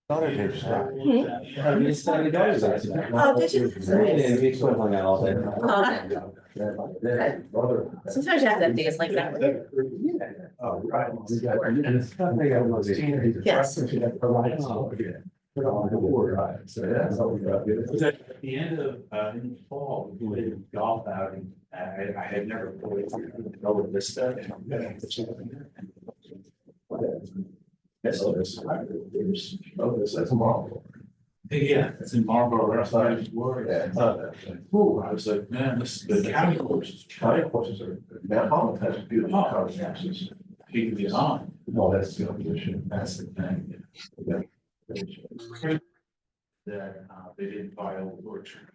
Daughter takes that. Hmm? I mean, it's not a daughter's house. Oh, did you? And we explain on that all day. Sometimes you have that days like that. Oh, right. And it's something I was. Yes. So, yeah. Was at the end of, in the fall, we did a golf outing, I had never really know what this stuff. Yes, it is. That's Marlboro. Yeah, it's in Marlboro, that's why I was worried. Yeah. Ooh, I was like, man, this, the county courses. County courses are, Mount Holland has beautiful Oh, college yeah. campuses. He could be on. Well, that's the opposition. That's the thing. That, they didn't file orchard.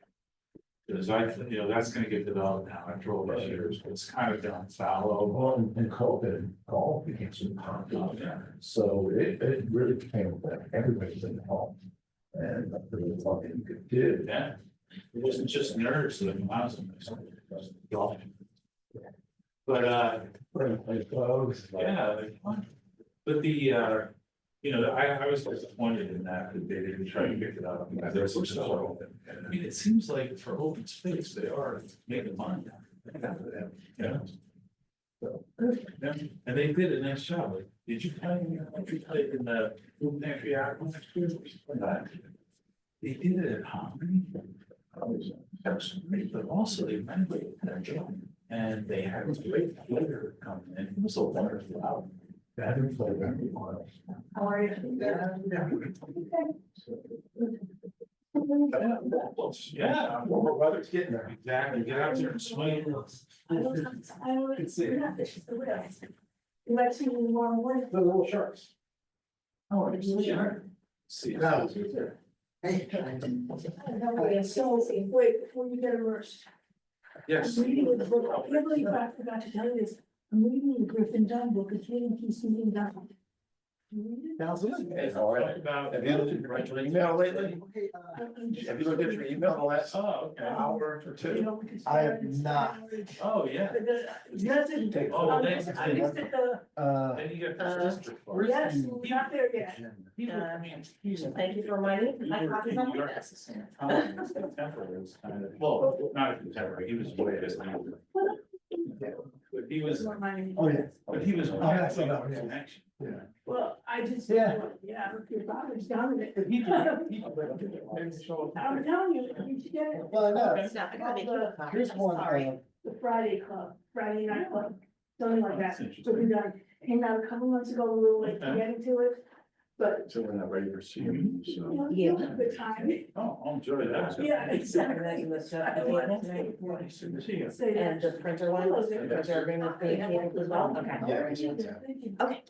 Because that's gonna get developed now after all these years, but it's kind of down fallow. Well, and COVID, golf became so popular. So it really became like everybody's in the home. And there was something you could do. Yeah, it wasn't just nerds that come out of golf. But, yeah, they're fun. But I was disappointed in that they didn't try to pick it up. Because there's some stuff open. I mean, it seems like for open space, they are making money. Yeah. So, yeah, and they did a nice job. Like, did you play in the food pantry act last year? They did it at Harmony. That was great, but also they renovated that job. And they had this great flavor coming in. It was a wonderful album. Bathroom flavor. How are you? Yeah, well, weather's getting there. Exactly. Get out there and swing. You might see me tomorrow morning. The little sharks. Oh, see. No. Hey. So, wait, before you get immersed. Yes. I'm reading the book, I can't believe I forgot to tell you this, I'm reading the Griffin Dunn book, it's reading Peace Meeting Dunn. It's all right. About. Have you looked at your email lately? Have you looked at your email the last Oh, okay. hour or two? I have not. Oh, yeah. Yes, it Take- Oh, I thanks. missed it, Then you get the sister for it. yes, we're not there yet. Thank you for reminding me, my copy's on my desk. Contemporary was kind of, well, not a contemporary, he was way as but he was, Oh, yeah. but he was. I saw that one, yeah. Yeah. Well, I just, Yeah. yeah, your father's dominant. He did. I'm telling you, you should get it. Well, I know. It's not gonna make you a copy. Here's one, The Friday Club, Friday Night Club, something like that. That's interesting. So we got, came out a couple months ago, a little late to Okay. get into it, but, So we're not ready for you you. know, it was a good time. Oh, I'll enjoy that. Yeah, exactly. And Say that. the printer one, the printer agreement for the cables as well, okay. Yeah. Okay.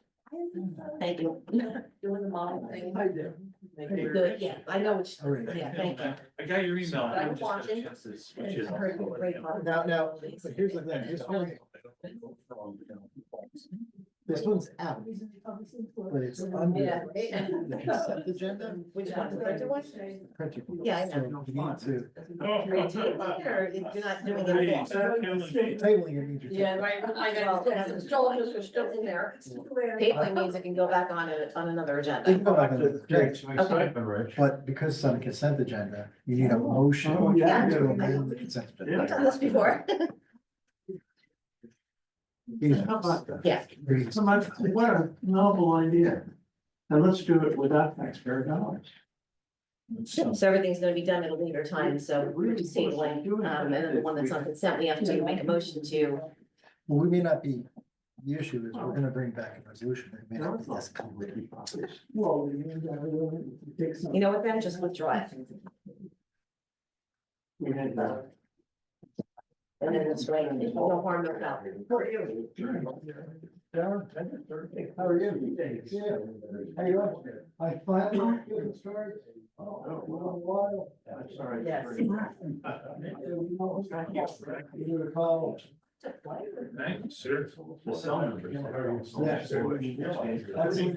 Thank you. Doing the model thing. I do. Good, yeah, I know which, All right. yeah, thank you. I got your email. I just was got a watching. chance to switch it I heard off. great part. Now, but here's the thing, this one's out, but it's under Yeah. the consent agenda. Which one, the printer one? Printed one. Yeah, I know. So you need to, Are you taking it, or you're not doing Please, it? tabling it means you're. Yeah, right, I got, still in there. Tabling means it can go back on another You can agenda. go back to the- Okay. But because it's on the consent agenda, you need a motion Oh, yeah. to amend the consent. agenda. I've done this before. Yeah. Reads. What a novel idea. And let's do it without taxpayer dollars. So everything's gonna be done at a later time, so we're just tabling, and then the one that's on consent, we have to make a motion to. Well, we may not be, the issue is we're gonna bring back a resolution, it may not be as completely popular. Well, You know what, then just withdraw it, we had that. and then it's right, no harm, no foul. How are you? Yeah. How you doing? I finally get it started. Oh, a while. I'm sorry. Yes. You do a call. Thank you, sir. The cell number. Yeah. That's in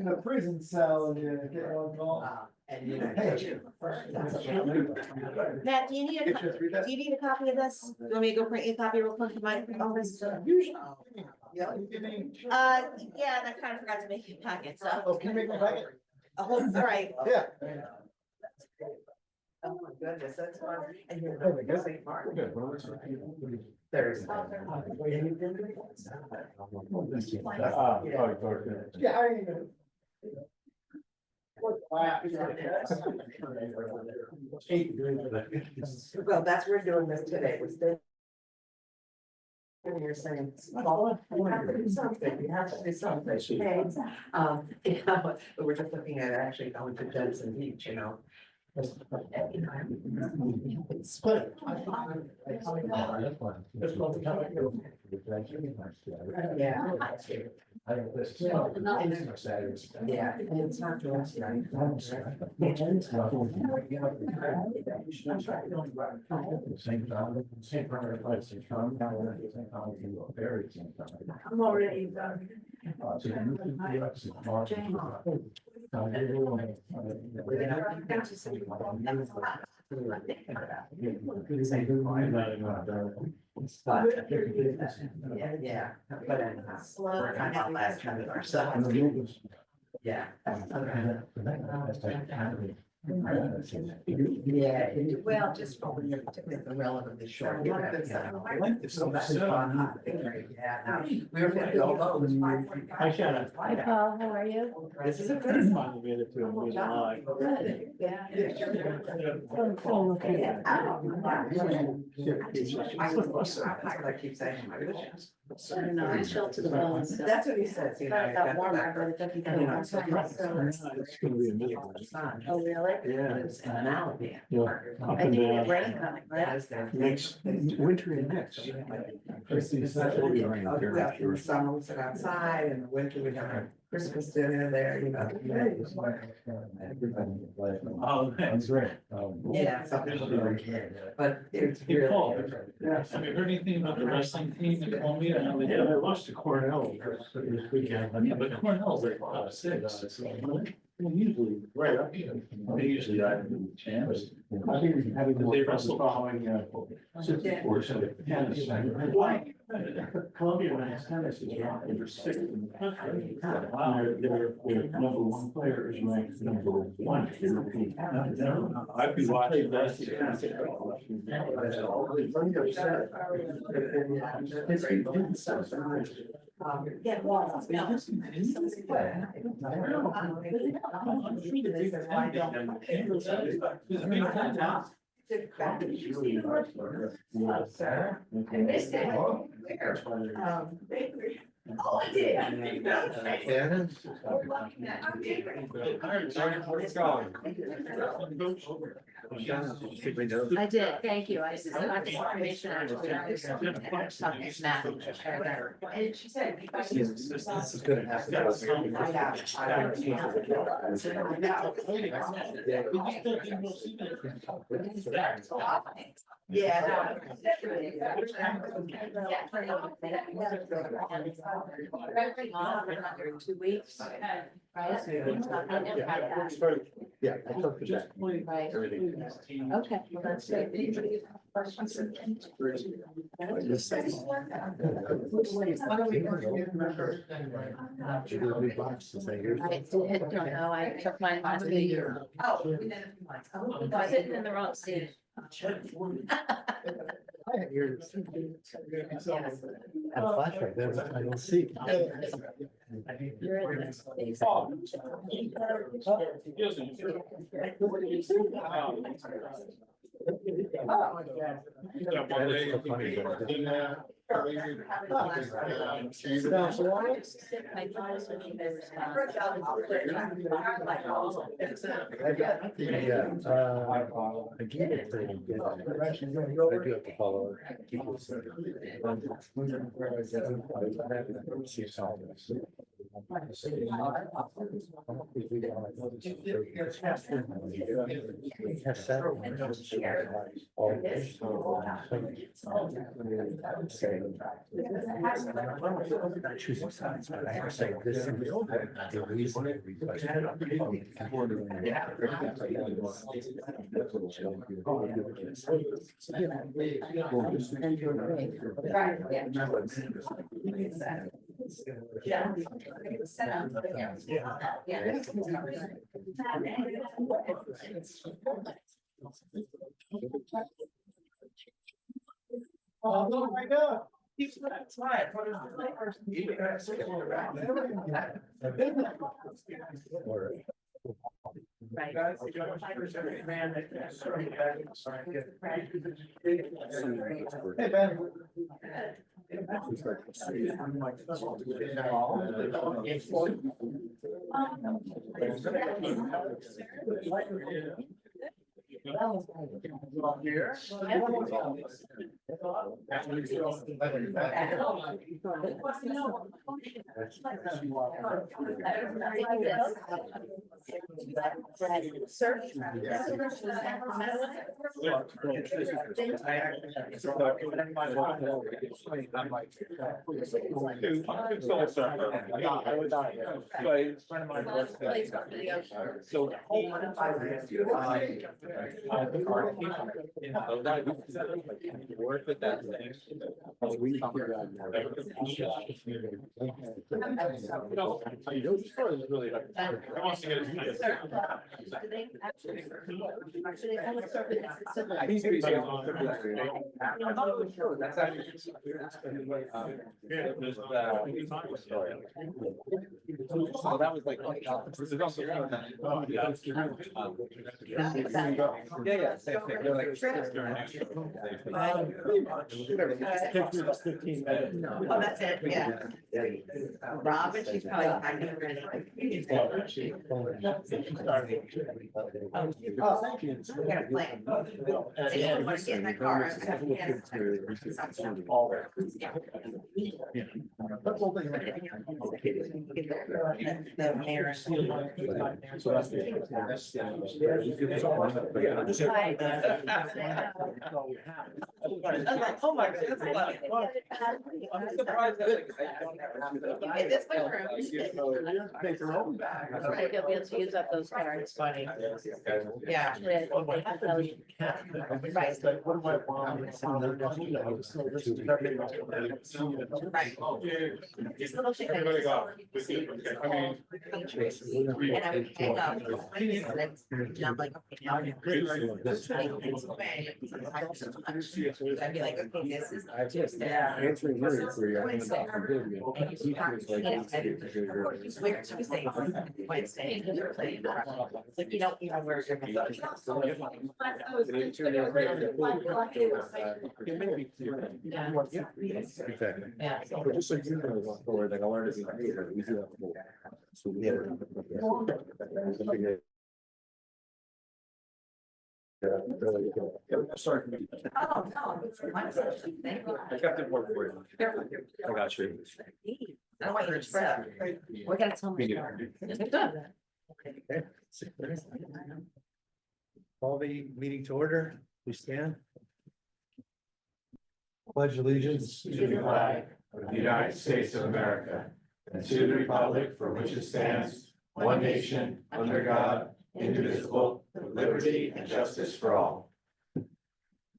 a prison cell and you get on call. Matt, do you need a copy of this? Do you want me to go print you a copy real quick of my office? Yeah. Yeah, and I kind of forgot to make a packet, so. Oh, can you make my packet? All right. Yeah. Oh my goodness, that's fun. And you're There we go. St. Martin. Good. Thursday. Yeah, I even. Well, that's, we're doing this today, was the. And you're saying, well, you have to do something, you have to do something. Okay. You know, but we're just looking at actually going to Jensen Beach, you know. Split. Yeah. Yeah. Yeah, and it's not just right. I'm already done. Yeah, but anyhow, we're kind of last time of ourselves. Yeah. Yeah, well, just for the relatively short. Yeah, now, we were gonna go low. I shut up. Hi, Paul, how are you? This is a good one. Finally made it to a meeting live. Good. Yeah. I keep saying. I don't know, I chill to the bone, so. That's what he says, you know. It got warmer, but it doesn't get warmer. It's gonna be a meeting. Oh, really? Yeah. It's an analogy. Yeah. I Up think and we have down. rain coming, right? Next, winter and next. That will be rain. In the summer, we sit outside, and in the winter, we have our Christmas dinner there, you know. Oh, That's great. Yeah, something. But it's Hey, Paul. really. Have you heard anything about the wrestling team in Columbia? I know they- Yeah, they lost to Cornell this weekend. Yeah, but Cornell's like top six. Well, usually, right up here. They usually are the champs. I think having They the wrestle. following, tennis. Columbia men's tennis is ranked number 6 in the country. Wow. Their number 1 player is ranked number 1 in the league. I'd be watching that. Yeah. Sir. I missed it. Oh, I did. I did, thank you. I just got the information actually. And she said. This is gonna have Yeah. Another 2 weeks, right? Yeah. I took the jack. Right. Okay, well, that's great. I don't know, I took mine last week. Oh, we did a few months. Oh, I was sitting in the wrong seat. I had yours. And a flashlight, then I don't see. You're in this space. My daughter's with you guys. I gave it to him. I do have to follow. Choosing sides, but I have to say this is the reason. Right, yeah. Yeah. Oh my God. That's why. Right. Hey, Ben. Work with that thing. Wants to get his hands. That's actually. So that was like. Yeah, same thing. They're like. Oh, that's it, yeah. Robin, she's probably packing her in. Oh, thank you. We got a plan. I didn't want to get in the car. I have to get- That's all they The mayor. Oh my God, that's a lot of fun. I'm surprised that. Okay, this my room. Right, you'll be able to use up those cards. Funny. Yeah. Right. Right. Just little shit. Everybody go. I mean. And I would hang up. And I'm like, okay, now I'm gonna this way. I'd be like, okay, this is. Yeah. Answering your inquiry, I think Wednesday. that's good, yeah. And you talk to me, and swear Tuesday, Wednesday, and you're playing. Like, you don't where you're gonna Exactly. Yeah. But just so you know, going forward, like I learned as a leader, we do have to go. So we have- Sorry. Oh, no. Thank you. I got the work for you. I got you. I don't want you to spread. We're gonna tell Me them. neither. Call the meeting to order, please stand. Pledge allegiance. To the flag of the United States of America and to the republic for which it stands, one nation, under God, indivisible, with liberty and justice for all.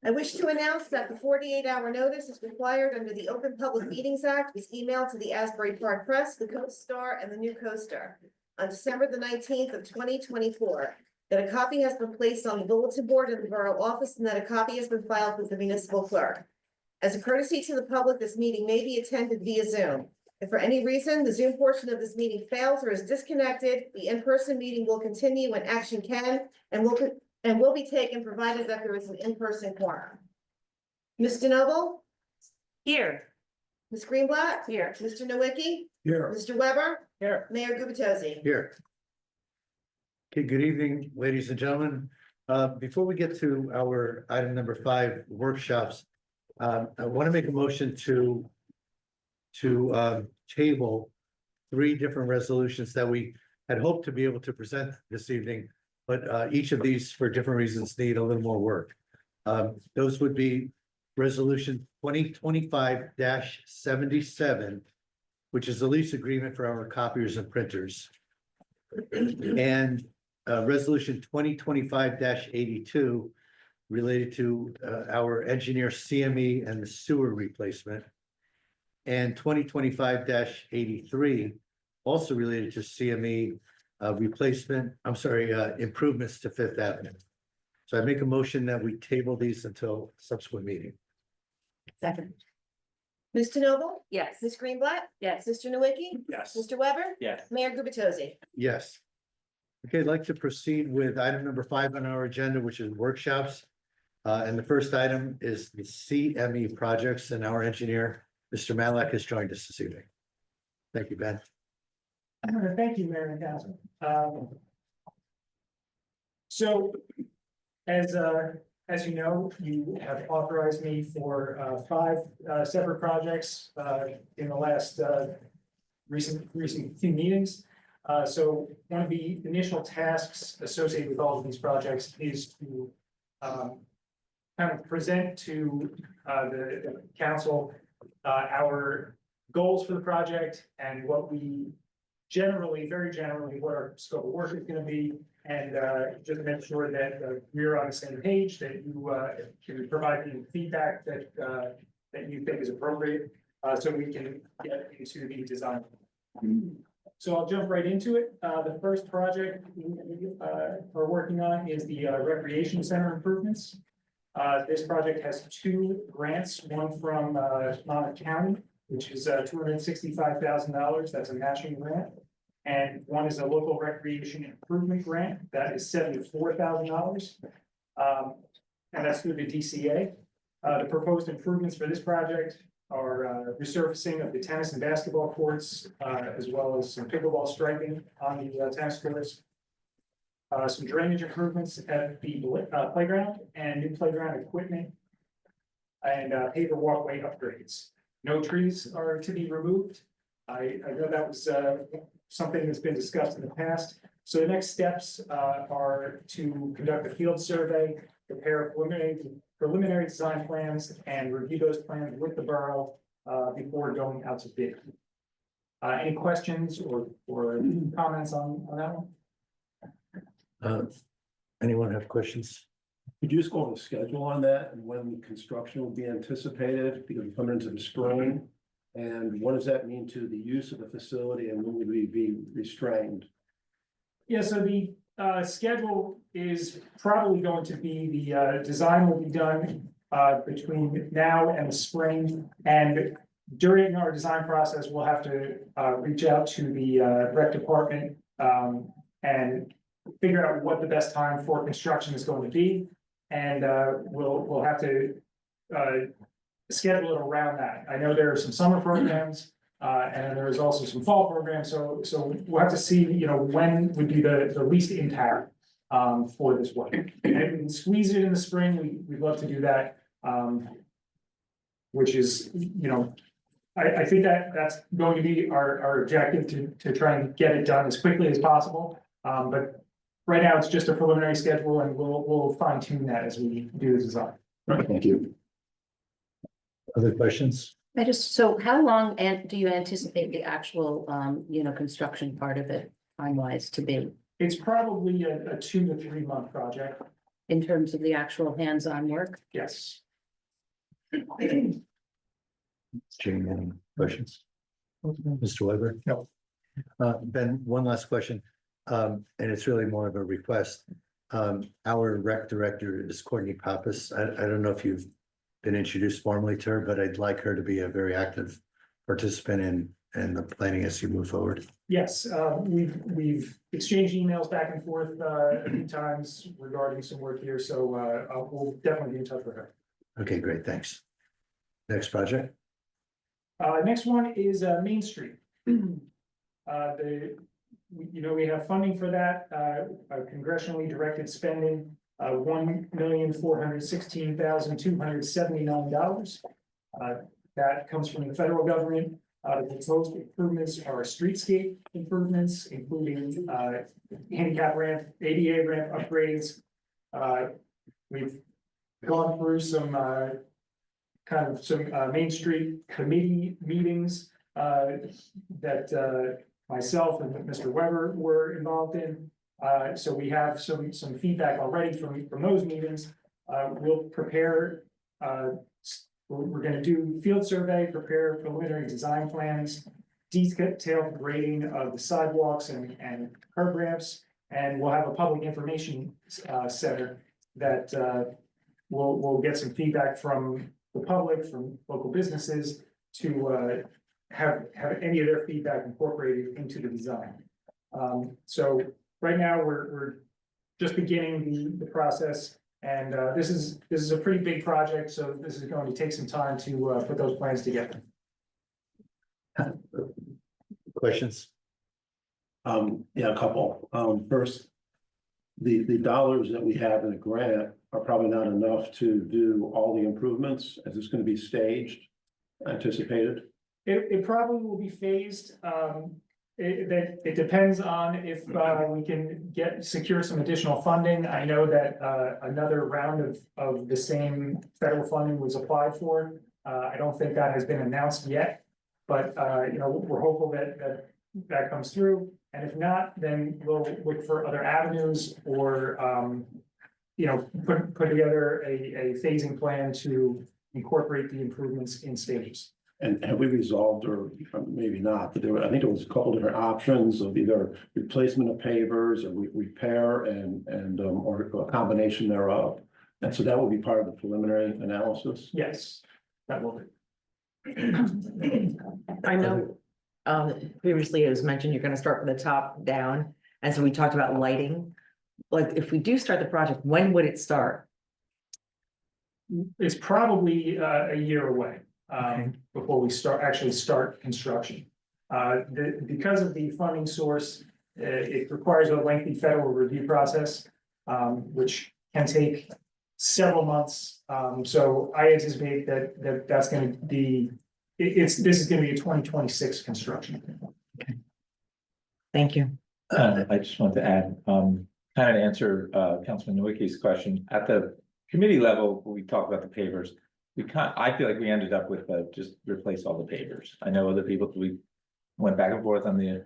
I wish to announce that the 48-hour notice is required under the Open Public Meetings Act was emailed to the Asbury Park Press, the Coast Star, and the New Coaster on December the 19th of 2024. That a copy has been placed on the bulletin board in the borough office and that a copy has been filed with the municipal clerk. As a courtesy to the public, this meeting may be attended via Zoom. If for any reason the Zoom portion of this meeting fails or is disconnected, the in-person meeting will continue when action can and will be taken provided that there is an in-person quorum. Ms. DeNoble? Here. Ms. Greenblatt? Here. Mr. Nowicki? Here. Mr. Weber? Here. Mayor Gubatosi? Here. Okay, good evening, ladies and gentlemen. Before we get to our item number 5 workshops, I want to make a motion to table 3 different resolutions that we had hoped to be able to present this evening, but each of these, for different reasons, need a little more work. Those would be Resolution 2025-77, which is the lease agreement for our copiers and printers. And Resolution 2025-82 related to our engineer CME and the sewer replacement. and 2025-83, also related to CME improvements to Fifth Avenue. So I make a motion that we table these until subsequent meeting. Second. Ms. DeNoble? Yes. Ms. Greenblatt? Yes. Mr. Nowicki? Yes. Mr. Weber? Yes. Mayor Gubatosi? Yes. Okay, I'd like to proceed with item number 5 on our agenda, which is workshops. And the first item is the CME projects, and our engineer, Mr. Malak, has joined us this evening. Thank you, Ben. Thank you, Mayor and Council. So, as you know, you have authorized me for 5 separate projects in the last recent few meetings. So one of the initial tasks associated with all of these projects is to kind of present to the council our goals for the project and what we generally, very generally, what our scope of work is gonna be. And just make sure that we're on the same page, that you can provide me feedback that you think is appropriate, so we can get into the design. So I'll jump right into it. The first project we are working on is the recreation center improvements. This project has 2 grants, one from Monmouth County, which is $265,000. That's a matching grant. And one is a local recreation improvement grant that is $74,000. And that's through the DCA. The proposed improvements for this project are resurfacing of the tennis and basketball courts, as well as some pickleball striping on the tennis courts. Some drainage improvements at the playground and new playground equipment. And paver walkway upgrades. No trees are to be removed. I know that was something that's been discussed in the past. So the next steps are to conduct a field survey, prepare preliminary design plans, and review those plans with the borough before going out to bid. Any questions or comments on that one? Anyone have questions? Could you just go over the schedule on that and when construction will be anticipated, because we're coming into the spring? And what does that mean to the use of the facility and when will we be restrained? Yeah, so the schedule is probably going to be the design will be done between now and the spring. And during our design process, we'll have to reach out to the rec department and figure out what the best time for construction is going to be. And we'll have to schedule it around that. I know there are some summer programs, and there's also some fall programs, so we'll have to see, you know, when would be the least impact for this work. And if we can squeeze it in the spring, we'd love to do that. Which is, you know, I think that's going to be our objective to try and get it done as quickly as possible. But right now, it's just a preliminary schedule, and we'll fine tune that as we do the design. Right, thank you. Other questions? So how long do you anticipate the actual, construction part of it time-wise to be It's probably a 2 to 3 month project. in terms of the actual hands-on work? Yes. Jane, any questions? Mr. Weber? No. Ben, one last question, and it's really more of a request. Our rec director is Courtney Pappas. I don't know if you've been introduced formally to her, but I'd like her to be a very active participant in the planning as you move forward. Yes, we've exchanged emails back and forth a few times regarding some work here, so we'll definitely be in touch with her. Okay, great, thanks. Next project? Next one is Main Street. We have funding for that, congressionally directed spending, $1,416,279. That comes from the federal government. The proposed improvements are streetscape improvements, including handicap ramp, ADA ramp upgrades. We've gone through some Main Street committee meetings that myself and Mr. Weber were involved in. So we have some feedback already from those meetings. We'll prepare we're gonna do field survey, prepare preliminary design plans, detailed grading of the sidewalks and curb ramps, and we'll have a public information center that we'll get some feedback from the public, from local businesses to have any of their feedback incorporated into the design. So right now, we're just beginning the process. And this is a pretty big project, so this is going to take some time to put those plans together. Questions? Yeah, a couple. First, the dollars that we have in the grant are probably not enough to do all the improvements, as it's gonna be staged, anticipated. It probably will be phased. It depends on if we can secure some additional funding. I know that another round of the same federal funding was applied for. I don't think that has been announced yet, but you know, we're hopeful that comes through. And if not, then we'll look for other avenues or you know, put together a phasing plan to incorporate the improvements in stages. And have we resolved, or maybe not, but I think there was a couple different options of either replacement of pavers or repair and or a combination thereof. And so that will be part of the preliminary analysis. Yes, that will be. I know, previously it was mentioned you're gonna start from the top down, and so we talked about lighting. Like, if we do start the project, when would it start? It's probably a year away Okay. before we actually start construction. Because of the funding source, it requires a lengthy federal review process, which can take several months. So I anticipate that's gonna be, this is gonna be a 2026 construction. Thank you. I just want to add, kind of answer Councilman Nowicki's question. At the committee level, we talked about the pavers. I feel like we ended up with just replace all the pavers. I know other people, we went back and forth on the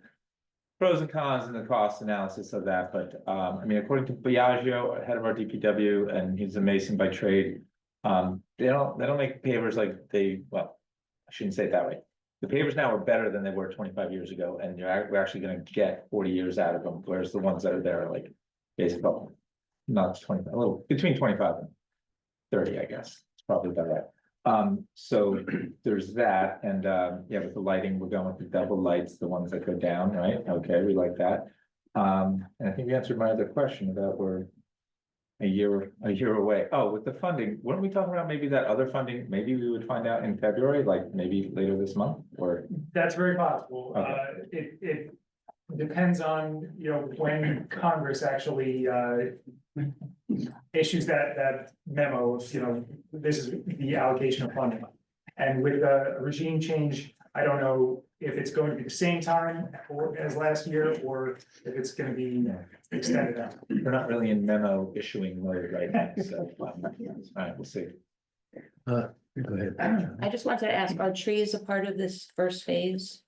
pros and cons and the cost analysis of that, but I mean, according to Biagio, head of our DPW, and he's a mason by trade. They don't make pavers like well, I shouldn't say it that way. The pavers now are better than they were 25 years ago, and we're actually gonna get 40 years out of them, whereas the ones that are there are like basically not 25, a little between 25 and 30, I guess. It's probably about right. So there's that, and yeah, with the lighting, we're going with the double lights, the ones that go down, right? Okay, we like that. And I think we answered my other question about we're a year away. Oh, with the funding, weren't we talking about maybe that other funding, maybe we would find out in February, like maybe later this month, or? That's very possible. Okay. It depends on, you know, when Congress actually issues that memo of, you know, this is the allocation of funding. And with a regime change, I don't know if it's going to be the same time or as last year, or if it's gonna be extended out. We're not really in memo issuing mode right now, so, all right, we'll see. Go ahead. I just wanted to ask, are trees a part of this first phase?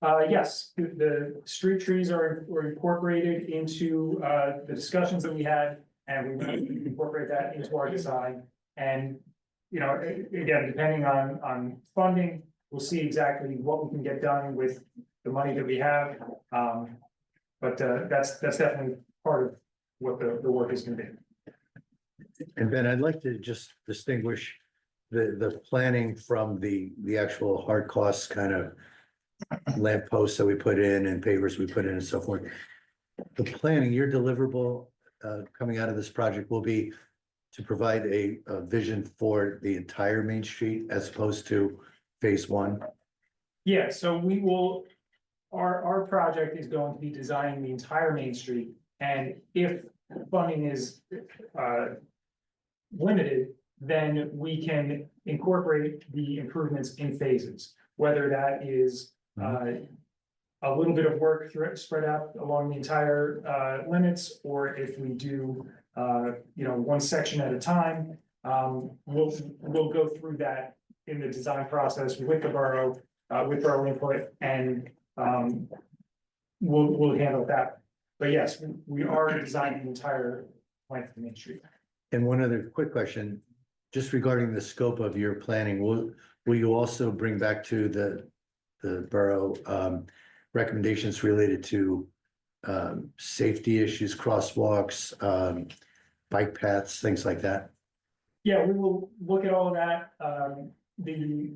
Yes, the street trees were incorporated into the discussions that we had, and we want to incorporate that into our design. And, you know, again, depending on funding, we'll see exactly what we can get done with the money that we have. But that's definitely part of what the work is gonna be. And Ben, I'd like to just distinguish the planning from the actual hard costs kind of lamp posts that we put in and pavers we put in and so forth. The planning, your deliverable coming out of this project will be to provide a vision for the entire Main Street as opposed to phase one. Yeah, so we will, our project is going to be designing the entire Main Street, and if funding is limited, then we can incorporate the improvements in phases, whether that is a little bit of work spread out along the entire limits, or if we do you know, one section at a time. We'll go through that in the design process with the borough, with borough input, and we'll handle that. But yes, we are designing the entire length of Main Street. And one other quick question, just regarding the scope of your planning, will you also bring back to the borough, recommendations related to safety issues, crosswalks, bike paths, things like that? Yeah, we will look at all of that. The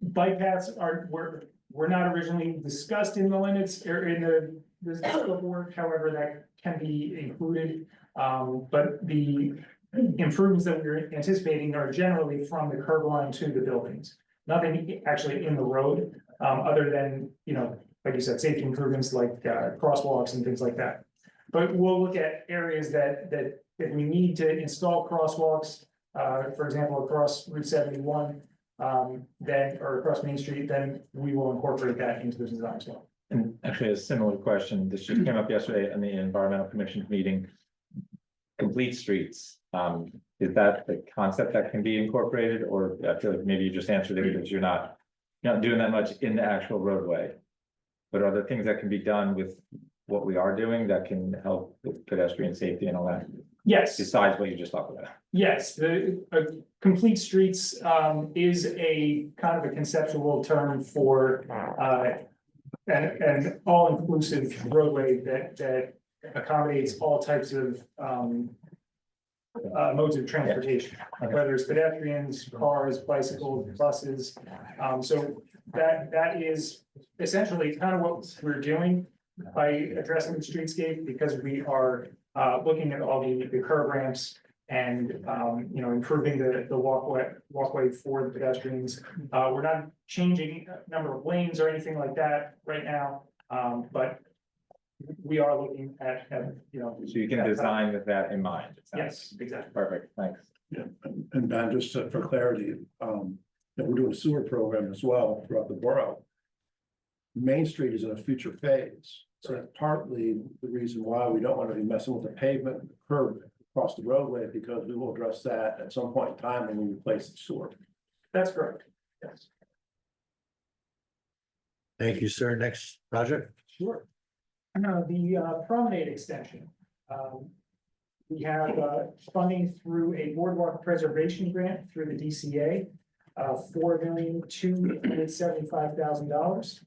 bike paths were not originally discussed in the limits or in the scope of work, however, that can be included. But the improvements that we're anticipating are generally from the curb line to the buildings. Nothing actually in the road, other than, you know, like you said, safety improvements like crosswalks and things like that. But we'll look at areas that if we need to install crosswalks, for example, across Route 71, then, or across Main Street, then we will incorporate that into the design as well. And actually, a similar question, this just came up yesterday in the environmental commission meeting. Complete streets, is that the concept that can be incorporated, or I feel like maybe you just answered it because you're not doing that much in the actual roadway? But are there things that can be done with what we are doing that can help with pedestrian safety and all that, Yes. besides what you just talked about? Yes, the complete streets is a kind of a conceptual term for an all-inclusive roadway that accommodates all types of modes of transportation, whether it's pedestrians, cars, bicycles, buses. So that is essentially kind of what we're doing by addressing the streetscape, because we are looking at all the curb ramps and you know, improving the walkway for the pedestrians. We're not changing number of lanes or anything like that right now, but we are looking at you know. So you can design with that in mind. it sounds. Yes, exactly. Perfect, thanks. Yeah, and Ben, just for clarity, that we're doing a sewer program as well throughout the borough. Main Street is in a future phase, so that's partly the reason why we don't want to be messing with the pavement, the curb across the roadway, because we will address that at some point in time when we replace the sewer. That's correct. Yes. Thank you, sir. Next project? Sure. The promenade extension. We have funding through a boardwalk preservation grant through the DCA, $4,275,000.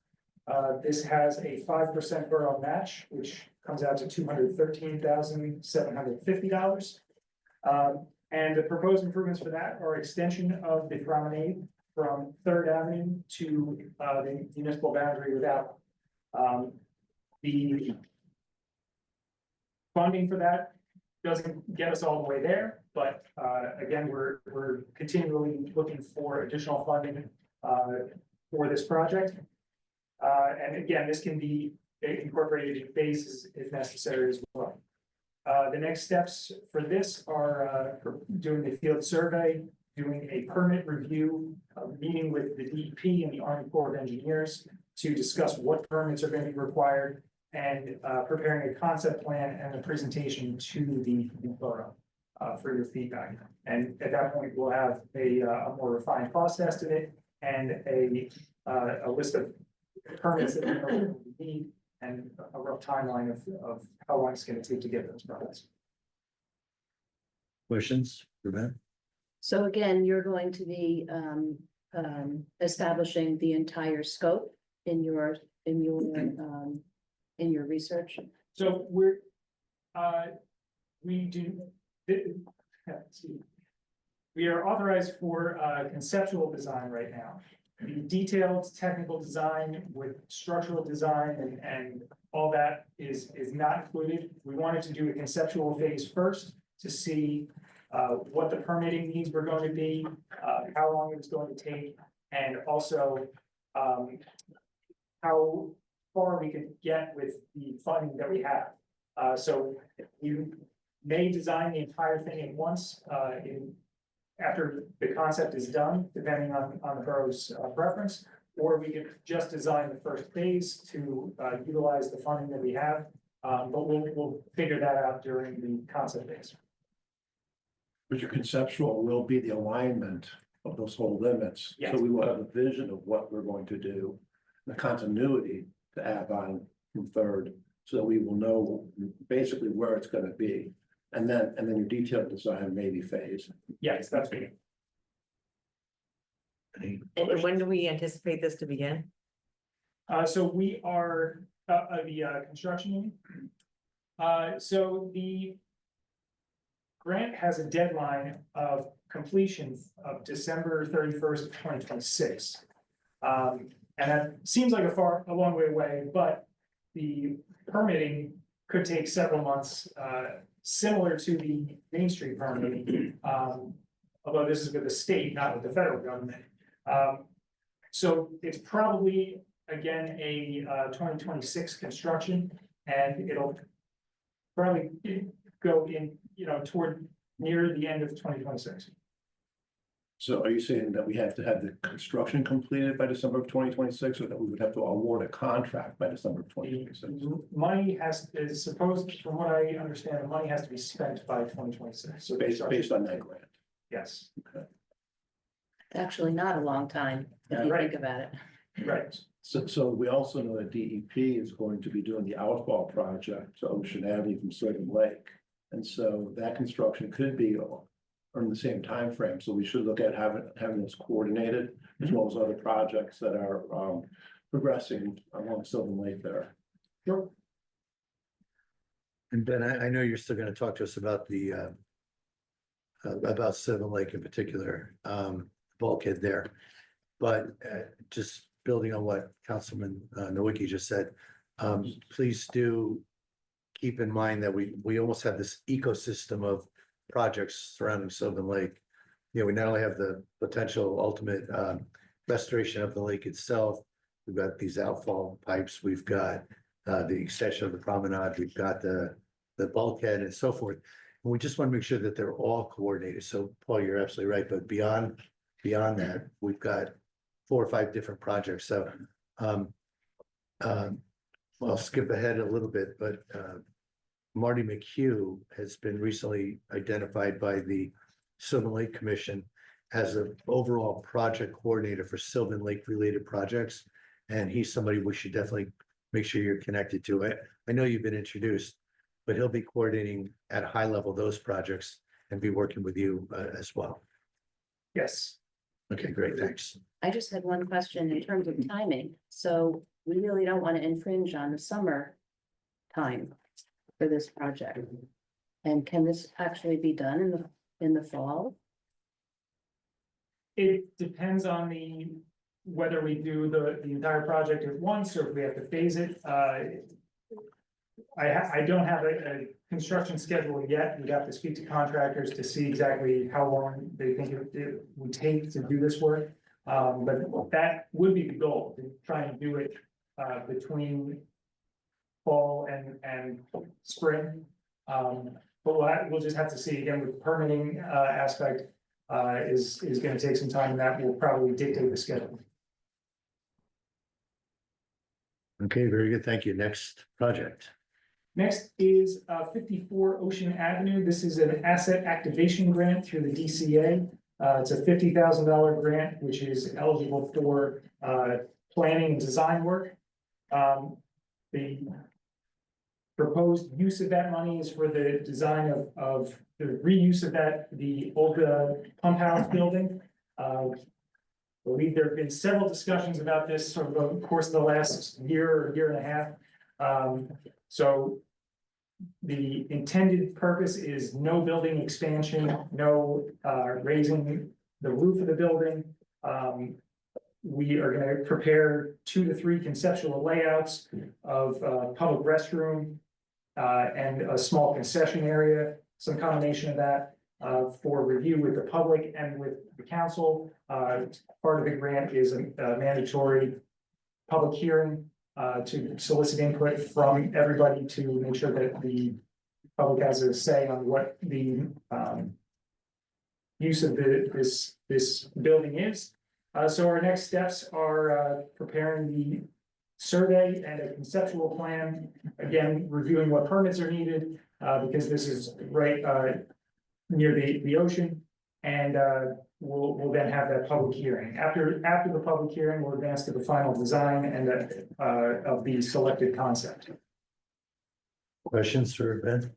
This has a 5% borough match, which comes out to $213,750. And the proposed improvements for that are extension of the promenade from 3rd Avenue to the municipal boundary without. The funding for that doesn't get us all the way there, but again, we're continually looking for additional funding for this project. And again, this can be incorporated in phases if necessary as well. The next steps for this are doing the field survey, doing a permit review, meeting with the DEP and the Army Corps of Engineers to discuss what permits are going to be required, and preparing a concept plan and a presentation to the borough for your feedback. And at that point, we'll have a more refined cost estimate and a list of permits that we need and a rough timeline of how long it's going to take to get those permits. Questions for Ben? So again, you're going to be establishing the entire scope in your research. So we are authorized for conceptual design right now. The detailed technical design with structural design and all that is not included. We wanted to do a conceptual phase first to see what the permitting needs were going to be, how long it was going to take, and also how far we could get with the funding that we have. So you may design the entire thing at once after the concept is done, depending on the borough's preference, or we could just design the first phase to utilize the funding that we have. But we'll figure that out during the concept phase. But your conceptual will be the alignment of those whole limits. Yes. So we will have a vision of what we're going to do, the continuity to add on from 3rd, so that we will know basically where it's gonna be. And then your detailed design may be phased. Yes, that's great. And when do we anticipate this to begin? So we are, the construction union. So the grant has a deadline of completion of December 31st, 2026. And that seems like a long way away, but the permitting could take several months, similar to the Main Street permitting. Although this is with the state, not with the federal government. So it's probably, again, a 2026 construction, and it'll probably go in, toward near the end of 2026. So are you saying that we have to have the construction completed by December of 2026, or that we would have to award a contract by December of 2026? Money is supposed, from what I understand, the money has to be spent by 2026. So Based on that grant? Yes, It's actually not a long time, if Yeah, you right. think about it. right. So we also know that DEP is going to be doing the outfall project to Ocean Avenue from Sylvan Lake. And so that construction could be in the same time frame. So we should look at having this coordinated, as well as other projects that are progressing along Sylvan Lake there. Sure. And Ben, I know you're still gonna talk to us about the about Sylvan Lake in particular, bulkhead there. But just building on what Councilman Nowicki just said, please do keep in mind that we almost have this ecosystem of projects surrounding Sylvan Lake. We not only have the potential ultimate restoration of the lake itself, we've got these outfall pipes, we've got the extension of the promenade, we've got the bulkhead and so forth. And we just want to make sure that they're all coordinated. So Paul, you're absolutely right, but beyond that, we've got 4 or 5 different projects. So I'll skip ahead a little bit, but Marty McHugh has been recently identified by the Sylvan Lake Commission as an overall project coordinator for Sylvan Lake related projects. And he's somebody we should definitely make sure you're connected to. I know you've been introduced, but he'll be coordinating at a high level those projects and be working with you as well. Yes. Okay, great, thanks. I just had one question in terms of timing. So we really don't want to infringe on the summer time for this project. And can this actually be done in the fall? It depends on whether we do the entire project at once, or if we have to phase it. I don't have a construction schedule yet. We'd have to speak to contractors to see exactly how long they think it would take to do this work. But that would be the goal, to try and do it between fall and spring. But we'll just have to see. Again, with the permitting aspect is gonna take some time, and that will probably dictate the schedule. Okay, very good, thank you. Next project. Next is 54 Ocean Avenue. This is an asset activation grant through the DCA. It's a $50,000 grant, which is eligible for planning and design work. The proposed use of that money is for the design of the reuse of the old pump house building. I believe there have been several discussions about this over the course of the last year or year and a half. So the intended purpose is no building expansion, no raising the roof of the building. We are gonna prepare 2 to 3 conceptual layouts of public restroom and a small concession area, some combination of that for review with the public and with the council. Part of the grant is a mandatory public hearing to solicit input from everybody to make sure that the public has a say on what the use of this building is. So our next steps are preparing the survey and a conceptual plan. Again, reviewing what permits are needed because this is right near the ocean. And we'll then have that public hearing. After the public hearing, we'll advance to the final design and of the selected concept. Questions for Ben?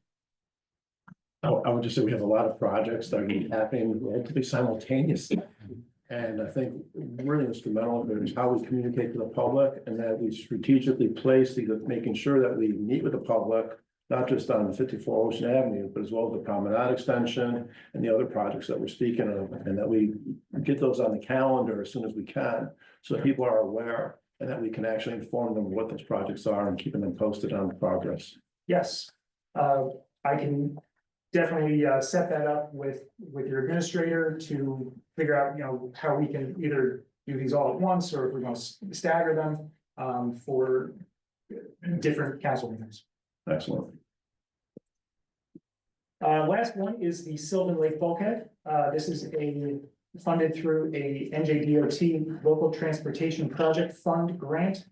I would just say we have a lot of projects that are happening relatively simultaneously. And I think really instrumental is how we communicate to the public and that we strategically place making sure that we meet with the public. Not just on 54 Ocean Avenue, but as well as the Promenade Extension and the other projects that we're speaking of. And that we get those on the calendar as soon as we can, so that people are aware. And that we can actually inform them what those projects are and keeping them posted on the progress. Yes, I can definitely set that up with your administrator to figure out, you know, how we can either do these all at once, or if we're gonna stagger them for different council meetings. Excellent. Last one is the Sylvan Lake Bulkhead. This is funded through a NJDOT Local Transportation Project Fund grant,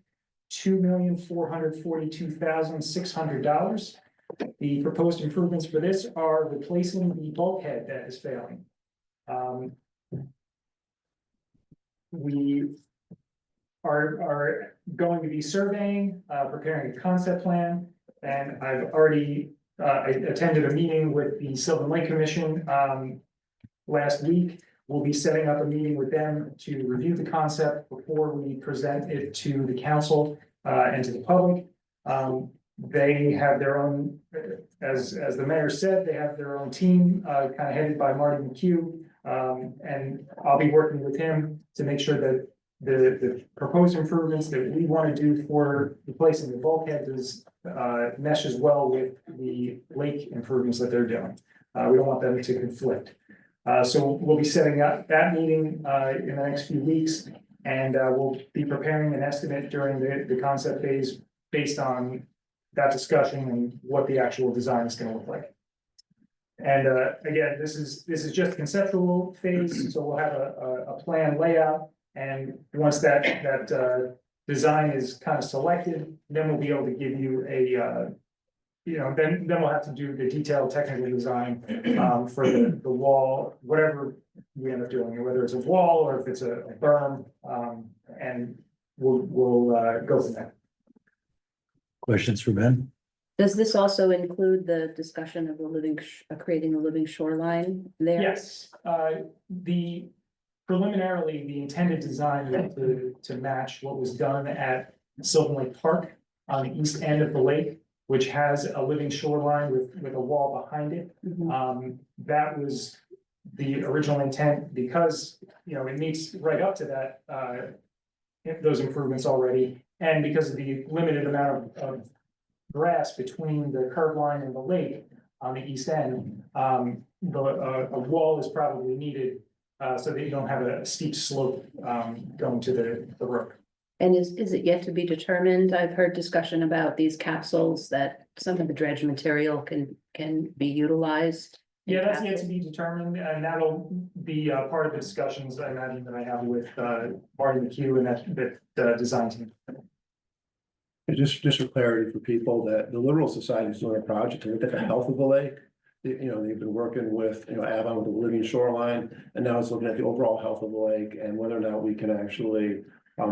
$2,442,600. The proposed improvements for this are replacing the bulkhead that is failing. We are going to be surveying, preparing a concept plan, and I've already I attended a meeting with the Sylvan Lake Commission last week. We'll be setting up a meeting with them to review the concept before we present it to the council and to the public. They have their own, as the mayor said, they have their own team kind of headed by Marty McHugh. And I'll be working with him to make sure that the proposed improvements that we want to do for replacing the bulkhead is meshes well with the lake improvements that they're doing. We don't want them to conflict. So we'll be setting up that meeting in the next few weeks, and we'll be preparing an estimate during the concept phase based on that discussion and what the actual design is going to look like. And again, this is just a conceptual phase, so we'll have a plan layout, and once that design is kind of selected, then we'll be able to give you a then we'll have to do the detailed technical design for the wall, whatever we end up doing, whether it's a wall or if it's a berm, and we'll go from there. Questions for Ben? Does this also include the discussion of creating a living shoreline there? Yes, preliminarily, the intended design was to match what was done at Sylvan Lake Park on the east end of the lake, which has a living shoreline with a wall behind it. That was the original intent, because, you know, it meets right up to that, those improvements already. And because of the limited amount of grass between the curb line and the lake on the east end, a wall is probably needed, so that you don't have a steep slope going to the road. And is it yet to be determined? I've heard discussion about these capsules that some of the dredge material can be utilized. Yeah, that's yet to be determined, and that'll be part of the discussions I imagine that I have with Marty McHugh and that design team. And just for clarity for people, that the Littoral Society is doing a project to look at the health of the lake. They've been working with, Avon with the living shoreline, and now it's looking at the overall health of the lake and whether or not we can actually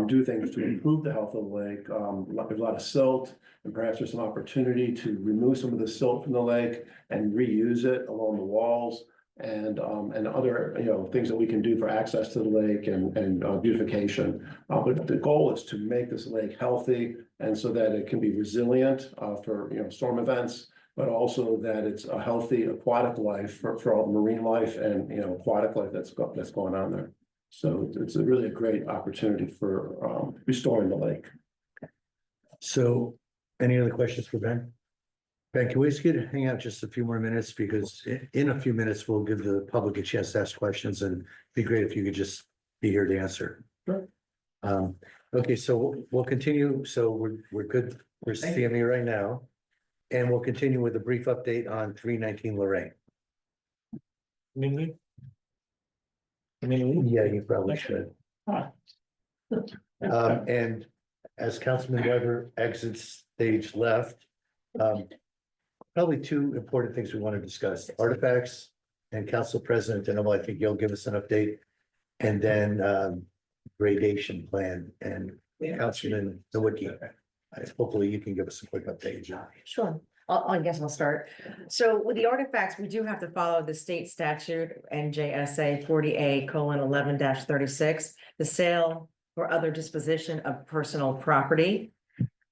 do things to improve the health of the lake. There's a lot of silt, and perhaps there's some opportunity to remove some of the silt from the lake and reuse it along the walls, and other, things that we can do for access to the lake and beautification. But the goal is to make this lake healthy, and so that it can be resilient for, storm events, but also that it's a healthy aquatic life for all the marine life and, aquatic life that's going on there. So it's really a great opportunity for restoring the lake. So any other questions for Ben? Ben, can we just hang out just a few more minutes, because in a few minutes, we'll give the public a chance to ask questions, and it'd be great if you could just be here to answer. Sure. Okay, so we'll continue. So we're good for CME right now. And we'll continue with a brief update on 319 Lorraine. Yeah, you probably should. And as Councilman Weber exits stage left, probably two important things we want to discuss: artifacts and Council President Denomo. I think you'll give us an update, and then gradation plan and Councilman Nowicki. Hopefully you can give us a quick update. Sure. I guess I'll start. So with the artifacts, we do have to follow the state statute NJSA 40A:11-36, the sale or other disposition of personal property.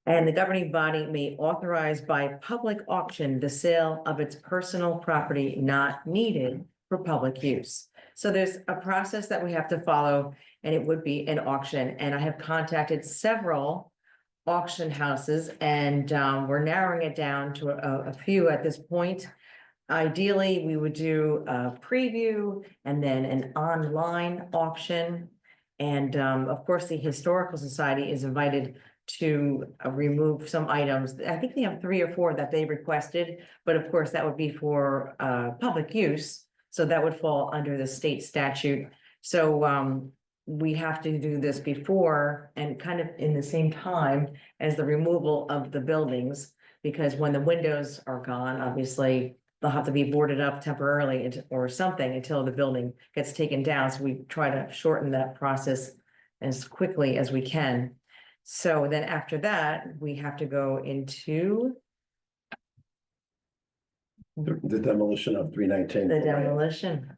And the governing body may authorize by public auction the sale of its personal property not needed for public use. So there's a process that we have to follow, and it would be an auction. And I have contacted several auction houses, and we're narrowing it down to a few at this point. Ideally, we would do a preview and then an online auction. And of course, the Historical Society is invited to remove some items. I think they have 3 or 4 that they requested, but of course, that would be for public use. So that would fall under the state statute. So we have to do this before and kind of in the same time as the removal of the buildings. Because when the windows are gone, obviously, they'll have to be boarded up temporarily or something until the building gets taken down. So we try to shorten that process as quickly as we can. So then after that, we have to go into The demolition of 319. the demolition.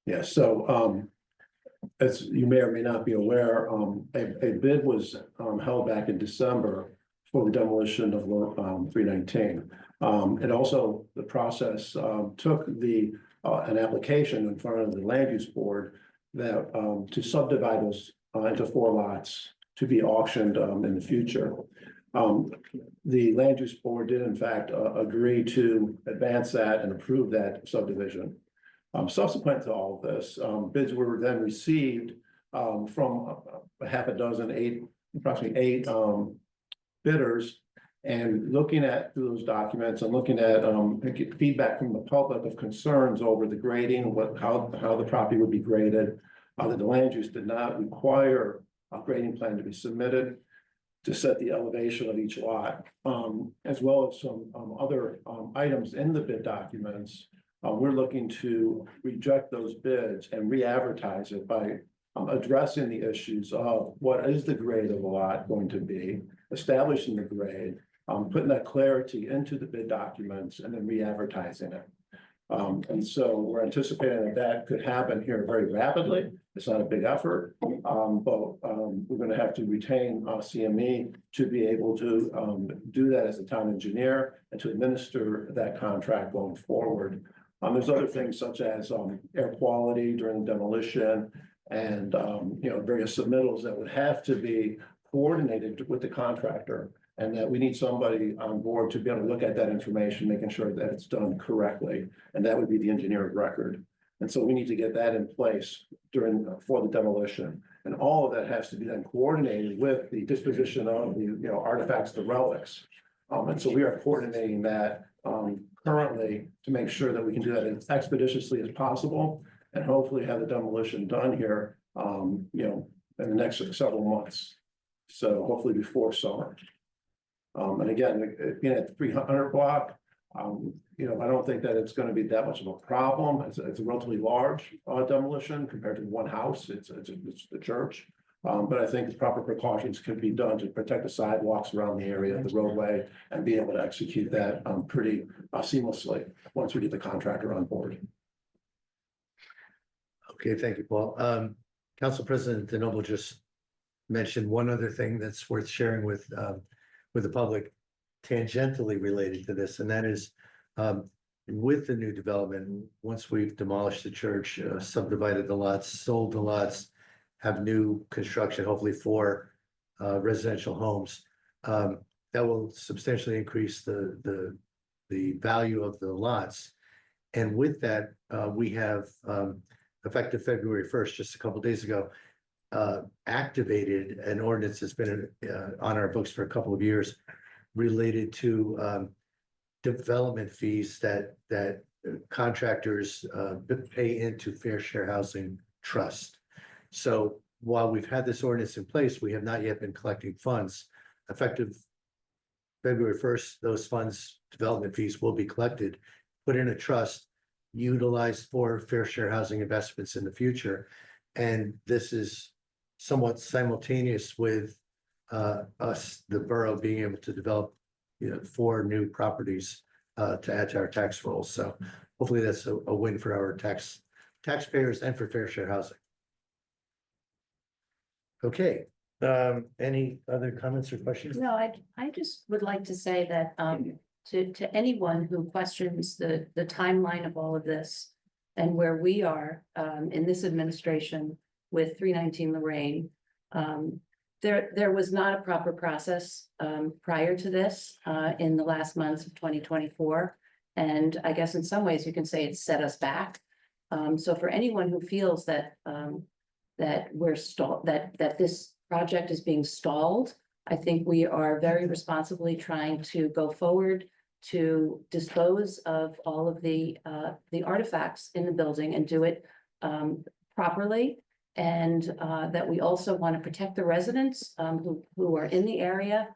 Yeah, so, as you may or may not be aware, a bid was, held back in December for the demolition of, 319. And also the process, took an application in front of the land use board that, to subdivide those, into 4 lots to be auctioned, in the future. The land use board did in fact, agree to advance that and approve that subdivision. Subsequent to all of this, bids were then received from a half a dozen, approximately eight bidders. And looking at through those documents and looking at feedback from the public of concerns over the grading, how the property would be graded, that the land use did not require a grading plan to be submitted to set the elevation of each lot, as well as some other items in the bid documents. We're looking to reject those bids and re-advertise it by addressing the issues of what is the grade of the lot going to be, establishing the grade, putting that clarity into the bid documents and then re-advertising it. And so we're anticipating that that could happen here very rapidly. It's not a big effort, but we're going to have to retain CME to be able to do that as a town engineer and to administer that contract going forward. There's other things such as air quality during demolition and various submittals that would have to be coordinated with the contractor. And that we need somebody on board to be able to look at that information, making sure that it's done correctly. And that would be the engineer of record. And so we need to get that in place for the demolition. And all of that has to be then coordinated with the disposition of the artifacts, the relics. And so we are coordinating that currently to make sure that we can do that as expeditiously as possible and hopefully have the demolition done here, in the next several months. So hopefully before summer. And again, being at the 300 block, I don't think that it's going to be that much of a problem. It's a relatively large demolition compared to one house. It's the church. But I think the proper precautions can be done to protect the sidewalks around the area of the roadway and be able to execute that pretty seamlessly once we get the contractor on board. Okay, thank you, Paul. Council President DeNoble just mentioned one other thing that's worth sharing with the public tangentially related to this, and that is with the new development, once we've demolished the church, subdivided the lots, sold the lots, have new construction, hopefully 4 residential homes, that will substantially increase the value of the lots. And with that, we have effective February 1st, just a couple of days ago, activated an ordinance that's been on our books for a couple of years related to development fees that contractors pay into Fair Share Housing Trust. So while we've had this ordinance in place, we have not yet been collecting funds. Effective February 1st, those funds, development fees will be collected, put in a trust, utilized for Fair Share Housing investments in the future. And this is somewhat simultaneous with us, the borough, being able to develop 4 new properties to add to our tax rolls. So hopefully that's a win for our taxpayers and for fair share housing. Okay, any other comments or questions? No, I just would like to say that, to anyone who questions the timeline of all of this and where we are, in this administration with 319 Lorraine, there was not a proper process, prior to this, in the last months of 2024. And I guess in some ways you can say it set us back. So for anyone who feels that, that we're stalled, that this project is being stalled, I think we are very responsibly trying to go forward to dispose of all of the artifacts in the building and do it properly. And that we also want to protect the residents who are in the area,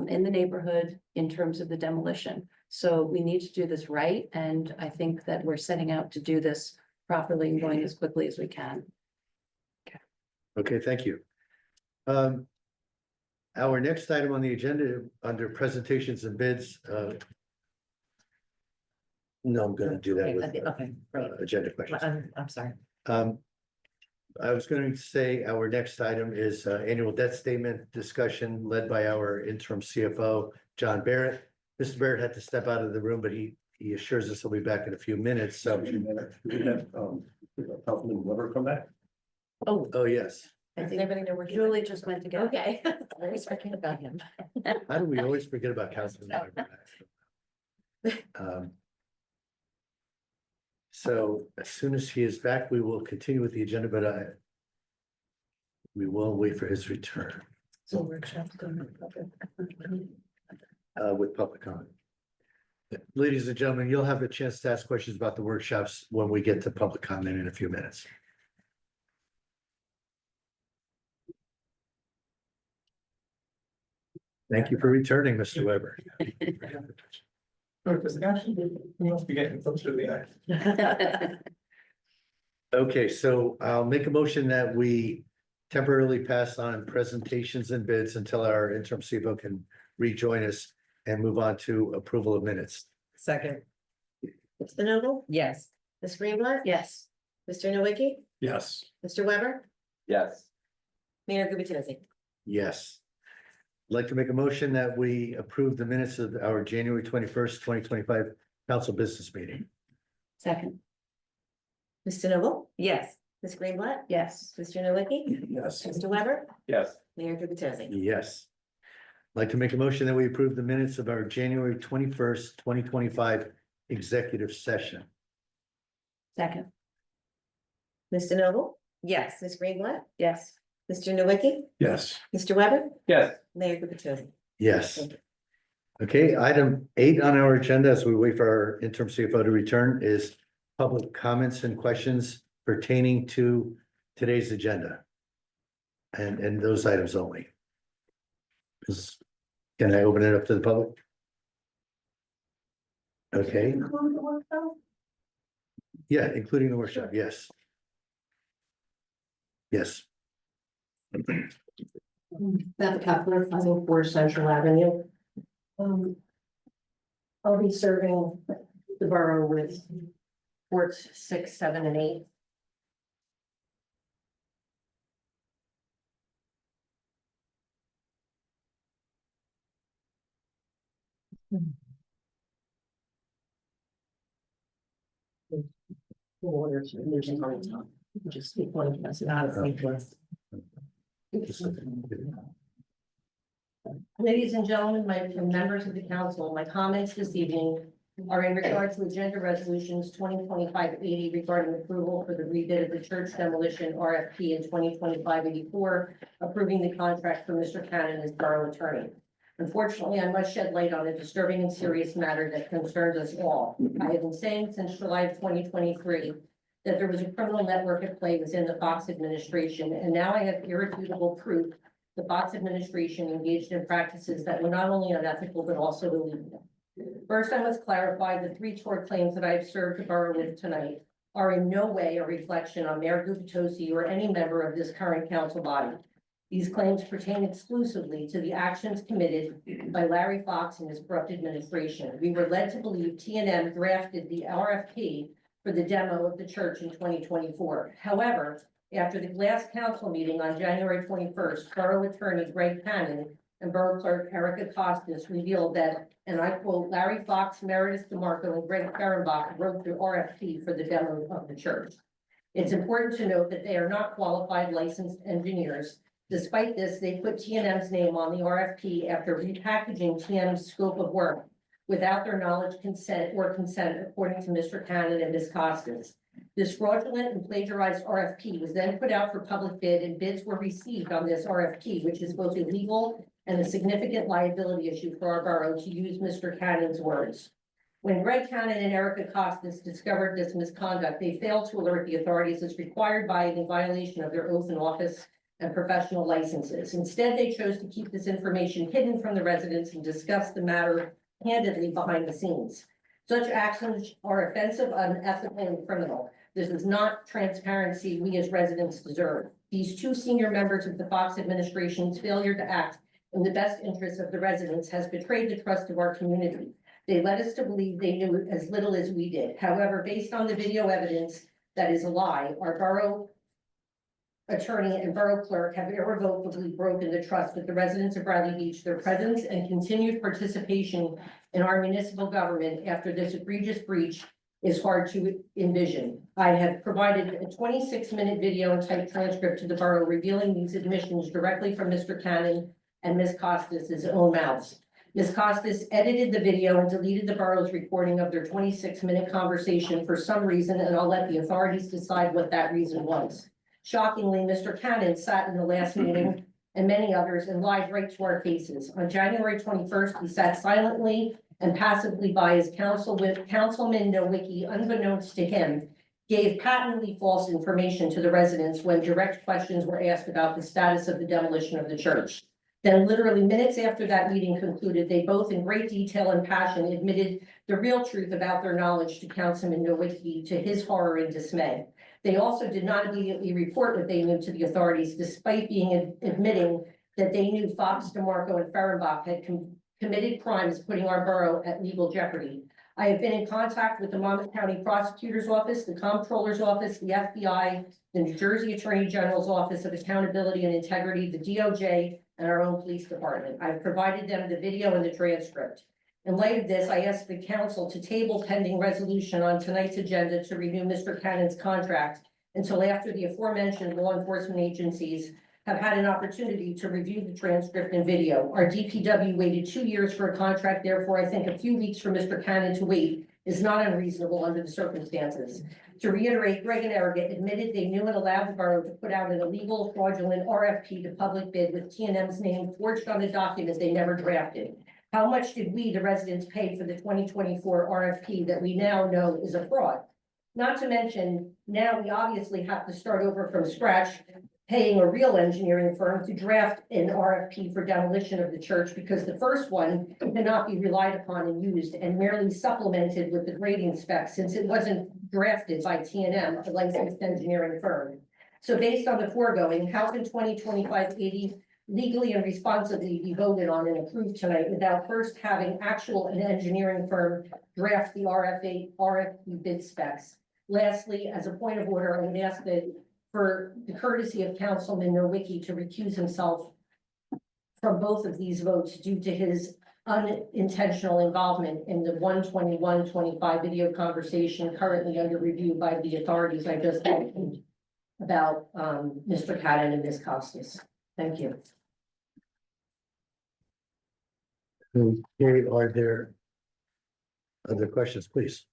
in the neighborhood, in terms of the demolition. So we need to do this right, and I think that we're setting out to do this properly and going as quickly as we can. Okay, thank you. Our next item on the agenda under presentations and bids. No, I'm gonna do that with Okay, great. agenda questions. I'm sorry. I was going to say our next item is annual debt statement discussion led by our interim CFO, John Barrett. Mr. Barrett had to step out of the room, but he assures us he'll be back in a few minutes. So, Do we have, Councilman Weber come back? oh, yes. I think Julie just went to go. Okay. Always forget about him. How do we always forget about Councilman Weber? So as soon as he is back, we will continue with the agenda, but we will wait for his return So workshops going with public comment. Ladies and gentlemen, you'll have a chance to ask questions about the workshops when we get to public comment in a few minutes. Thank you for returning, Mr. Weber. We must be getting closer to the end. Okay, so I'll make a motion that we temporarily pass on presentations and bids until our interim CFO can rejoin us and move on to approval of minutes. Second, Mr. Noble, yes. Ms. Greenblatt, Yes. Mr. Nowicki, Yes. Mr. Weber, Yes. Mayor Gubatose. Yes. I'd like to make a motion that we approve the minutes of our January 21st, 2025 council business meeting. Second, Mr. Noble, Yes. Ms. Greenblatt, yes. Mr. Nowicki, Yes. Mr. Weber, Yes. Mayor Gubatose. Yes. I'd like to make a motion that we approve the minutes of our January 21st, 2025 executive session. Second, Mr. Noble, Yes. Ms. Greenblatt, yes. Mr. Nowicki, Yes. Mr. Weber, Yes. Mayor Gubatose. Yes. Okay, item 8 on our agenda as we wait for our interim CFO to return is public comments and questions pertaining to today's agenda. And those items only. Can I open it up to the public? Okay, yeah, including the workshop, yes. Yes, Beth Kepler, 504 Central Avenue. I'll be serving the borough with ports 6, 7, and 8. Just speak one of us, not a speak list. Ladies and gentlemen, members of the council, my comments this evening are in regard to agenda resolutions 2025-80 regarding approval for the rebid of the church demolition RFP in 2025-84, approving the contract for Mr. Cannon as borough attorney. Unfortunately, I must shed light on a disturbing and serious matter that concerns us all. I have been saying since July of 2023 that there was a criminal network at play within the Fox administration, and now I have irrefutable proof the Fox administration engaged in practices that were not only unethical, but also illegal. First, I must clarify the 3 tort claims that I have served the borough with tonight are in no way a reflection on Mayor Gubatose or any member of this current council body. These claims pertain exclusively to the actions committed by Larry Fox and his corrupt administration. We were led to believe TNM drafted the RFP for the demo of the church in 2024. However, after the last council meeting on January 21st, Borough Attorney Greg Cannon and Borough Clerk Erica Costas revealed that, and I quote, Larry Fox, Meredith DeMarco, and Greg Ferenbach wrote the RFP for the demo of the church. It's important to note that they are not qualified licensed engineers. Despite this, they put TNM's name on the RFP after repackaging TNM's scope of work without their knowledge, consent, according to Mr. Cannon and Ms. Costas. This fraudulent and plagiarized RFP was then put out for public bid, and bids were received on this RFP, which is both illegal and a significant liability issue for our borough, to use Mr. Cannon's words. When Greg Cannon and Erica Costas discovered this misconduct, they failed to alert the authorities as required by and in violation of their oath in office and professional licenses. Instead, they chose to keep this information hidden from the residents and discuss the matter candidly behind the scenes. Such actions are offensive, unethical, and criminal. This is not transparency we as residents deserve. These two senior members of the Fox administration's failure to act in the best interests of the residents has betrayed the trust of our community. They led us to believe they knew as little as we did. However, based on the video evidence, that is a lie. Our borough attorney and borough clerk have irrevocably broken the trust of the residents of Bradley Beach. Their presence and continued participation in our municipal government after this egregious breach is hard to envision. I have provided a 26-minute video and typed transcript to the borough revealing these admissions directly from Mr. Cannon and Ms. Costas' own mouths. Ms. Costas edited the video and deleted the borough's recording of their 26-minute conversation for some reason, and I'll let the authorities decide what that reason was. Shockingly, Mr. Cannon sat in the last meeting and many others and lied right to our faces. On January 21st, he sat silently and passively by his Councilman Nowicki, unbeknownst to him, gave patently false information to the residents when direct questions were asked about the status of the demolition of the church. Then literally minutes after that meeting concluded, they both in great detail and passion admitted the real truth about their knowledge to Councilman Nowicki, to his horror and dismay. They also did not immediately report what they knew to the authorities, despite admitting that they knew Fox, DeMarco, and Ferenbach had committed crimes putting our borough at legal jeopardy. I have been in contact with the Monmouth County Prosecutor's Office, the Comptroller's Office, the FBI, the New Jersey Attorney General's Office of Accountability and Integrity, the DOJ, and our own police department. I've provided them the video and the transcript. In light of this, I asked the council to table pending resolution on tonight's agenda to renew Mr. Cannon's contract until after the aforementioned law enforcement agencies have had an opportunity to review the transcript and video. Our DPW waited 2 years for a contract, therefore I think a few weeks for Mr. Cannon to wait is not unreasonable under the circumstances. To reiterate, Greg and Erica admitted they knew and allowed the borough to put out an illegal fraudulent RFP to public bid with TNM's name forged on a document they never drafted. How much did we, the residents, pay for the 2024 RFP that we now know is a fraud? Not to mention, now we obviously have to start over from scratch, paying a real engineering firm to draft an RFP for demolition of the church because the first one cannot be relied upon and used and merely supplemented with the grading specs since it wasn't drafted by TNM, a licensed engineering firm. So based on the foregoing, how can 2025-80 legally and responsibly be voted on and approved tonight without first having an engineering firm draft the RFP bid specs? Lastly, as a point of order, I would ask that for the courtesy of Councilman Nowicki to recuse himself from both of these votes due to his unintentional involvement in the 121-25 video conversation currently under review by the authorities I just mentioned about Mr. Cannon and Ms. Costas. Thank you. Okay, are there other questions, please?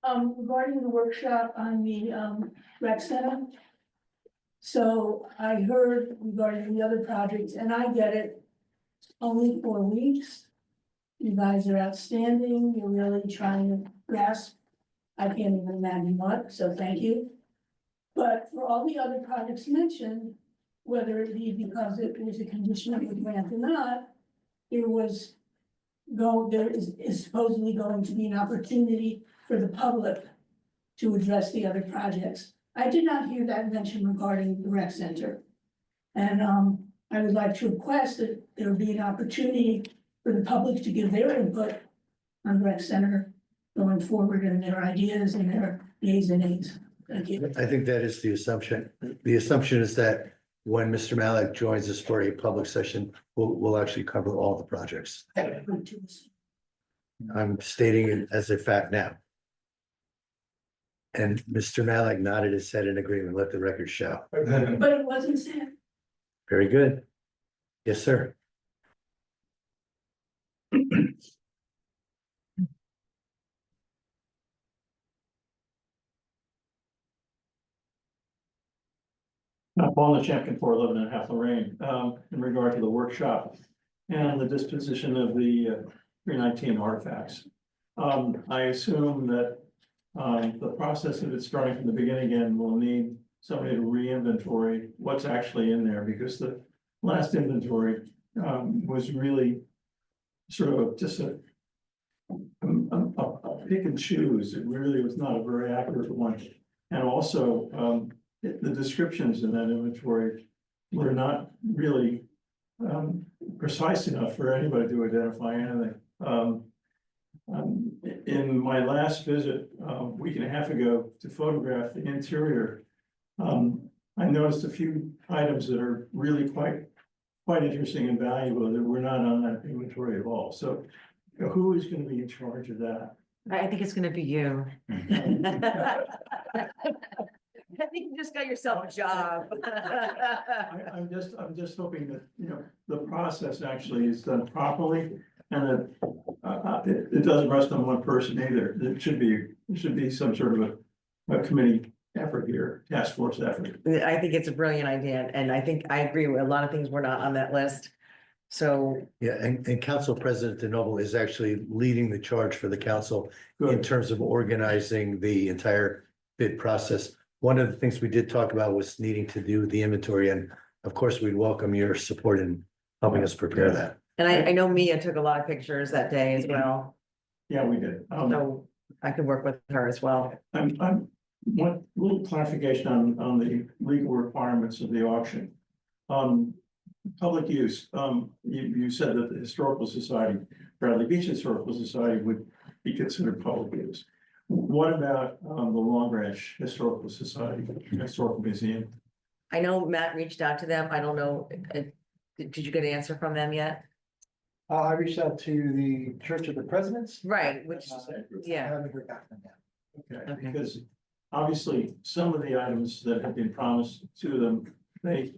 Regarding the workshop on the rec center. So I heard regarding the other projects, and I get it, only 4 weeks. You guys are outstanding, you're really trying to grasp. I can't even imagine what, so thank you. But for all the other projects mentioned, whether it be because it was a condition of the grant or not, there is supposedly going to be an opportunity for the public to address the other projects. I did not hear that mentioned regarding the rec center. And, I would like to request that there be an opportunity for the public to give their input on the rec center going forward and their ideas and their yays and nays. Thank you. I think that is the assumption. The assumption is that when Mr. Malik joins us for a public session, we'll actually cover all the projects. I'm stating it as a fact now. And Mr. Malik nodded his head in agreement. Let the record show. But it wasn't said. Very good. Yes, sir. Paul Champion 411 Lorraine, in regard to the workshop and the disposition of the 319 artifacts. I assume that the process of it starting from the beginning again will need somebody to re-inventory what's actually in there, because the last inventory was really sort of just a pick and choose. It really was not a very accurate one. And also, the descriptions in that inventory were not really precise enough for anybody to identify anything. In my last visit, a week and a half ago, to photograph the interior, I noticed a few items that are really quite interesting and valuable that were not on that inventory at all. So who is going to be in charge of that? I think it's gonna be you. I think you just got yourself a job. I'm just hoping that, you know, the process actually is done properly, and that it doesn't rest on one person either. There should be some sort of a committee effort here, task force effort. I think it's a brilliant idea, and I think I agree with a lot of things were not on that list. So, Yeah, and Council President DeNoble is actually leading the charge for the council in terms of organizing the entire bid process. One of the things we did talk about was needing to do the inventory, and of course, we'd welcome your support in helping us prepare that. and I know Mia took a lot of pictures that day as well, Yeah, we did. so I could work with her as well. I'm one little clarification on the legal requirements of the auction. Public use, you said that the Historical Society, Bradley Beach Historical Society would be considered public use. What about the Long Branch Historical Society, Historical Museum? I know Matt reached out to them. I don't know, did you get an answer from them yet? I reached out to the Church of the Presidents. Right, which, I yeah, haven't heard back from them. Okay, Okay. because obviously some of the items that have been promised to them, they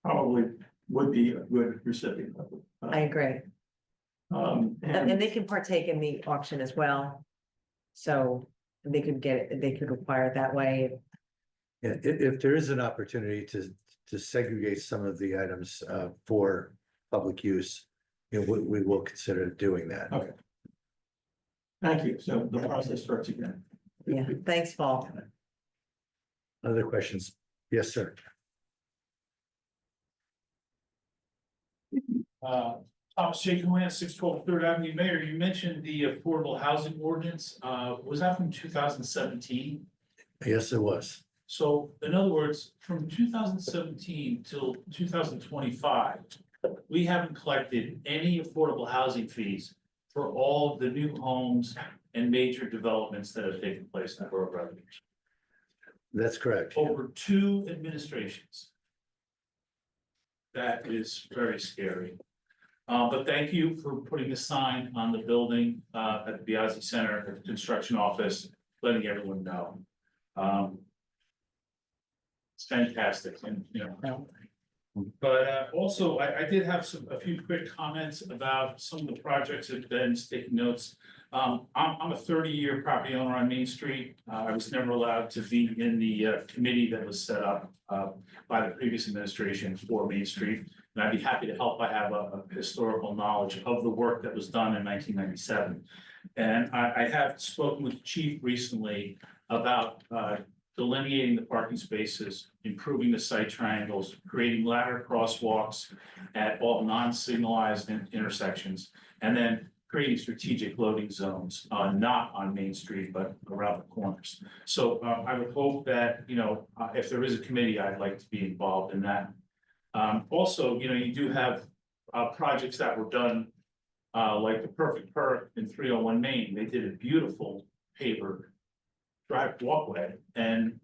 probably would be a good recipient of. I agree. And And they can partake in the auction as well. So they could they could acquire it that way. Yeah, if there is an opportunity to segregate some of the items for public use, you know, we will consider doing that. Okay. Thank you. So the process starts again. Yeah, thanks, Paul. Other questions? Yes, sir. Thomas J. Cohen, 612 Third Avenue. Mayor, you mentioned the affordable housing ordinance. Was that from 2017? Yes, it was. So in other words, from 2017 till 2025, we haven't collected any affordable housing fees for all of the new homes and major developments that have taken place in the borough of Bradley Beach. That's correct. Over 2 administrations. That is very scary. But thank you for putting a sign on the building at the Biazzi Center, at the construction office, letting everyone know. It's fantastic, and you know. But also, I did have a few quick comments about some of the projects that Ben's taking notes. I'm a 30-year property owner on Main Street. I was never allowed to be in the committee that was set up by the previous administration for Main Street. And I'd be happy to help. I have a historical knowledge of the work that was done in 1997. And I have spoken with the chief recently about delineating the parking spaces, improving the site triangles, creating ladder crosswalks at all non-signalized intersections, and then creating strategic loading zones, not on Main Street, but around the corners. So I would hope that, if there is a committee, I'd like to be involved in that. Also, you do have projects that were done, like the Perfect Perk in 301 Main. They did a beautiful paver walkway, and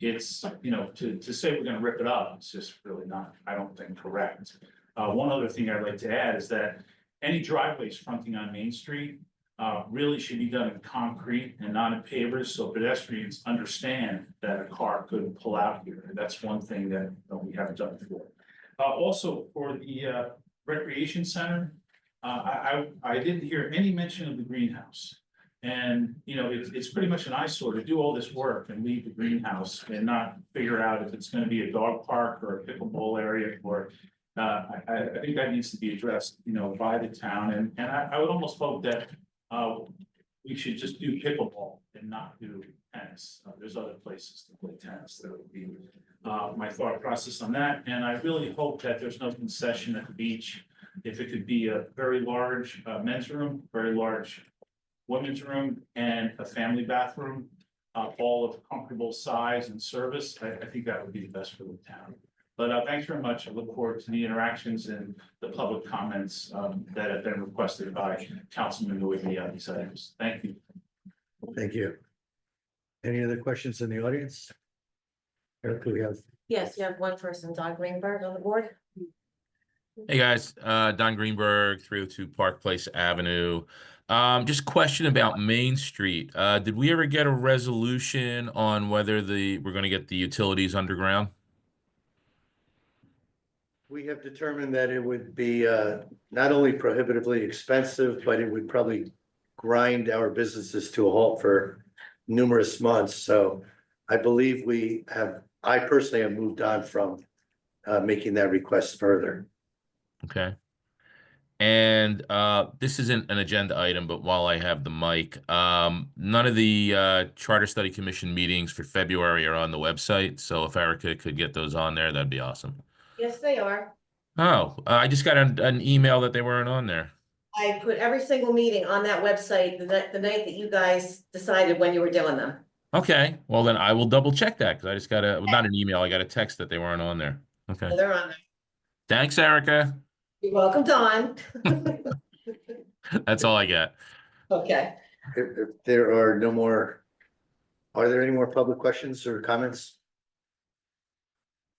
it's, to say we're gonna rip it up, it's just really not, I don't think, correct. One other thing I'd like to add is that any driveways fronting on Main Street really should be done in concrete and not in pavers, so pedestrians understand that a car could pull out here. That's one thing that we haven't done before. Also, for the recreation center, I didn't hear any mention of the greenhouse. And, it's pretty much an eyesore to do all this work and leave the greenhouse and not figure out if it's gonna be a dog park or a pickleball area, or I think that needs to be addressed, by the town, and I would almost hope that we should just do pickleball and not do tennis. There's other places to play tennis. That would be my thought process on that, and I really hope that there's no concession at the beach. If it could be a very large men's room, very large women's room, and a family bathroom, all of comfortable size and service, I think that would be the best for the town. But thanks very much. I look forward to the interactions and the public comments that have been requested by Councilman Noe on these items. Thank you. Thank you. Any other questions in the audience? Eric, we have. Yes, you have one person, Don Greenberg on the board. Hey guys, Don Greenberg, 302 Park Place Avenue. Just a question about Main Street. Did we ever get a resolution on whether we're going to get the utilities underground? We have determined that it would be not only prohibitively expensive, but it would probably grind our businesses to a halt for numerous months. So I believe I personally have moved on from making that request further. Okay. And this isn't an agenda item, but while I have the mic, none of the Charter Study Commission meetings for February are on the website. So if Erica could get those on there, that'd be awesome. Yes, they are. Oh, I just got an email that they weren't on there. I put every single meeting on that website the night that you guys decided when you were doing them. Okay, well then I will double check that because I just got not an email, I got a text that they weren't on there. Okay. So they're on there. Thanks, Erica. You're welcome, Don. That's all I got. Okay. If there are no more, are there any more public questions or comments?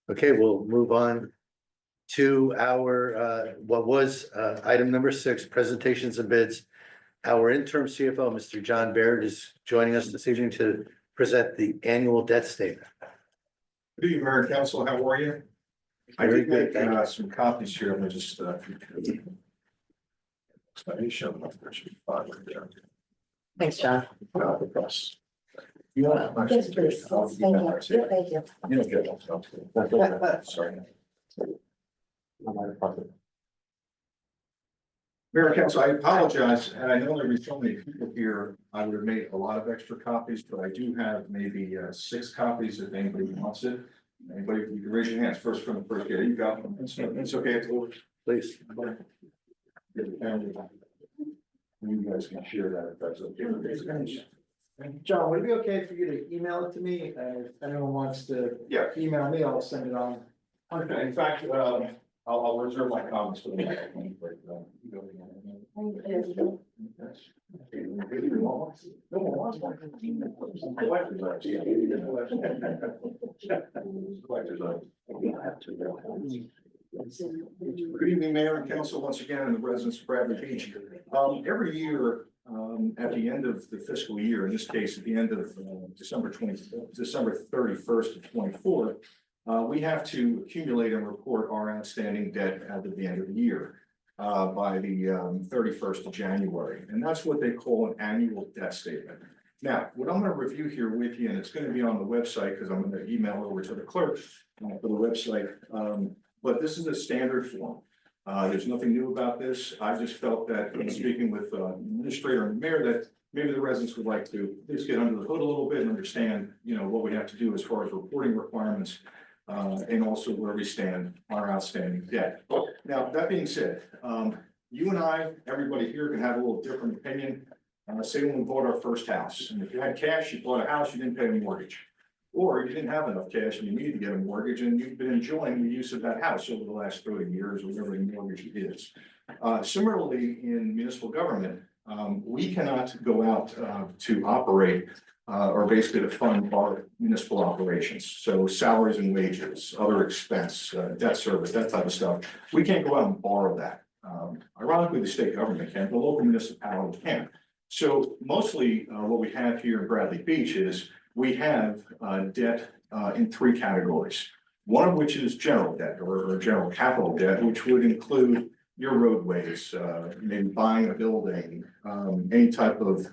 Okay, we'll move on to our, what was item number 6, presentations and bids. Our interim CFO, Mr. John Baird, is joining us this evening to present the annual debt statement. Good evening, Mayor and Council. How are you? I Very did good, thank make some copies here. Let me just show them up there. Should be fine right there. Thanks, John. The press. You want Yes, please. Thank you. Thank you. You don't get it. Sorry. Mayor and Council, I apologize, and I know there were so many people here, I would have made a lot of extra copies, but I do have maybe 6 copies if anybody wants it. Anybody, you can raise your hands first from the first gate. You got them. It's okay. It's over. Please. You guys can share that if that's okay. John, would it be okay for you to email it to me? And if anyone wants to Yeah. email me, I'll send it on. Okay, in fact, I'll reserve my comments for the next one. Good evening, Mayor and Council, once again, and the residents of Bradley Beach. Every year, at the end of the fiscal year, in this case, at the end of December 31st of 24, we have to accumulate and report our outstanding debt as of the end of the year by the 31st of January. And that's what they call an annual debt statement. Now, what I'm going to review here with you, and it's going to be on the website because I'm going to email over to the clerk for the website. But this is a standard form. There's nothing new about this. I just felt that in speaking with administrator and mayor that maybe the residents would like to just get under the hood a little bit and understand, what we have to do as far as reporting requirements and also where we stand on our outstanding debt. Now, that being said, you and I, everybody here can have a little different opinion. Say when we bought our first house, and if you had cash, you bought a house, you didn't pay a mortgage. Or you didn't have enough cash and you needed to get a mortgage, and you've been enjoying the use of that house over the last 30 years, or whatever the mortgage is. Similarly, in municipal government, we cannot go out to operate or basically to fund our municipal operations. So salaries and wages, other expense, debt service, that type of stuff. We can't go out and borrow that. Ironically, the state government can, the local municipality can. So mostly what we have here in Bradley Beach is we have debt in three categories. One of which is general debt or general capital debt, which would include your roadways, maybe buying a building, any type of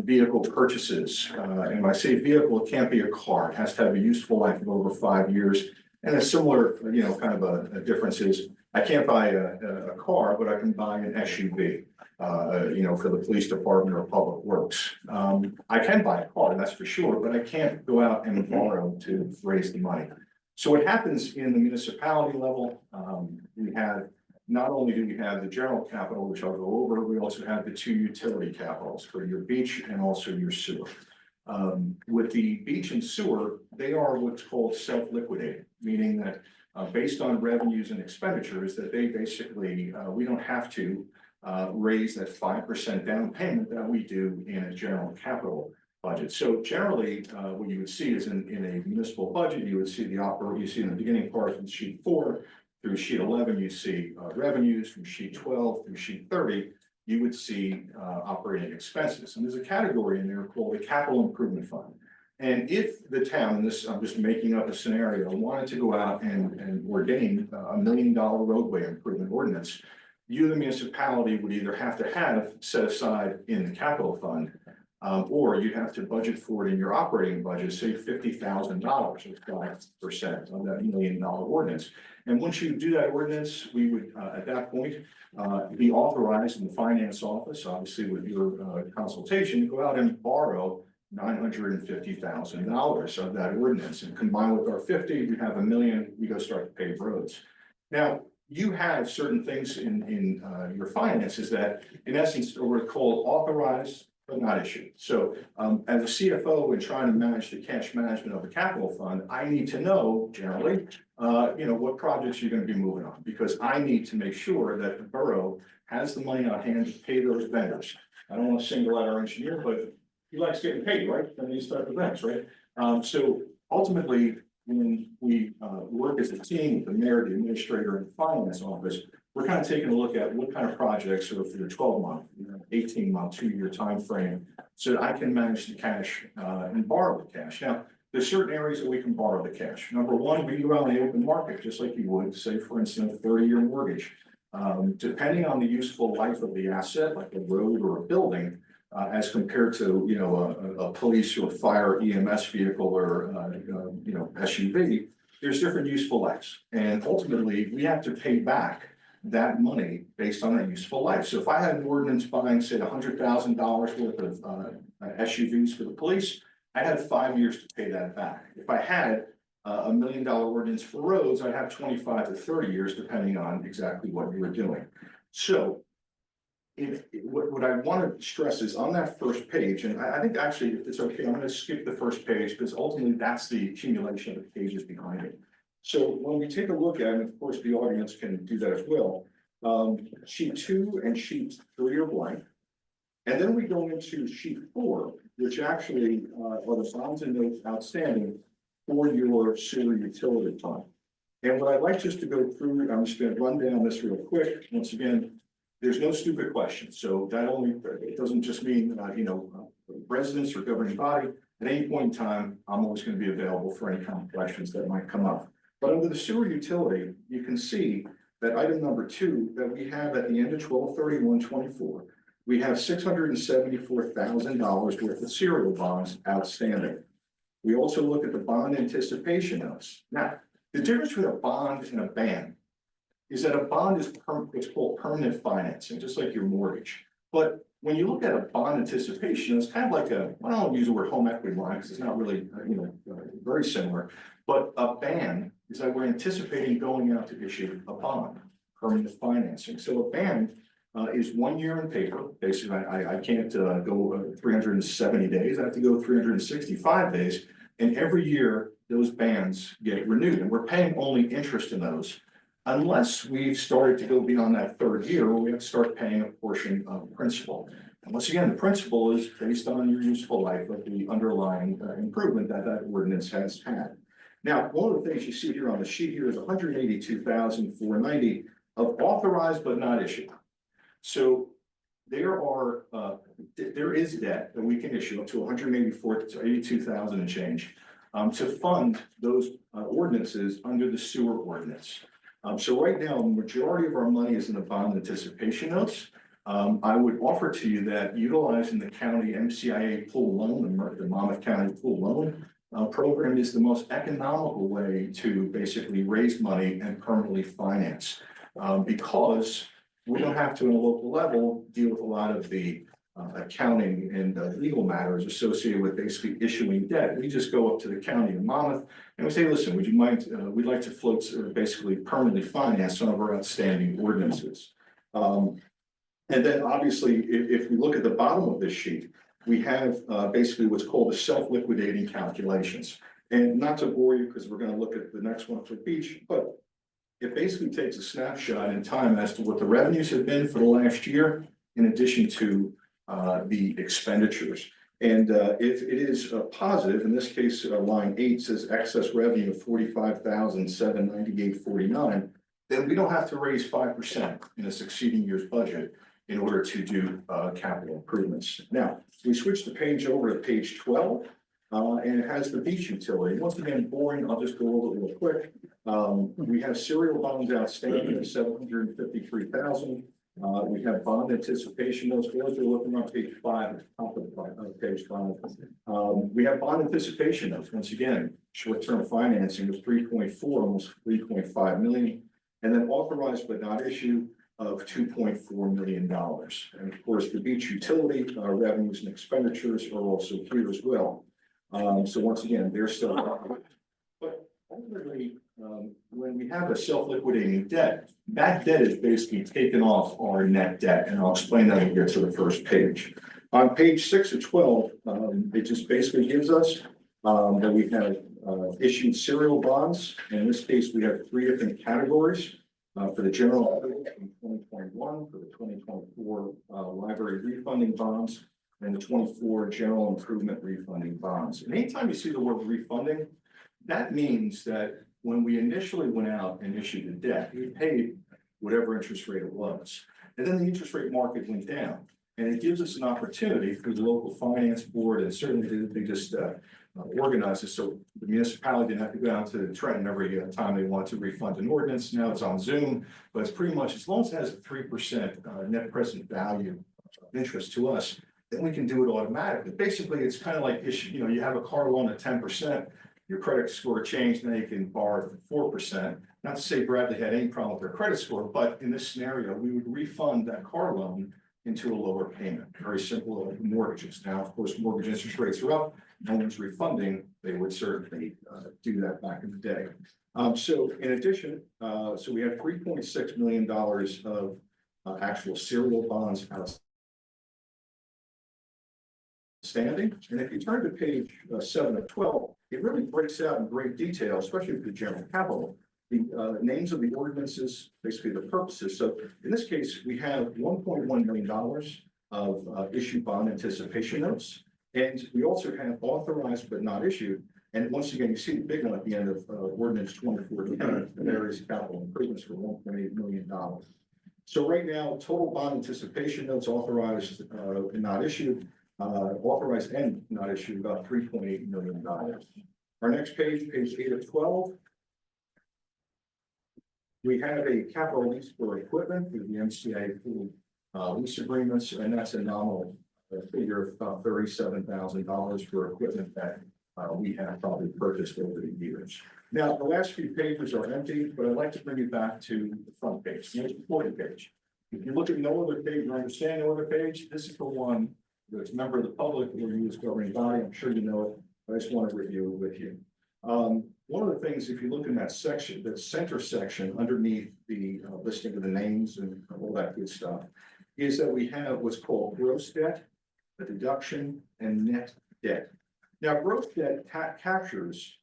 vehicle purchases. And when I say vehicle, it can't be a car. It has to have a useful life of over 5 years. And a similar, kind of a difference is I can't buy a car, but I can buy an SUV, for the police department or public works. I can buy a car, that's for sure, but I can't go out and borrow to raise the money. So what happens in the municipality level, we have, not only do we have the general capital, which I'll go over, we also have the two utility capitals for your beach and also your sewer. With the beach and sewer, they are what's called self-liquidating, meaning that based on revenues and expenditures, that they basically, we don't have to raise that 5% down payment that we do in a general capital budget. So generally, what you would see is in a municipal budget, you would see you see in the beginning part in sheet 4 through sheet 11, you see revenues. From sheet 12 through sheet 30, you would see operating expenses. And there's a category in there called the capital improvement fund. And if the town, and this, I'm just making up a scenario, wanted to go out and ordain $1 million roadway improvement ordinance, you, the municipality, would either have to have set aside in the capital fund, or you'd have to budget for it in your operating budget, say $50,000 or 5% on that $1 million ordinance. And once you do that ordinance, we would, at that point, be authorized in the finance office, obviously with your consultation, to go out and borrow $950,000 of that ordinance, and combined with our 50, we have $1 million, we go start to pave roads. Now, you have certain things in your finances that, in essence, are called authorized but not issued. So, as a CFO and trying to manage the cash management of the capital fund, I need to know generally, what projects you're going to be moving on, because I need to make sure that the borough has the money on hand to pay those vendors. I don't want to single out our engineer, but he likes getting paid, right? And these type of things, right? So ultimately, when we work as a team with the mayor, the administrator, and the finance office, we're kind of taking a look at what kind of projects are for the 12-month, 18-month, 2-year time frame, so that I can manage the cash and borrow the cash. Now, there's certain areas that we can borrow the cash. Number one, we can go out in the open market, just like you would, say, for instance, a 30-year mortgage. Depending on the useful life of the asset, like a road or a building, as compared to, a police or fire EMS vehicle or, SUV, there's different useful lives. And ultimately, we have to pay back that money based on that useful life. So if I had an ordinance buying, say, $100,000 worth of SUVs for the police, I had 5 years to pay that back. If I had $1 million ordinance for roads, I'd have 25 to 30 years, depending on exactly what you were doing. So what I want to stress is on that first page, and I think actually, if it's okay, I'm going to skip the first page, because ultimately that's the accumulation of the pages behind it. So when we take a look at it, and of course the audience can do that as well, sheet 2 and sheet 3 are blank. And then we go into sheet 4, which actually are the bonds and notes outstanding for your sewer utility fund. And what I'd like just to go through, I'm just going to run down this real quick. Once again, there's no stupid questions. So that it doesn't just mean, residents or governing body. At any point in time, I'm always going to be available for any kind of questions that might come up. But under the sewer utility, you can see that item number 2 that we have at the end of 12/31/24, we have $674,000 worth of serial bonds outstanding. We also look at the bond anticipation notes. Now, the difference between a bond and a ban is that a bond is it's called permanent financing, just like your mortgage. But when you look at a bond anticipation, it's kind of like I don't use the word home equity line because it's not really, very similar. But a ban is that we're anticipating going out to issue a bond, permanent financing. So a ban is 1 year in paper. Basically, I can't go 370 days. I have to go 365 days. And every year, those bands get renewed, and we're paying only interest in those. Unless we've started to go beyond that third year, where we have to start paying a portion of principal. And once again, the principal is based on your useful life of the underlying improvement that that ordinance has had. Now, one of the things you see here on the sheet here is 182,490 of authorized but not issued. So there is debt that we can issue up to 182,000 and change to fund those ordinances under the sewer ordinance. So right now, the majority of our money is in the bond anticipation notes. I would offer to you that utilizing the county MCIA pool loan, the Monmouth County pool loan program is the most economical way to basically raise money and permanently finance. Because we don't have to, on a local level, deal with a lot of the accounting and legal matters associated with basically issuing debt. We just go up to the county of Monmouth and we say, listen, would you mind, we'd like to float or basically permanently finance some of our outstanding ordinances. And then obviously, if we look at the bottom of this sheet, we have basically what's called the self-liquidating calculations. And not to bore you, because we're going to look at the next one for Beach, but it basically takes a snapshot in time as to what the revenues have been for the last year, in addition to the expenditures. And if it is positive, in this case, line 8 says excess revenue of 45,798.49, then we don't have to raise 5% in a succeeding year's budget in order to do capital improvements. Now, we switch the page over to page 12, and it has the beach utility. Once again, boring, I'll just go over it real quick. We have serial bonds outstanding of 753,000. We have bond anticipation notes. Those are looking on page 5, at the top of page 5. We have bond anticipation notes. Once again, short-term financing was 3.4, almost 3.5 million. And then authorized but not issued of $2.4 million. And of course, the beach utility revenues and expenditures are also here as well. So once again, they're still up. But ultimately, when we have a self-liquidating debt, that debt is basically taken off our net debt, and I'll explain that when we get to the first page. On page 6 of 12, it just basically gives us that we have issued serial bonds. In this case, we have 3 different categories. For the general in 2021, for the 2024 library refunding bonds, and the 24 general improvement refunding bonds. And anytime you see the word refunding, that means that when we initially went out and issued the debt, we paid whatever interest rate it was. And then the interest rate market went down. And it gives us an opportunity through the local finance board, and certainly they just organize it so the municipality didn't have to go down to Trenton every time they want to refund an ordinance. Now it's on Zoom, but it's pretty much, as long as it has a 3% net present value of interest to us, then we can do it automatically. Basically, it's kind of like, you have a car loan at 10%, your credit score changed, now you can borrow for 4%. Not to say Bradley had any problem with their credit score, but in this scenario, we would refund that car loan into a lower payment. Very simple, like mortgages. Now, of course, mortgage interest rates are up. No one's refunding. They would certainly do that back in the day. So in addition, so we have $3.6 million of actual serial bonds outstanding. And if you turn to page 7 of 12, it really breaks out in great detail, especially for the general capital, the names of the ordinances, basically the purposes. So in this case, we have $1.1 million of issued bond anticipation notes. And we also have authorized but not issued. And once again, you see the big one at the end of ordinance 24, the various capital improvements for $1.8 million. So right now, total bond anticipation notes authorized and not issued, authorized and not issued, about $3.8 million. Our next page, page 8 of 12. We have a capital lease for equipment through the MCA lease agreements, and that's a nominal figure of about $37,000 for equipment that we have probably purchased over the years. Now, the last few pages are empty, but I'd like to bring you back to the front page, the most important page. If you look at no other page and understand no other page, this is the one that's a member of the public or you as governing body. I'm sure you know it, but I just want to review it with you. One of the things, if you look in that section, that center section underneath the listing of the names and all that good stuff, is that we have what's called gross debt, a deduction, and net debt. Now, gross debt captures,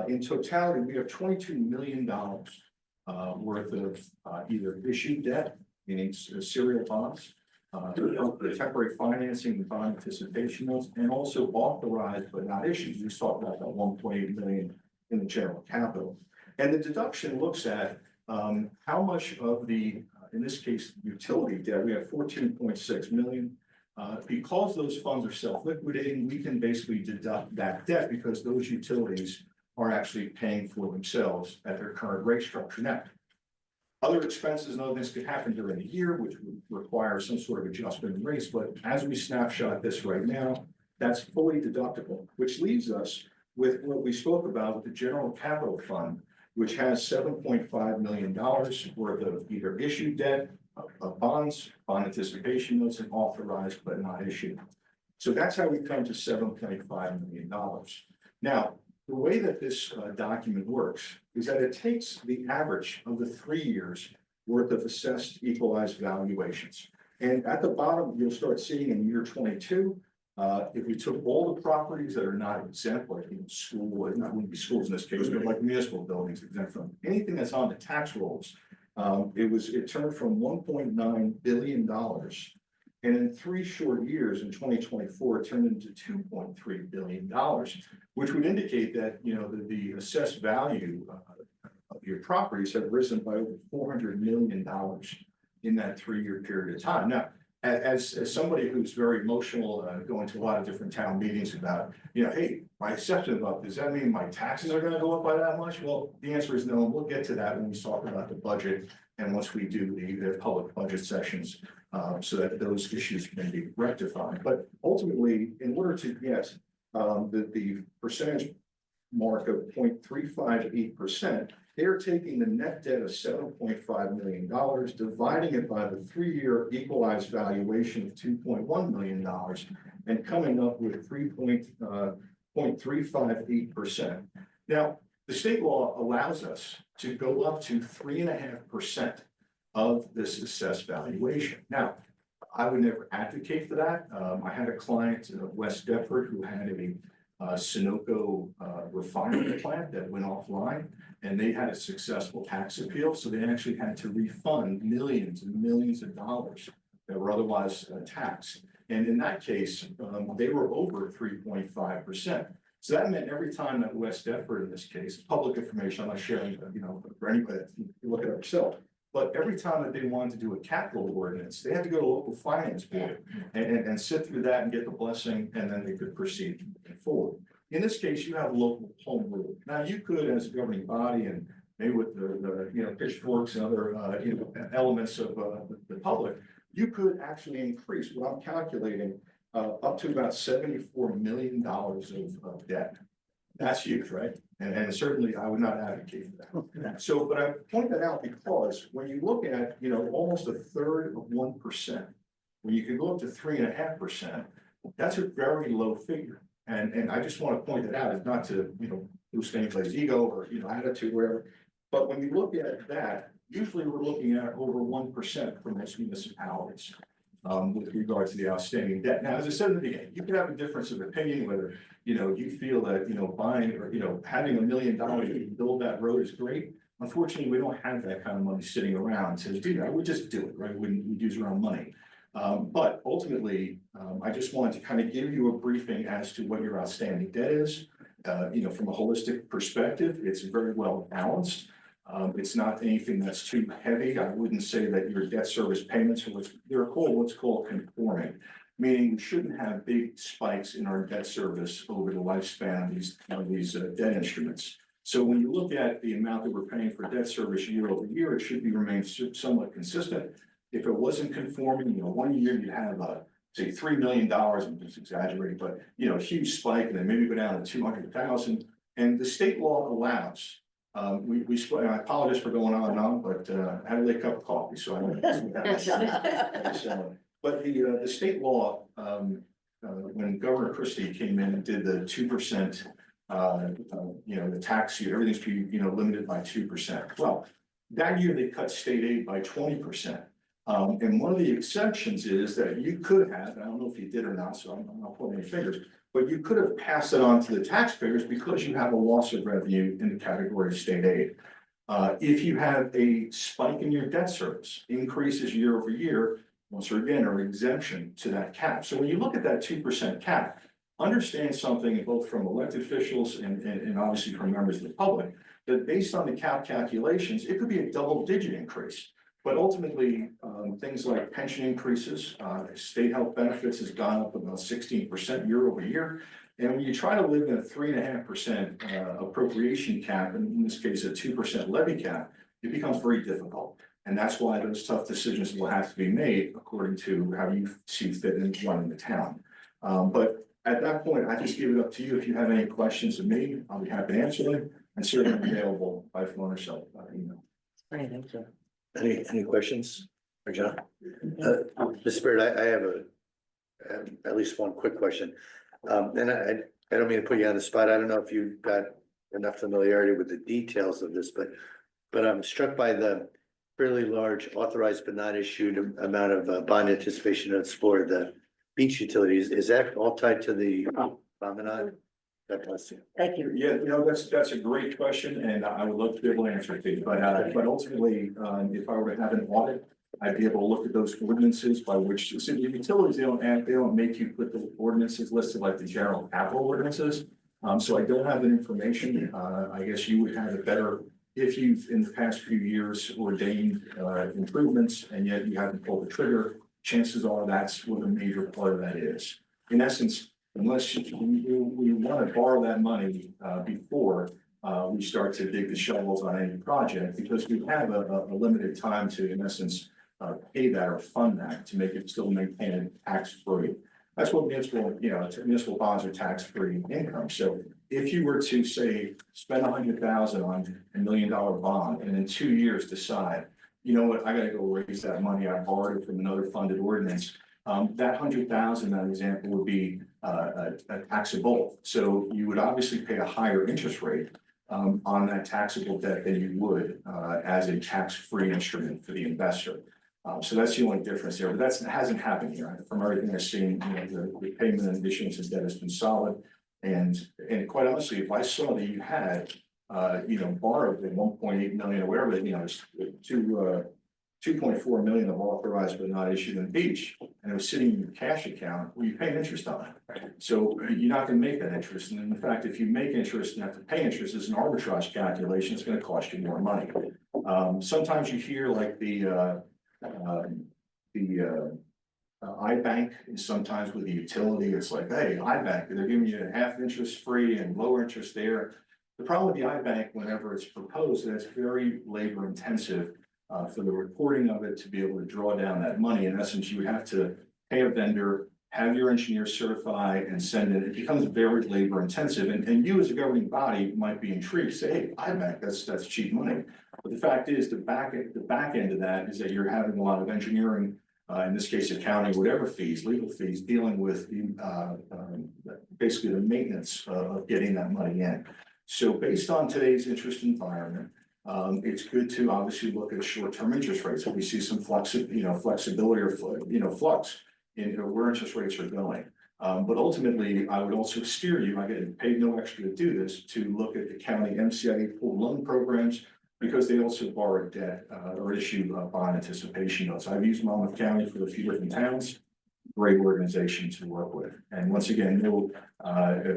in totality, we have $22 million worth of either issued debt, meaning serial bonds, temporary financing and bond anticipation notes, and also authorized but not issued. We talked about that 1.8 million in the general capital. And the deduction looks at how much of the, in this case, utility debt, we have 14.6 million. Because those funds are self-liquidating, we can basically deduct that debt because those utilities are actually paying for themselves at their current rate structure. Now, other expenses and other things could happen during the year, which would require some sort of adjustment in rates, but as we snapshot this right now, that's fully deductible, which leaves us with what we spoke about with the general capital fund, which has $7.5 million worth of either issued debt, of bonds, bond anticipation notes, and authorized but not issued. So that's how we come to $7.5 million. Now, the way that this document works is that it takes the average of the 3 years worth of assessed equalized valuations. And at the bottom, you'll start seeing in year 22, if we took all the properties that are not exempt, like school, it wouldn't be schools in this case, but like municipal buildings exempt from anything that's on the tax rolls, it turned from $1.9 billion. And in 3 short years, in 2024, it turned into $2.3 billion, which would indicate that, you know, the assessed value of your properties have risen by over $400 million in that 3-year period of time. Now, as somebody who's very emotional, going to a lot of different town meetings about, you know, hey, my assessment up, does that mean my taxes are gonna go up by that much? Well, the answer is no, and we'll get to that when we talk about the budget and once we do the public budget sessions, so that those issues can be rectified. But ultimately, in order to get the percentage mark of 0.358%, they're taking the net debt of $7.5 million, dividing it by the 3-year equalized valuation of $2.1 million, and coming up with 0.358%. Now, the state law allows us to go up to 3.5% of this assessed valuation. Now, I would never advocate for that. I had a client, West Deptford, who had a Sunoco refinery plant that went offline, and they had a successful tax appeal. So they actually had to refund millions and millions of dollars that were otherwise taxed. And in that case, they were over 3.5%. So that meant every time that West Deptford, in this case, public information, I'm not sharing, you know, for anybody, you look at it yourself. But every time that they wanted to do a capital ordinance, they had to go to local finance board and sit through that and get the blessing, and then they could proceed forward. In this case, you have local home rule. Now, you could, as a governing body, and maybe with the you know, pitchforks and other you know, elements of the public, you could actually increase what I'm calculating up to about $74 million of debt. That's huge, right? And certainly I would not advocate for that. So, but I point that out because when you look at, you know, almost 1/3 of 1%, when you can go up to 3.5%, that's a very low figure. And I just want to point that out, is not to, you know, boost anybody's ego or, you know, attitude, wherever. But when you look at that, usually we're looking at over 1% for most municipalities. With regard to the outstanding debt. Now, as I said in the beginning, you can have a difference of opinion whether, you know, you feel that, you know, buying or, you know, having $1 million to build that road is great. Unfortunately, we don't have that kind of money sitting around to do that. We just do it, right? We'd use our own money. But ultimately, I just wanted to kind of give you a briefing as to what your outstanding debt is. You know, from a holistic perspective, it's very well balanced. It's not anything that's too heavy. I wouldn't say that your debt service payments are what's called conforming, meaning we shouldn't have big spikes in our debt service over the lifespan of these debt instruments. So when you look at the amount that we're paying for debt service year over year, it should be remain somewhat consistent. If it wasn't conforming, you know, 1 year you'd have say $3 million, I'm just exaggerating, but you know, a huge spike, and then maybe go down to 200,000. And the state law allows. We spoke, and I apologize for going on and on, but I had a late cup of coffee, so I don't know. But the state law, when Governor Christie came in and did the 2%, you know, the tax year, everything's, you know, limited by 2%. Well, that year they cut state aid by 20%. And one of the exceptions is that you could have, I don't know if you did or not, so I'm not pulling any fingers, but you could have passed it on to the taxpayers because you have a loss of revenue in the category of state aid. If you have a spike in your debt service, increases year over year, once again, are exemption to that cap. So when you look at that 2% cap, understand something both from elected officials and obviously from members of the public, that based on the cap calculations, it could be a double-digit increase. But ultimately, things like pension increases, state health benefits has gone up about 16% year over year. And when you try to live in a 3.5% appropriation cap, and in this case, a 2% levy cap, it becomes very difficult. And that's why those tough decisions will have to be made according to how you see fit in running the town. But at that point, I just give it up to you. If you have any questions of me, I'll be happy to answer them, and certainly available by phone or cell, email. Great, thank you. Any questions for John? Mr. Baird, I have at least one quick question. And I don't mean to put you on the spot. I don't know if you've got enough familiarity with the details of this, but I'm struck by the fairly large authorized but not issued amount of bond anticipation notes for the beach utilities. Is that all tied to the promenade? God bless you. Thank you. Yeah, that's a great question, and I would love to be able to answer it to you, but ultimately, if I were to have an audit, I'd be able to look at those ordinances by which, so the utilities, they don't make you put the ordinances listed like the general capital ordinances. So I don't have that information. I guess you would have it better if you've, in the past few years, ordained improvements, and yet you haven't pulled the trigger. Chances are that's what a major part of that is. In essence, unless we want to borrow that money before we start to dig the shovels on any project, because we have a limited time to, in essence, pay that or fund that to make it still maintain it tax-free. That's what municipal bonds are tax-free income. So if you were to say, spend $100,000 on $1 million bond and in 2 years decide, you know what, I gotta go raise that money, I borrowed it from another funded ordinance. That $100,000, that example would be a taxable. So you would obviously pay a higher interest rate on that taxable debt than you would as a tax-free instrument for the investor. So that's the only difference there, but that hasn't happened here. From everything I've seen, the payment and issuance of debt has been solid. And quite honestly, if I saw that you had, borrowed the 1.8 million or whatever, it's 2.4 million of authorized but not issued in beach, and it was sitting in your cash account, well, you're paying interest on it. So you're not gonna make that interest. And in fact, if you make interest and have to pay interest as an arbitrage calculation, it's gonna cost you more money. Sometimes you hear like the iBank is sometimes with the utility, it's like, hey, iBank, they're giving you half interest free and lower interest there. The problem with the iBank, whenever it's proposed, that it's very labor intensive for the reporting of it to be able to draw down that money. In essence, you would have to pay a vendor, have your engineer certify and send it. It becomes very labor intensive. And you as a governing body might be intrigued, say, hey, iBank, that's cheap money. But the fact is the back end of that is that you're having a lot of engineering, in this case, accounting, whatever fees, legal fees, dealing with basically the maintenance of getting that money in. So based on today's interest environment, it's good to obviously look at short-term interest rates. So we see some flexibility or flux in where interest rates are going. But ultimately, I would also steer you, I get paid no extra to do this, to look at the county MCIA pool loan programs, because they also borrow debt or issue bond anticipation notes. I've used Monmouth County for a few different towns. Great organization to work with. And once again, no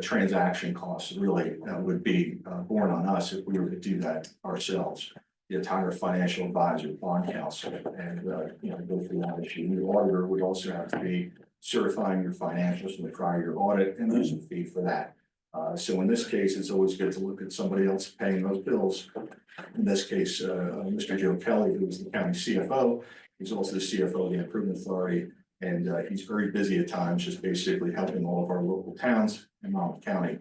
transaction costs really would be borne on us if we were to do that ourselves. The entire financial advisor, bond counsel, and go through that issue. The auditor would also have to be certifying your financials from the prior year audit, and there's a fee for that. So in this case, it's always good to look at somebody else paying those bills. In this case, Mr. Joe Kelly, who is the county CFO, he's also the CFO of the Improvement Authority. And he's very busy at times, just basically helping all of our local towns in Monmouth County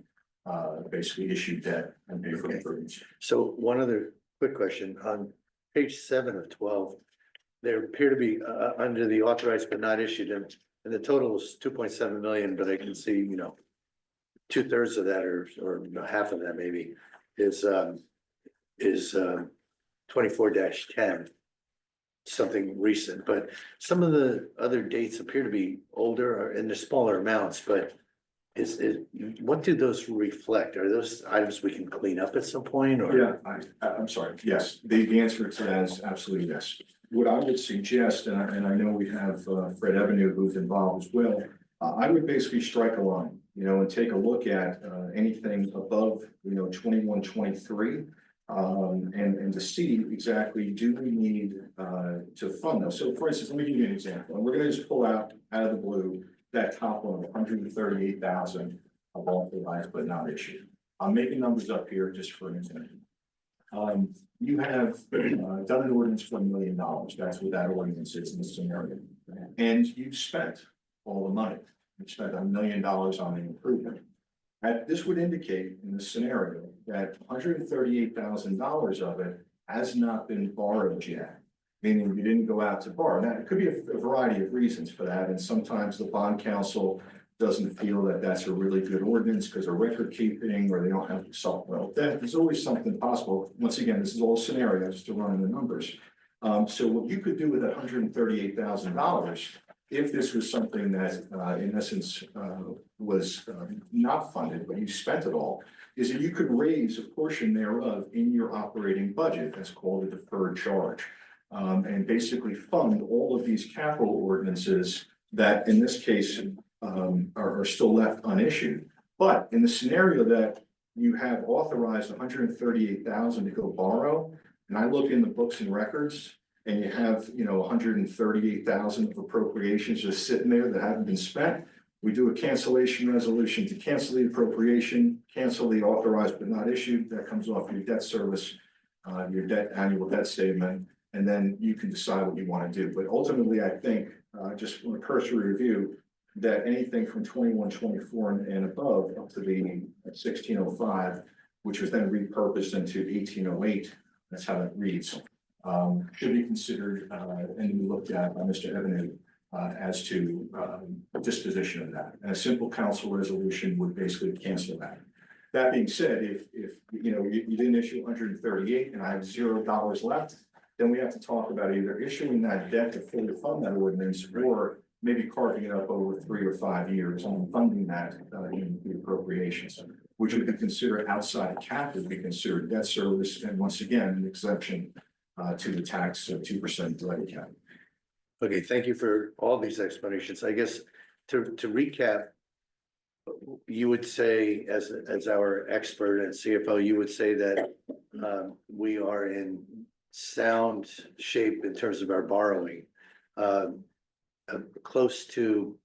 basically issue debt and pay for improvements. So one other quick question, on page 7 of 12, there appear to be under the authorized but not issued, and the total is 2.7 million, but I can see, 2/3 of that or half of that maybe is 24-10. something recent, but some of the other dates appear to be older or in the smaller amounts, but what do those reflect? Are those items we can clean up at some point or? Yeah, I'm sorry, yes, the answer to that is absolutely yes. What I would suggest, and I know we have Fred Avenue who's involved as well, I would basically strike a line, and take a look at anything above, 21, 23. And to see exactly, do we need to fund those? So for instance, let me give you an example, and we're gonna just pull out of the blue that top one, 138,000 of authorized but not issued. I'm making numbers up here just for an example. You have done an ordinance for $1 million. That's what that ordinance is in this scenario. And you've spent all the money. You've spent $1 million on the improvement. This would indicate in this scenario that $138,000 of it has not been borrowed yet. Meaning you didn't go out to borrow. Now, it could be a variety of reasons for that. And sometimes the bond council doesn't feel that that's a really good ordinance because of record keeping, or they don't have to solve well. There's always something possible. Once again, this is all scenarios to run the numbers. So what you could do with that $138,000, if this was something that in essence was not funded, but you spent it all, is that you could raise a portion thereof in your operating budget. That's called a deferred charge. And basically fund all of these capital ordinances that in this case are still left unissued. But in the scenario that you have authorized 138,000 to go borrow, and I look in the books and records, and you have 138,000 of appropriations just sitting there that haven't been spent, we do a cancellation resolution to cancel the appropriation, cancel the authorized but not issued. That comes off your debt service, your annual debt statement. And then you can decide what you want to do. But ultimately, I think, just from a cursory review, that anything from 21, 24 and above up to the 1605, which was then repurposed into 1808, that's how it reads, should be considered and looked at by Mr. Avenue as to disposition of that. And a simple council resolution would basically cancel that. That being said, if you didn't issue 138 and I have $0 left, then we have to talk about either issuing that debt to fully fund that ordinance, or maybe carving it up over 3 or 5 years and funding that in the appropriations, which would be considered outside the cap, would be considered debt service, and once again, an exemption to the tax of 2% levy cap. Okay, thank you for all these explanations. I guess to recap, you would say, as our expert and CFO, you would say that we are in sound shape in terms of our borrowing. Close to,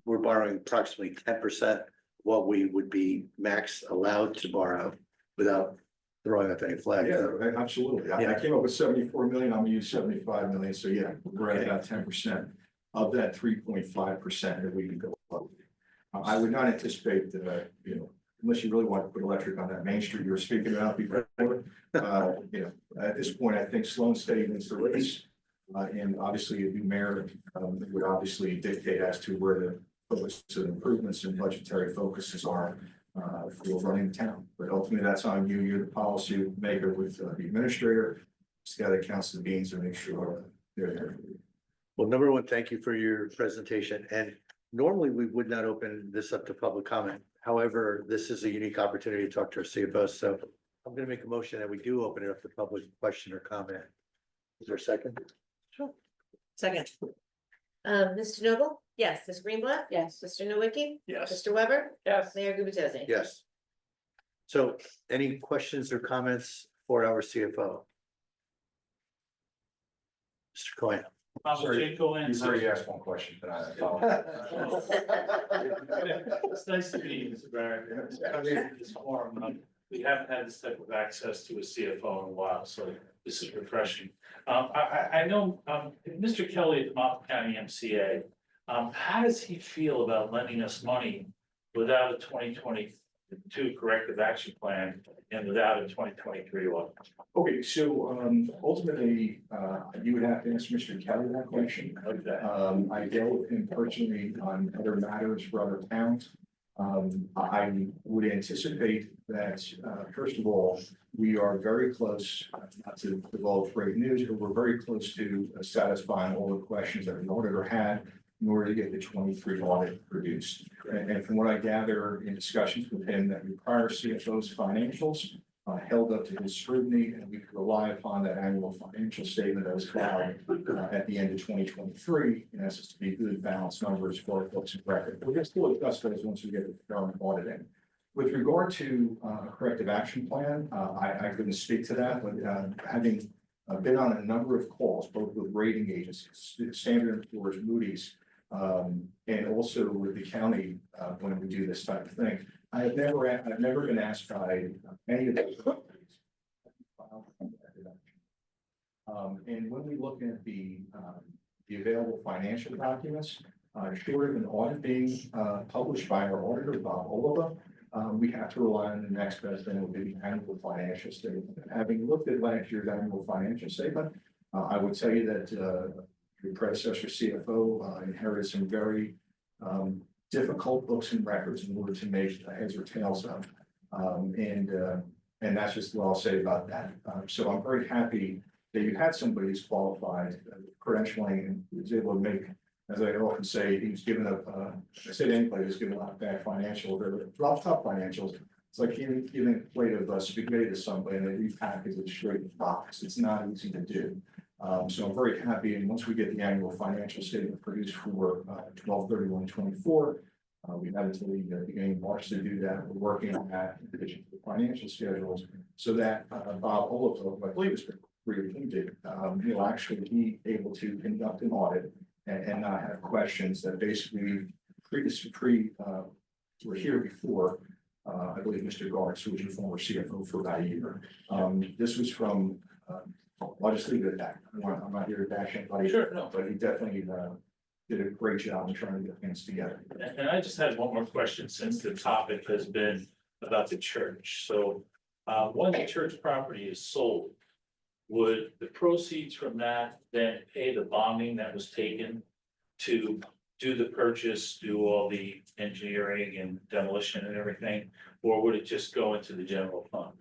we're borrowing approximately 10% what we would be max allowed to borrow without throwing up any flags. Yeah, absolutely. I came up with 74 million. I'm gonna use 75 million. So yeah, we're at about 10% of that 3.5% that we can go up. I would not anticipate that, unless you really want to put electric on that Main Street you were speaking about before. At this point, I think slow and steady wins the race. And obviously a new mayor would obviously dictate as to where the focus of improvements and budgetary focuses are for running the town. But ultimately, that's on you. You're the policy maker with the administrator. Just got to count the beans and make sure they're there. Well, number one, thank you for your presentation. And normally we would not open this up to public comment. However, this is a unique opportunity to talk to our CFO. So I'm going to make a motion that we do open it up to public question or comment. Is there a second? Sure. Second. Mr. Noble? Yes. Ms. Greenblatt? Yes. Mr. Nowicki? Yes. Mr. Weber? Yes. Mayor Gubatose? Yes. So any questions or comments for our CFO? Mr. Cohen. You've already asked one question tonight. It's nice to meet you, Mr. Barrett. This forum, we haven't had this type of access to a CFO in a while, so this is refreshing. I know, Mr. Kelly at the Montgomery County MCA, how does he feel about lending us money without a 2022 corrective action plan and without a 2023 one? Okay, so ultimately, you would have to answer Mr. Kelly that question. Okay. I dealt with him personally on other matters for other towns. I would anticipate that, first of all, we are very close, not to divulge great news, but we're very close to satisfying all the questions that the auditor had in order to get the 23 audit produced. And from what I gather in discussions with him, that the prior CFO's financials held up to his scrutiny, and we could rely upon that annual financial statement that was filed at the end of 2023, in essence, to be good balanced numbers for our books and record. We're going to still discuss those once we get the government audit in. With regard to a corrective action plan, I couldn't speak to that, but having been on a number of calls, both with rating agencies, Standard & Poor's, Moody's, and also with the county when we do this type of thing, I've never been asked by any of those companies. And when we look at the available financial documents, short of an audit being published by our auditor, Bob Oliva, we have to rely on the next best thing, would be the annual financial statement. Having looked at last year's annual financial statement, I would tell you that your predecessor CFO inherited some very difficult books and records in order to make heads or tails of. And that's just what I'll say about that. So I'm very happy that you had somebody who's qualified, credentialing, and was able to make, as I often say, he was given I say to anybody who's given a lot of bad financials or tough financials, it's like giving a plate of spaghetti to somebody and they repackage it straight in the box. It's not easy to do. So I'm very happy, and once we get the annual financial statement produced for 12/31/24, we have until the beginning of March to do that. We're working on that in addition to the financial schedules, so that Bob Oliver, I believe it's reappointed, he'll actually be able to conduct an audit and not have questions that basically were here before. I believe Mr. Gartz, who was your former CFO for about a year. This was from I'll just leave it at that. I'm not here to bash anybody. Sure, no. But he definitely did a great job in trying to get things together. And I just had one more question, since the topic has been about the church. So when the church property is sold, would the proceeds from that then pay the bonding that was taken to do the purchase, do all the engineering and demolition and everything? Or would it just go into the general fund?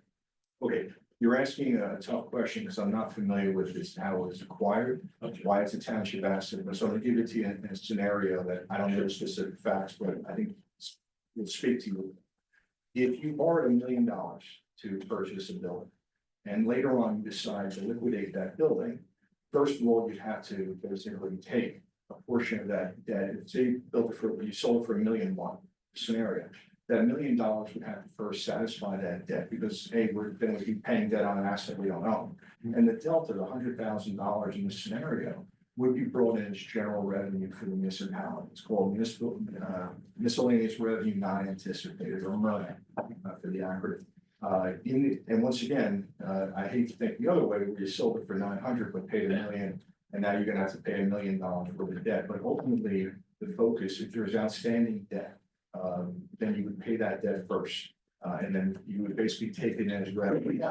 Okay, you're asking a tough question because I'm not familiar with this, how it was acquired, why it's a township asset. So I'm gonna give it to you in a scenario that I don't know the specific facts, but I think will speak to you. If you borrowed $1 million to purchase a building, and later on you decide to liquidate that building, first of all, you'd have to basically take a portion of that debt. If you sold it for $1.1 million scenario, that $1 million would have to first satisfy that debt, because we're going to be paying debt on an asset we don't own. And the delta, the $100,000 in this scenario, would be brought in as general revenue for the municipality. It's called municipal miscellaneous revenue not anticipated, or MRNA, for the acronym. And once again, I hate to think the other way, where you sold it for 900 but paid $1 million, and now you're gonna have to pay $1 million for the debt. But ultimately, the focus, if there's outstanding debt, then you would pay that debt first, and then you would basically take it in as revenue.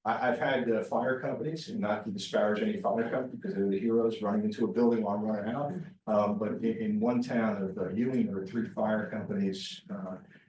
I've had fire companies, and not to disparage any fire company because they're the heroes running into a building while I'm running out. But in one town of Ewing, there were 3 fire companies,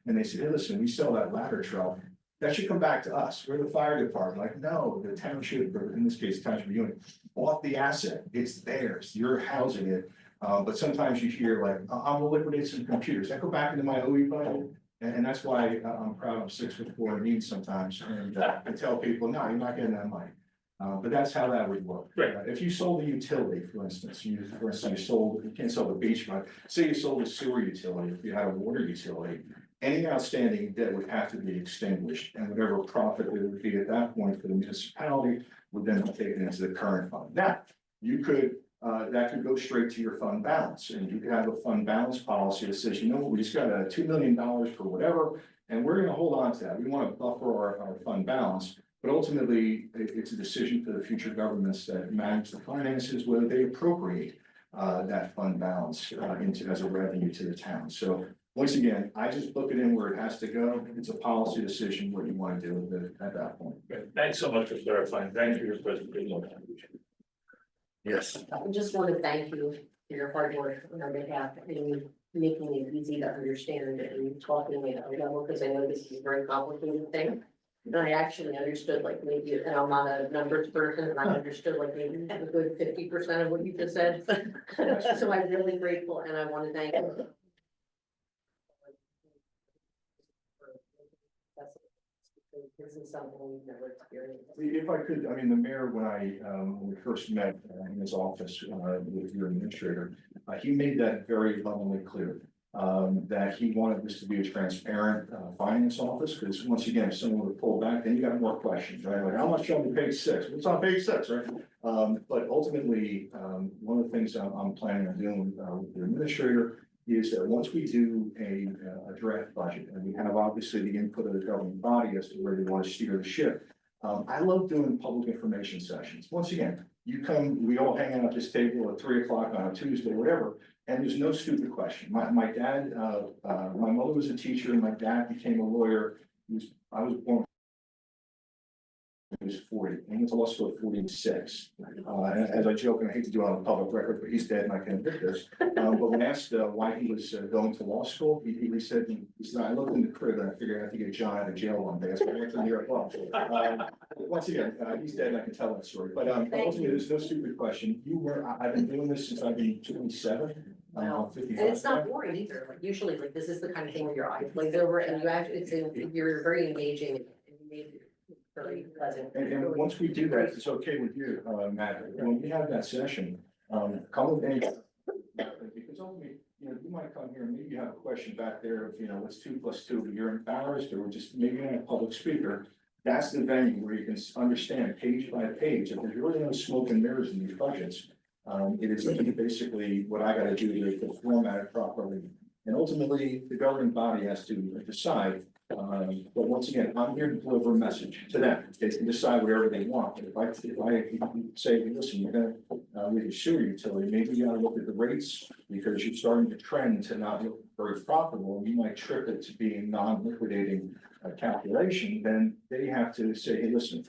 and they said, "Hey, listen, we sell that ladder truck. That should come back to us. We're the fire department." Like, no, the township, or in this case, township unit, bought the asset. It's theirs. You're housing it. But sometimes you hear like, "I'm gonna liquidate some computers." I go back into my OE budget. And that's why I'm proud I'm 6'4" and mean sometimes. And I tell people, no, you're not getting that money. But that's how that would work. Right. If you sold a utility, for instance, you can't sell the beach, but say you sold a sewer utility, if you had a water utility, any outstanding debt would have to be extinguished, and whatever profit there would be at that point for the municipality would then be taken into the current fund. Now, you could, that could go straight to your fund balance, and you could have a fund balance policy that says, you know, we just got $2 million for whatever, and we're gonna hold on to that. We want to buffer our fund balance, but ultimately, it's a decision for the future governments that manage the finances, whether they appropriate that fund balance into as a revenue to the town. So once again, I just book it in where it has to go. It's a policy decision what you want to do with it at that point. Thanks so much for clarifying. Thanks for your presentation. Yes. I just want to thank you for your hard work on our behalf, and making it easy to understand and talking at a level, because I know this is a very complicated thing. And I actually understood like maybe, and I'm not a numbers person, and I understood like maybe a good 50% of what you just said. So I'm really grateful and I want to thank you. This is something we've never experienced. If I could, I mean, the mayor, when we first met in his office with your administrator, he made that very abundantly clear. That he wanted this to be a transparent finance office, because once again, if someone would pull back, then you got more questions, right? Like, how much on page 6? What's on page 6, right? But ultimately, one of the things I'm planning on doing with the administrator is that once we do a draft budget, and we have obviously the input of the governing body as to where they want to steer the ship. I love doing public information sessions. Once again, you come, we all hang out at this table at 3 o'clock on a Tuesday, whatever, and there's no stupid question. My dad, my mother was a teacher, and my dad became a lawyer. I was born. He was 40, and he went to law school at 46. And as I joke, and I hate to do it on a public record, but he's dead and I can admit this. But when asked why he was going to law school, he said, I looked in the crib and I figured I had to get John out of jail one day. That's why I went to New York Law. Once again, he's dead and I can tell that story. But ultimately, there's no stupid question. I've been doing this since I've been 27. And it's not boring either. Like usually, like this is the kind of thing where your eyes glaze over and you actually, you're very engaging and you made it very pleasant. And once we do that, if it's okay with you, Matt, when we have that session, come with any. Because ultimately, you might come here and maybe you have a question back there of, what's 2 + 2, but you're embarrassed or just maybe you're a public speaker. That's the venue where you can understand page by page, if there's really no smoke and mirrors in these budgets. It is basically what I gotta do to format it properly. And ultimately, the governing body has to decide. But once again, I'm here to deliver a message to them. They can decide whatever they want. But if I say, listen, you're gonna with your sewer utility, maybe you gotta look at the rates because you're starting to trend to not look very profitable. You might trip it to being non-liquidating calculation. Then they have to say, hey, listen.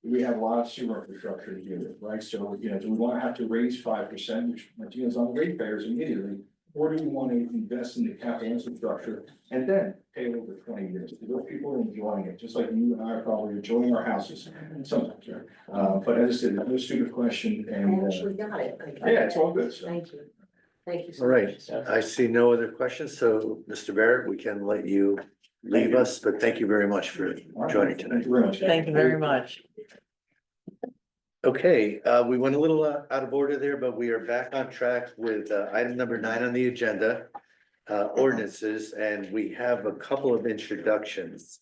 We have a lot of sewer infrastructure to deal with, right? So, do we want to have to raise 5%, which deals on the ratepayers immediately? Or do we want to invest in the capital infrastructure and then pay it over 20 years? Those people are enjoying it, just like you and I are probably enjoying our houses sometimes, right? But as I said, there's no stupid question and. I actually got it. Yeah, it's all good. So. Thank you. Thank you so All right, much. I see no other questions, so Mr. Barrett, we can let you leave us, but thank you very much for joining tonight. Thank you very much. Thank you very much. Okay, we went a little out of order there, but we are back on track with item number 9 on the agenda. Ordinances, and we have a couple of introductions.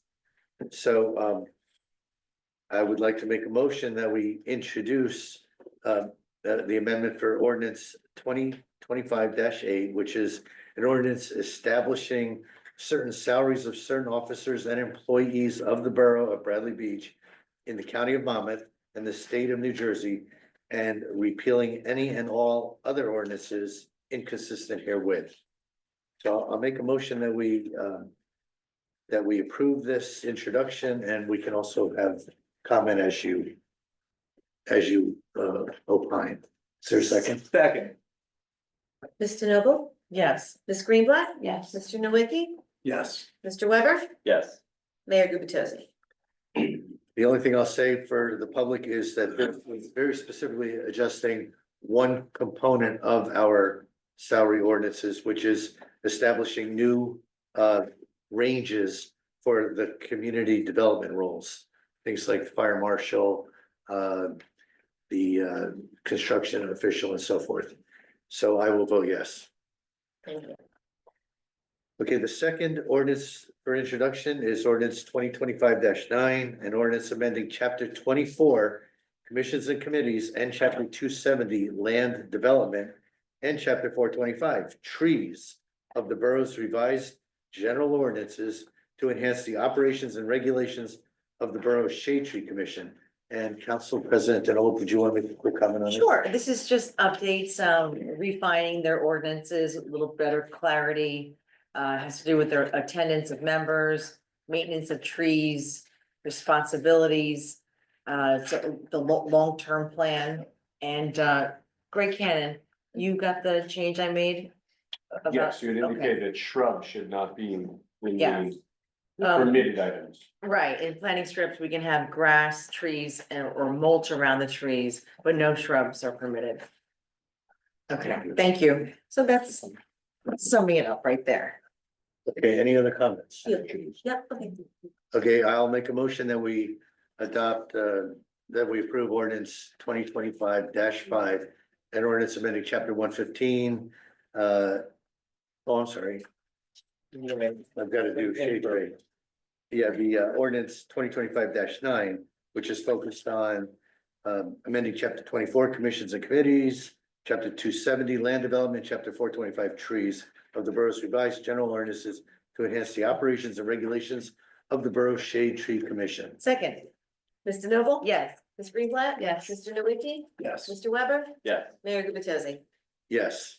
So I would like to make a motion that we introduce the amendment for ordinance 2025-8, which is an ordinance establishing certain salaries of certain officers and employees of the borough of Bradley Beach in the county of Monmouth and the state of New Jersey, and repealing any and all other ordinances inconsistent herewith. So I'll make a motion that we approve this introduction, and we can also have comment as you opine. Is there a second? Second. Mr. Noble, Yes. Ms. Greenblatt, Yes. Mr. Nowicki, Yes. Mr. Weber, Yes. Mayor Gubatosi. The only thing I'll say for the public is that this was very specifically adjusting one component of our salary ordinances, which is establishing new ranges for the community development roles. Things like fire marshal, the construction official and so forth. So I will vote yes. Thank you. Okay, the second ordinance for introduction is ordinance 2025-9, an ordinance amending chapter 24, commissions and committees, and chapter 270, land development, and chapter 425, trees of the borough's revised general ordinances to enhance the operations and regulations of the Borough Shade Tree Commission. And Council President Denolf, would you want to make a quick comment on this? Sure, this is just updates, refining their ordinances, a little better clarity. Has to do with their attendance of members, maintenance of trees, responsibilities, so the long-term plan. And Greg Cannon, you got the change I made Yes, you had indicated that shrubs should not be in Yeah. the permitted items. Right, in planting strips, we can have grass, trees, and or mulch around the trees, but no shrubs are permitted. Okay, thank you. So that's summing it up right there. Okay, any other comments? Yep, okay. Okay, I'll make a motion that we adopt, that we approve ordinance 2025-5 and ordinance amending chapter 115. I'm sorry. I've got to do shade tree. Yeah, the ordinance 2025-9, which is focused on amending chapter 24 commissions and committees, chapter 270 land development, chapter 425 trees of the borough's revised general ordinances to enhance the operations and regulations of the Borough Shade Tree Commission. Second, Mr. Noble? Yes. Ms. Greenblatt? Yes. Mr. Nowitzki? Yes. Mr. Weber? Yeah. Mayor Gubatose? Yes.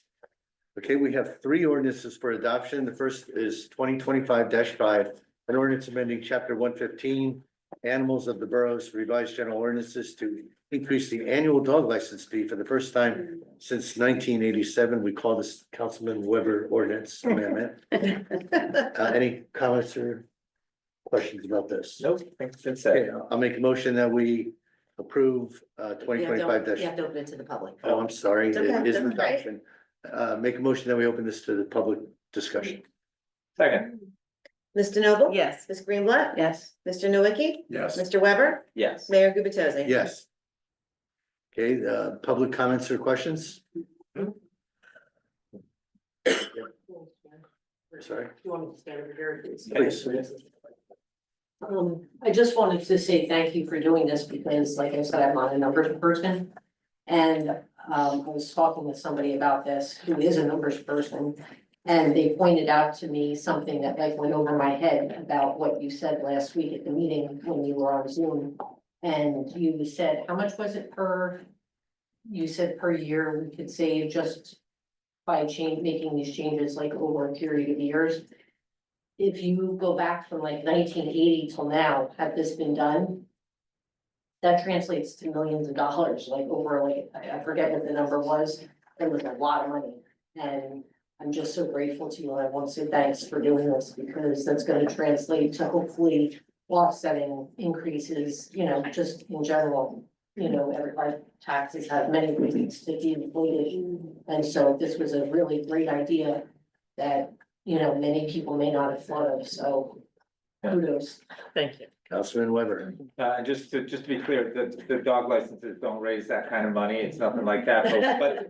Okay, we have three ordinances for adoption. The first is 2025-5, an ordinance amending chapter 115, animals of the borough's revised general ordinances to increase the annual dog license fee for the first time since 1987. We call this Councilman Weber ordinance amendment. Any comments or questions about this? Nope, thanks, that's Okay, it. I'll make a motion that we approve You have 2025 to open it to the public. Oh, I'm sorry, It's okay, it is that's an all right. adoption. Make a motion that we open this to the public discussion. Second, Mr. Noble? Yes. Ms. Greenblatt? Yes. Mr. Nowitzki? Yes. Mr. Weber? yes. Mayor Gubatose? Yes. Okay, public comments or questions? Sorry. You want me to stand over here? Please. I just wanted to say thank you for doing this because, like I said, I'm not a numbers person. And I was talking with somebody about this who is a numbers person. And they pointed out to me something that like went over my head about what you said last week at the meeting when you were on Zoom. And you said, how much was it per? You said per year we could save just by making these changes like over a period of years. If you go back from like 1980 till now, had this been done? That translates to millions of dollars, like over like, I forget what the number was, it was a lot of money. And I'm just so grateful to you, and I want to say thanks for doing this, because that's gonna translate to hopefully offsetting increases, you know, just in general. You know, our taxes have many reasons to be inflated, and so this was a really great idea that, you know, many people may not have thought of, so kudos. Thank you. Councilman Weber. Just to be clear, the dog licenses don't raise that kind of money, it's nothing like that,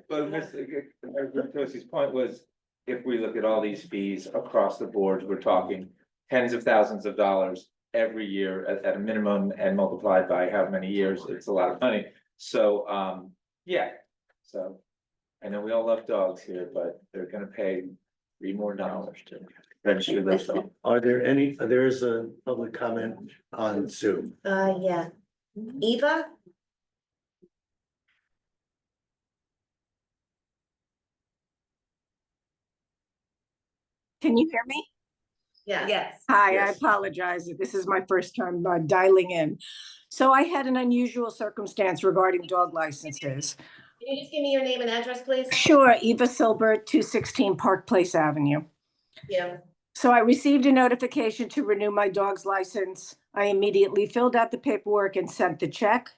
but Mr. Gutosi's point was, if we look at all these fees across the board, we're talking tens of thousands of dollars every year at a minimum, and multiplied by how many years, it's a lot of money. So, yeah, so I know we all love dogs here, but they're gonna pay $3 more to register those dogs. Are there any, there's a public comment on Zoom. Yeah. Eva? Can you hear me? Yeah. Yes. Hi, I Yes. apologize. This is my first time dialing in. So I had an unusual circumstance regarding dog licenses. Can you just give me your name and address, please? Sure, Eva Silbert, 216 Park Place Avenue. Yeah. So I received a notification to renew my dog's license. I immediately filled out the paperwork and sent the check.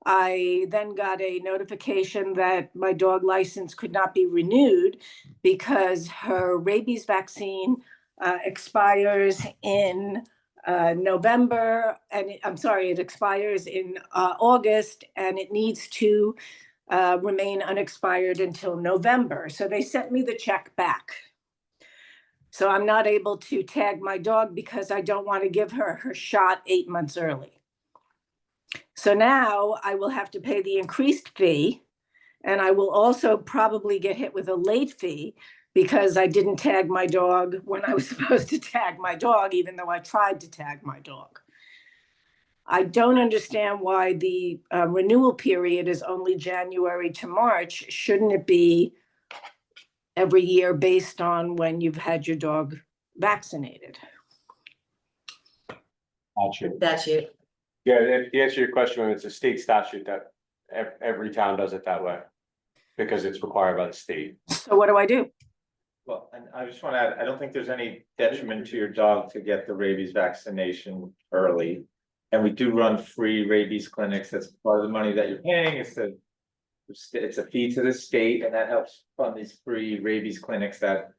I then got a notification that my dog license could not be renewed because her rabies vaccine expires in November, and I'm sorry, it expires in August, and it needs to remain unexpired until November. So they sent me the check back. So I'm not able to tag my dog because I don't want to give her her shot 8 months early. So now I will have to pay the increased fee, and I will also probably get hit with a late fee because I didn't tag my dog when I was supposed to tag my dog, even though I tried to tag my dog. I don't understand why the renewal period is only January to March. Shouldn't it be every year based on when you've had your dog vaccinated? Statute. Yeah, to answer your question, it's a state statute that every town does it that way. Because it's required by the state. So what do I do? Well, and I just want to add, I don't think there's any detriment to your dog to get the rabies vaccination early. And we do run free rabies clinics. That's part of the money that you're paying. It's a fee to the state, and that helps fund these free rabies clinics that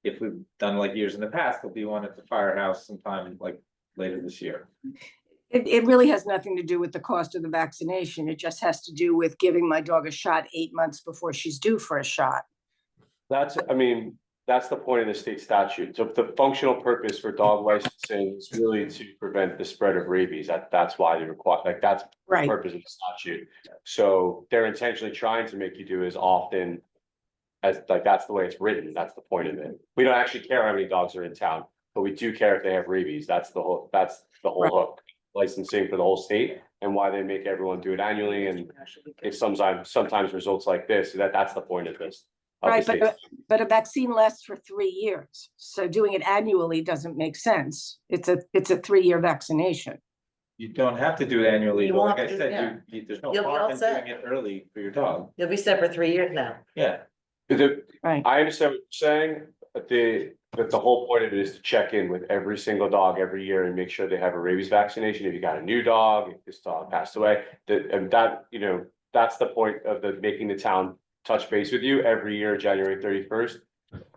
if we've done like years in the past, there'll be one at the firehouse sometime like later this year. It really has nothing to do with the cost of the vaccination. It just has to do with giving my dog a shot 8 months before she's due for a shot. That's, I mean, that's the point of the state statute. So the functional purpose for dog licensing is really to prevent the spread of rabies. That's why they require, like, that's the Right. purpose of the statute. So they're intentionally trying to make you do as often as, like, that's the way it's written. That's the point of it. We don't actually care how many dogs are in town, but we do care if they have rabies. That's the whole Right. hook. Licensing for the whole state and why they make everyone do it annually, and it sometimes results like this. That's the point of this. of the Right, state. but a vaccine lasts for 3 years. So doing it annually doesn't make sense. It's a 3-year vaccination. You don't have to do it annually, You but won't like I have to, said, there's no You'll be all harm in set. doing it early for your dog. You'll be set for 3 years now. Yeah. Right. I understand what you're saying, but the whole point of it is to check in with every single dog every year and make sure they have a rabies vaccination. If you got a new dog, if this dog passed away, that's the point of making the town touch base with you every year, January 31st.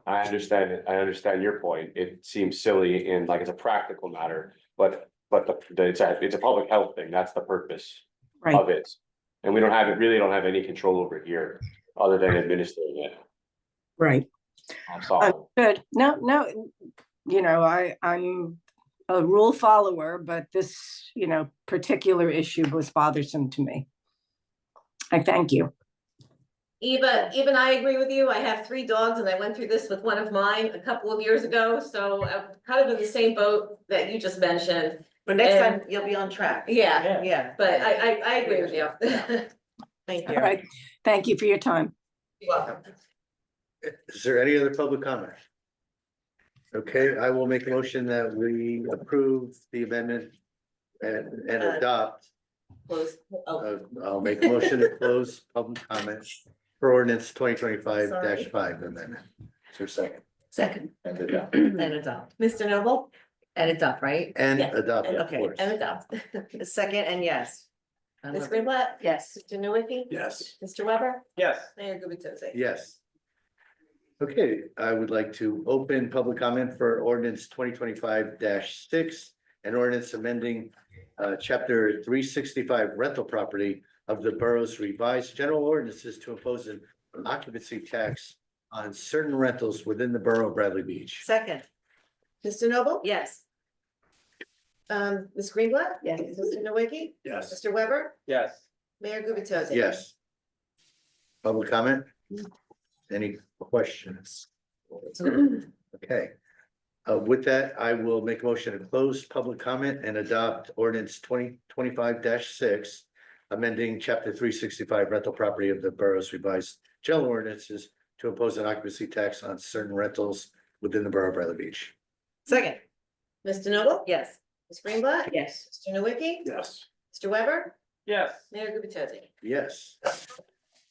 I understand it. I understand your point. It seems silly and like it's a practical matter, but it's a public health thing. That's the purpose Right. of it. And we don't have any control over it here, other than administering it. Right. I'm sorry. Good. No, I'm a rule follower, but this, particular issue was bothersome to me. I thank you. Eva, even I agree with you. I have 3 dogs and I went through this with one of mine a couple of years ago, so I'm kind of in the same boat that you just mentioned. But next And- time you'll be on track. Yeah, Yeah. but I agree with you. Thank All you. right. Thank you for your time. You're welcome. Is there any other public comment? Okay, I will make a motion that we approve the amendment and adopt. Close. Oh, I'll make a motion to close public comments for ordinance 2025-5 amendment. Is there a second? Second. And adopt. And adopt. Mr. Noble? And adopt, right? And Yes, adopt, of Okay, course. And adopt. Second and yes. Ms. Greenblatt? Yes. Mr. Nowicki? Yes. Mr. Weber? Yes. Mayor Gubatose? Yes. Okay, I would like to open public comment for ordinance 2025-6, an ordinance amending chapter 365 rental property of the borough's revised general ordinances to impose an occupancy tax on certain rentals within the borough of Bradley Beach. Second, Mr. Noble? yes. Ms. Greenblatt? Yes. Mr. Nowicki? Yes. Mr. Weber? Yes. Mayor Gubatose? Yes. Public comment? Any questions? Okay. With that, I will make a motion to close public comment and adopt ordinance 2025-6, amending chapter 365 rental property of the borough's revised general ordinances to impose an occupancy tax on certain rentals within the borough of Bradley Beach. Second, Mr. Noble? yes. Ms. Greenblatt? Yes. Mr. Nowicki? Yes. Mr. Weber? Yes. Mayor Gubatose? Yes.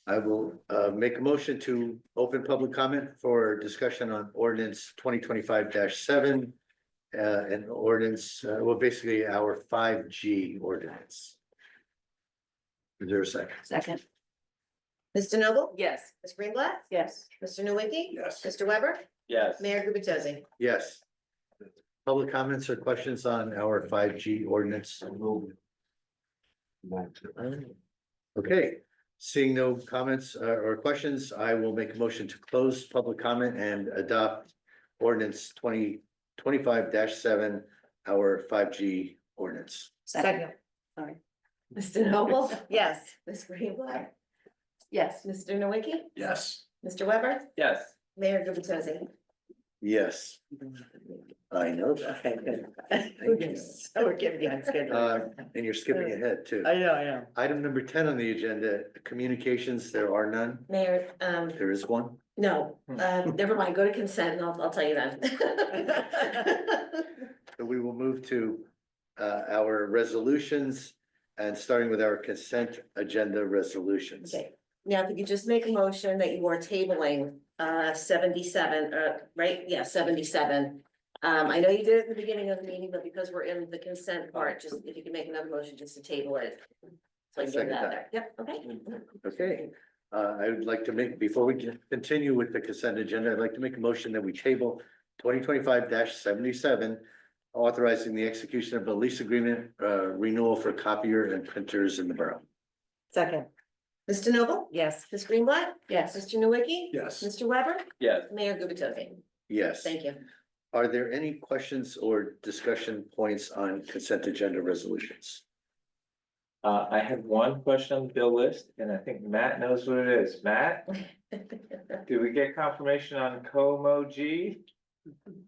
I will make a motion to open public comment for discussion on ordinance 2025-7. And ordinance, well, basically our 5G ordinance. Is there a second? Second, Mr. Noble? yes. Ms. Greenblatt? Yes. Mr. Nowicki? Yes. Mr. Weber? Yes. Mayor Gubatose? Yes. Public comments or questions on our 5G ordinance? Okay, seeing no comments or questions, I will make a motion to close public comment and adopt ordinance 2025-7, our 5G ordinance. Second, sorry. Mr. Noble? Yes. Ms. Greenblatt? Yes. Mr. Nowicki? Yes. Mr. Weber? Yes. Mayor Gubatose? Yes, I know. Okay, good. So we're getting behind schedule. And you're skipping ahead too. I know. Item number 10 on the agenda, communications, there are none. Mayor, There is one. no, never mind, go to consent and I'll tell you then. So we will move to our resolutions and starting with our consent agenda resolutions. Okay, Now, if you could just make a motion that you are tabling 77, right? Yeah, 77. I know you did it at the beginning of the meeting, but because we're in the consent part, just if you can make another motion just to table it. So I can get that there. Yep, okay. Okay, I would like to make, before we continue with the consent agenda, I'd like to make a motion that we table 2025-77, authorizing the execution of a lease agreement renewal for copier and printers in the borough. Second, Mr. Noble? yes. Ms. Greenblatt? Yes. Mr. Nowicki? Yes. Mr. Weber? Yes. Mayor Gubatosi? Yes. Thank you. Are there any questions or discussion points on consent agenda resolutions? I have one question on the bill list, and I think Matt knows what it is. Matt, do we get confirmation on Como G?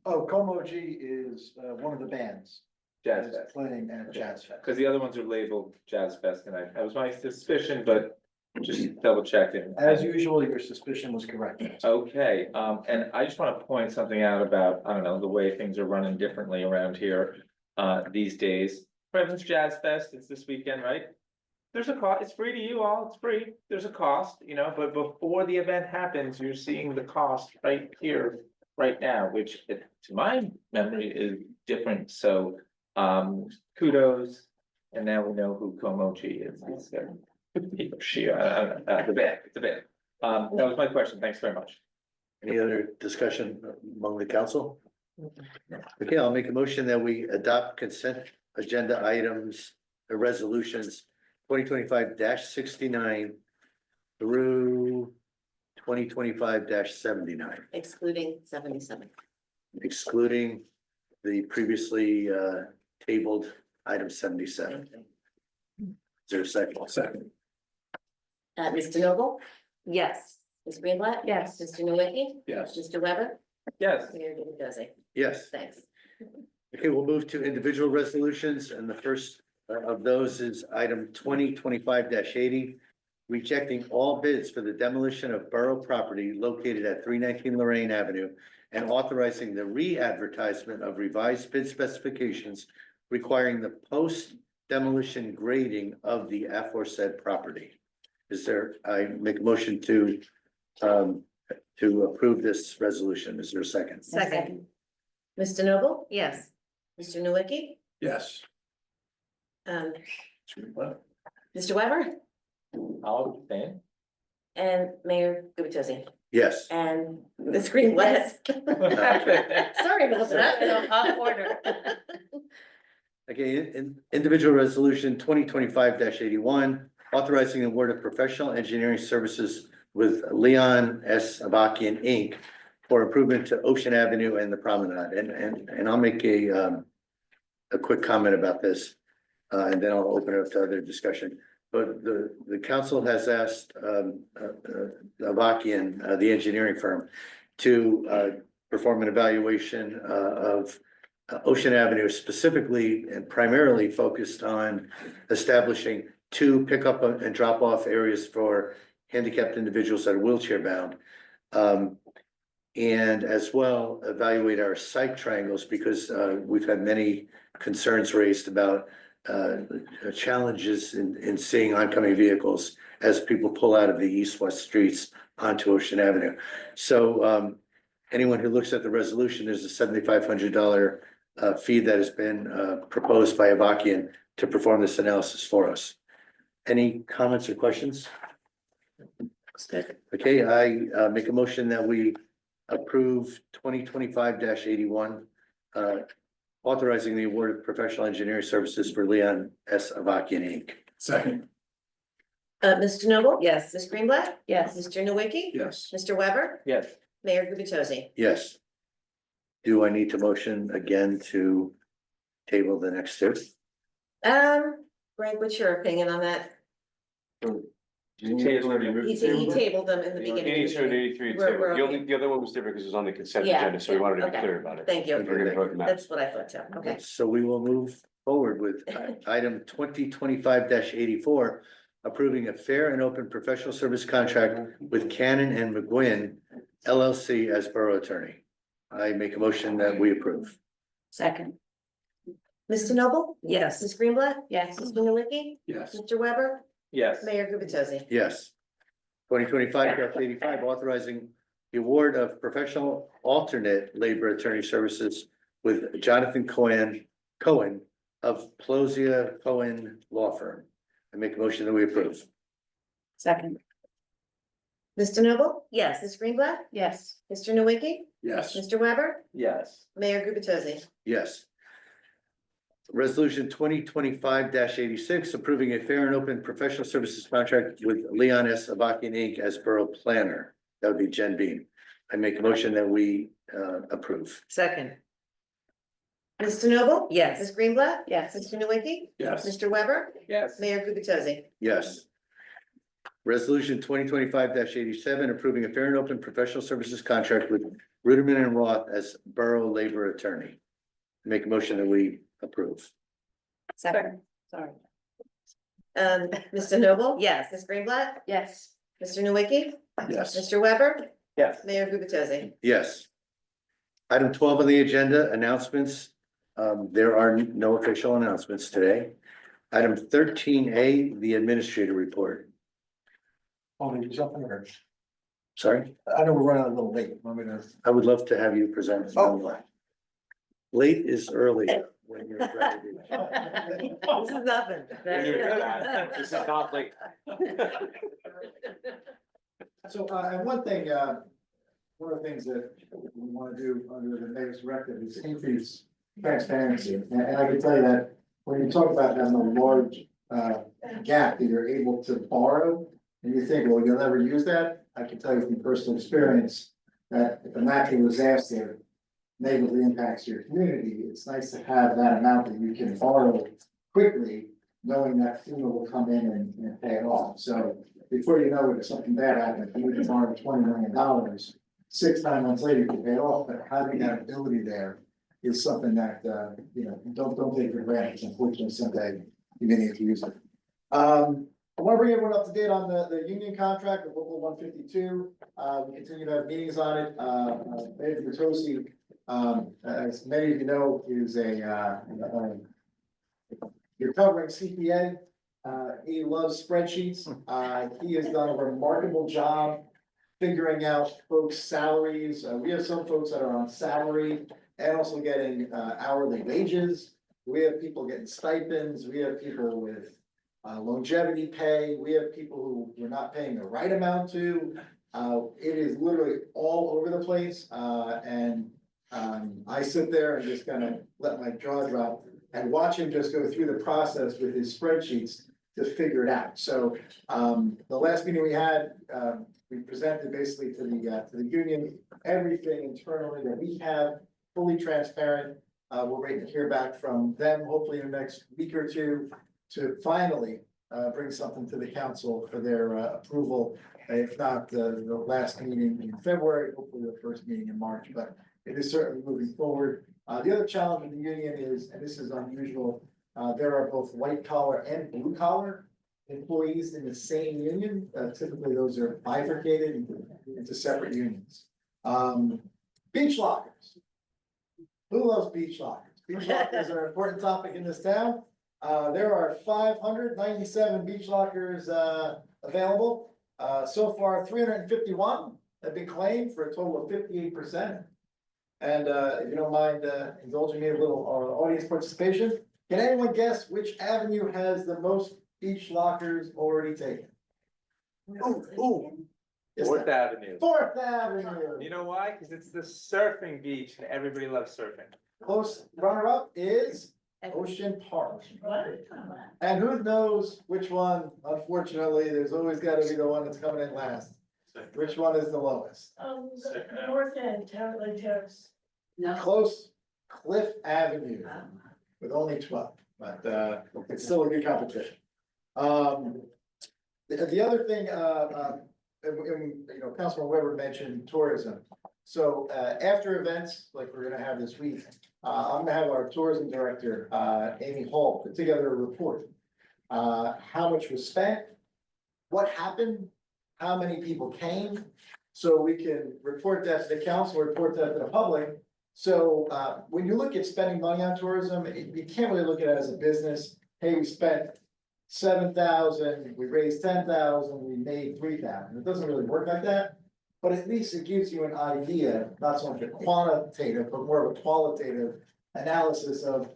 Oh, Como G is one of the bands Jazz that's Fest? playing at Jazz Fest. Because the other ones are labeled Jazz Fest, and that was my suspicion, but just double checking. As usual, your suspicion was correct. Okay, and I just want to point something out about, I don't know, the way things are running differently around here, these days. President's Jazz Fest, it's this weekend, right? There's a cost, it's free to you all, it's free, there's a cost, you know, but before the event happens, you're seeing the cost right here, right now, which to my memory is different, so, kudos. And now we know who Como G is, it's, he or she, I don't know, the band, it's a band. That was my question, thanks very much. Any other discussion among the council? Okay, I'll make a motion that we adopt consent agenda items, the resolutions 2025-69 through 2025-79, Excluding 77. excluding the previously tabled item 77. Thank you. Is there a second? Second. Mr. Noble? Yes. Ms. Greenblatt? Yes. Mr. Nowicki? Yes. Mr. Weber? Yes. Mayor Gubatosi? Yes. Thanks. Okay, we'll move to individual resolutions, and the first of those is item 2025-80, rejecting all bids for the demolition of borough property located at 319 Lorraine Avenue and authorizing the re-advertisement of revised bid specifications requiring the post-demolition grading of the aforesaid property. Is there, I make a motion to approve this resolution. Is there a second? Second. Mr. Noble? Yes. Mr. Nowicki? Yes. Mr. Weber? I'll abstain. And Mayor Gubatosi? Yes. And Ms. Greenblatt? Sorry about that. Off order. Okay, individual resolution 2025-81, authorizing the award of professional engineering services with Leon S. Avakian, Inc. for improvement to Ocean Avenue and the Promenade. And I'll make a quick comment about this, and then I'll open it up to other discussion. But the council has asked Avakian, the engineering firm, to perform an evaluation of Ocean Avenue, specifically and primarily focused on establishing 2 pickup and drop off areas for handicapped individuals that are wheelchair bound. And as well, evaluate our site triangles, because we've had many concerns raised about challenges in seeing oncoming vehicles as people pull out of the east-west streets onto Ocean Avenue. So anyone who looks at the resolution, there's a $7,500 fee that has been proposed by Avakian to perform this analysis for us. Any comments or questions? Okay, I make a motion that we approve 2025-81, authorizing the award of professional engineering services for Leon S. Avakian, Inc. Second. Mr. Noble? Yes. Ms. Greenblatt? Yes. Mr. Nowicki? Yes. Mr. Weber? Yes. Mayor Gubatosi? Yes. Do I need to motion again to table the next 2? Greg, what's your opinion on that? He tabled them in the beginning. of the 82 and meeting. 83, We're the okay. only, the other one was different because it was on the consent Yeah, agenda, so we wanted to be okay. clear about it. Thank you. We're gonna vote on that. That's what I thought too. Okay. So we will move forward with item 2025-84, approving a fair and open professional service contract with Cannon and McGuinn LLC as borough attorney. I make a motion that we approve. Second. Mr. Noble? Yes. Ms. Greenblatt? Yes. Mr. Nowicki? Yes. Mr. Weber? Yes. Mayor Gubatosi? Yes. 2025-85, authorizing the award of professional alternate labor attorney services with Jonathan Cohen of Plosia Cohen Law Firm. I make a motion that we approve. Second, Mr. Noble? Yes. Ms. Greenblatt? yes. Mr. Nowicki? Yes. Mr. Weber? Yes. Mayor Gubatosi? Yes. Resolution 2025-86, approving a fair and open professional services contract with Leon S. Avakian Inc. as Borough Planner. That would be Jen Beam. I make a motion that we approve. Second, Mr. Noble? yes. Ms. Greenblatt? Yes. Mr. Nowicki? Yes. Mr. Weber? Yes. Mayor Gubatosi? Yes. Resolution 2025-87, approving a fair and open professional services contract with Ruderman and Roth as Borough Labor Attorney. Make a motion that we approve. Second, sorry. Mr. Noble? Yes. Ms. Greenblatt? Yes. Mr. Nowicki? Yes. Mr. Weber? Yes. Mayor Gubatosi? Yes. Item 12 on the agenda, announcements. There are no official announcements today. Item 13A, the administrator report. Sorry, I know we're running a little late. Want me to? I would love to have you present. Oh. Late is early when you're ready. This is nothing. This is not like. So, and one thing, one of the things that we want to do under the mayor's directive is increase transparency. And I can tell you that when you talk about having a large, gap that you're able to borrow, and you think, well, you'll never use that, I can tell you from personal experience that if a natural disaster negatively impacts your community, it's nice to have that amount that you can borrow quickly, knowing that FEMA will come in and pay it off. So before you know it, if something bad happens, you can borrow $20 million, 6 9 months later, you can pay it off, but having that ability there is something that, you know, don't take for granted. Unfortunately, someday you may need to use it. I want to bring everyone up to date on the union contract with Local 152. We continue to have meetings on it. Mayor Gubatosi, as many of you know, is a recovering CPA. He loves spreadsheets. He has done a remarkable job figuring out folks' salaries. We have some folks that are on salary and also getting hourly wages. We have people getting stipends. We have people with longevity pay. We have people who we're not paying the right amount to. It is literally all over the place. I sit there and just kind of let my jaw drop and watch him just go through the process with his spreadsheets to figure it out. So the last meeting we had, we presented basically to the union, everything internally that we have, fully transparent. We're waiting to hear back from them, hopefully in the next week or two, to finally bring something to the council for their approval. If not the last meeting in February, hopefully the first meeting in March, but it is certainly moving forward. The other challenge with the union is, and this is unusual, there are both white collar and blue collar employees in the same union. Typically, those are bifurcated into separate unions. Beach lockers. Who loves beach lockers? Beach lockers are an important topic in this town. There are 597 beach lockers available. So far, 351 have been claimed for a total of 58%. And if you don't mind indulging me a little audience participation, can anyone guess which avenue has the most beach lockers already taken? Ooh. Fourth Avenue. Fourth Avenue. You know why? Because it's the surfing beach and everybody loves surfing. Close runner-up is Ocean Park. And who knows which one? Unfortunately, there's always got to be the one that's coming in last. Which one is the lowest? The north end, Lake Terrace. No. Close, Cliff Avenue with only 12, but it's still a good competition. The other thing, you know, Councilman Weber mentioned tourism. So after events like we're gonna have this week, I'm gonna have our tourism director, Amy Hall, put together a report. How much was spent, what happened, how many people came, so we can report that to the council, report that to the public. So when you look at spending money on tourism, you can't really look at it as a business. Hey, we spent 7,000, we raised 10,000, we made 3,000. It doesn't really work like that. But at least it gives you an idea, not so much a quantitative, but more of a qualitative analysis of,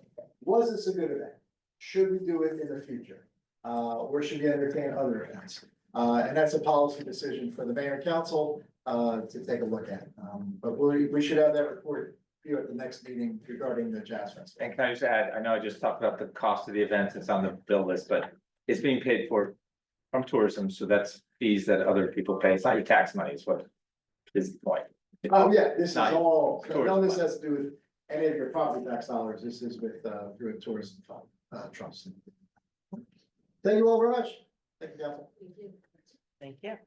was this a good event? Should we do it in the future? Or should we entertain other events? And that's a policy decision for the mayor and council, to take a look at. But we should have that report for you at the next meeting regarding the Jazz Festival. And can I just add, I know I just talked about the cost of the events, it's on the bill list, but it's being paid for from tourism, so that's fees that other people pay. It's not your tax money, is what is the point. Oh, yeah, this is Not all, tourism none of this fund. has to do with any of your property tax dollars. This is with, through a tourism fund, trust. Thank you all very much. Thank you, council. Thank you.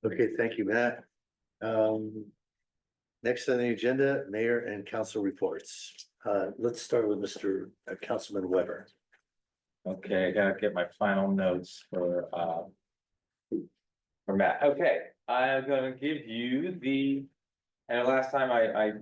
Okay, thank you, Matt. Next on the agenda, mayor and council reports. Let's start with Mr. Councilman Weber. Okay, I gotta get my final notes for Matt. Okay, I'm gonna give you and last time I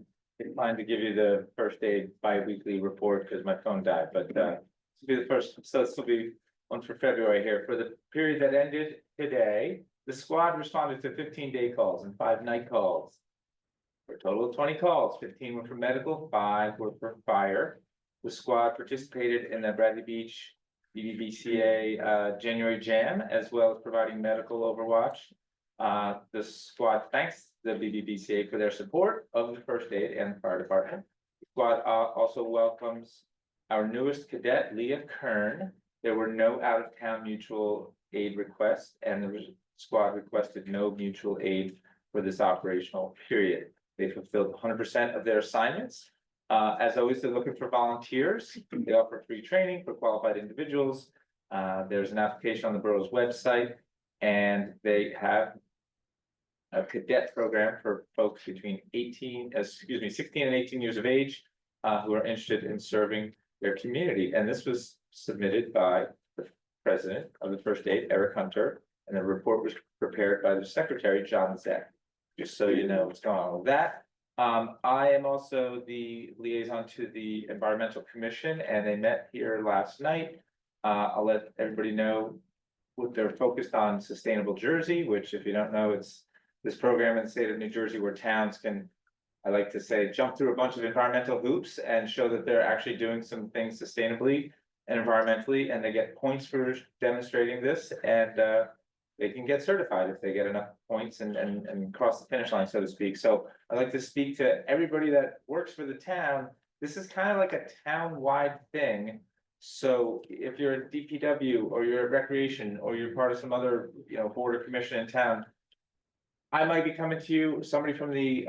declined to give you the first aid bi-weekly report because my phone died, but this will be the first, so this will be one for February here. For the period that ended today, the squad responded to 15 day calls and 5 night calls. For a total of 20 calls, 15 were for medical, 5 were for fire. The squad participated in the Bradley Beach BBBCA January Jam, as well as providing medical overwatch. The squad thanks the BBBCA for their support of the first aid and fire department. The squad also welcomes our newest cadet, Leah Kern. There were no out-of-town mutual aid requests, and the squad requested no mutual aid for this operational period. They fulfilled 100% of their assignments. As always, they're looking for volunteers. They offer free training for qualified individuals. There's an application on the borough's website, and they have a cadet program for folks between 16 and 18 years of age, who are interested in serving their community. And this was submitted by the president of the First Aid, Eric Hunter, and the report was prepared by the secretary, John Zek. Just so you know what's going on with that. I am also the liaison to the Environmental Commission, and they met here last night. I'll let everybody know what they're focused on: Sustainable Jersey, which, if you don't know, it's this program in the state of New Jersey where towns can, I like to say, jump through a bunch of environmental hoops and show that they're actually doing some things sustainably and environmentally, and they get points for demonstrating this, and they can get certified if they get enough points and cross the finish line, so to speak. So I'd like to speak to everybody that works for the town. This is kind of like a town-wide thing. So if you're a DPW or you're a recreation or you're part of some other, board or commission in town, I might be coming to you, somebody from the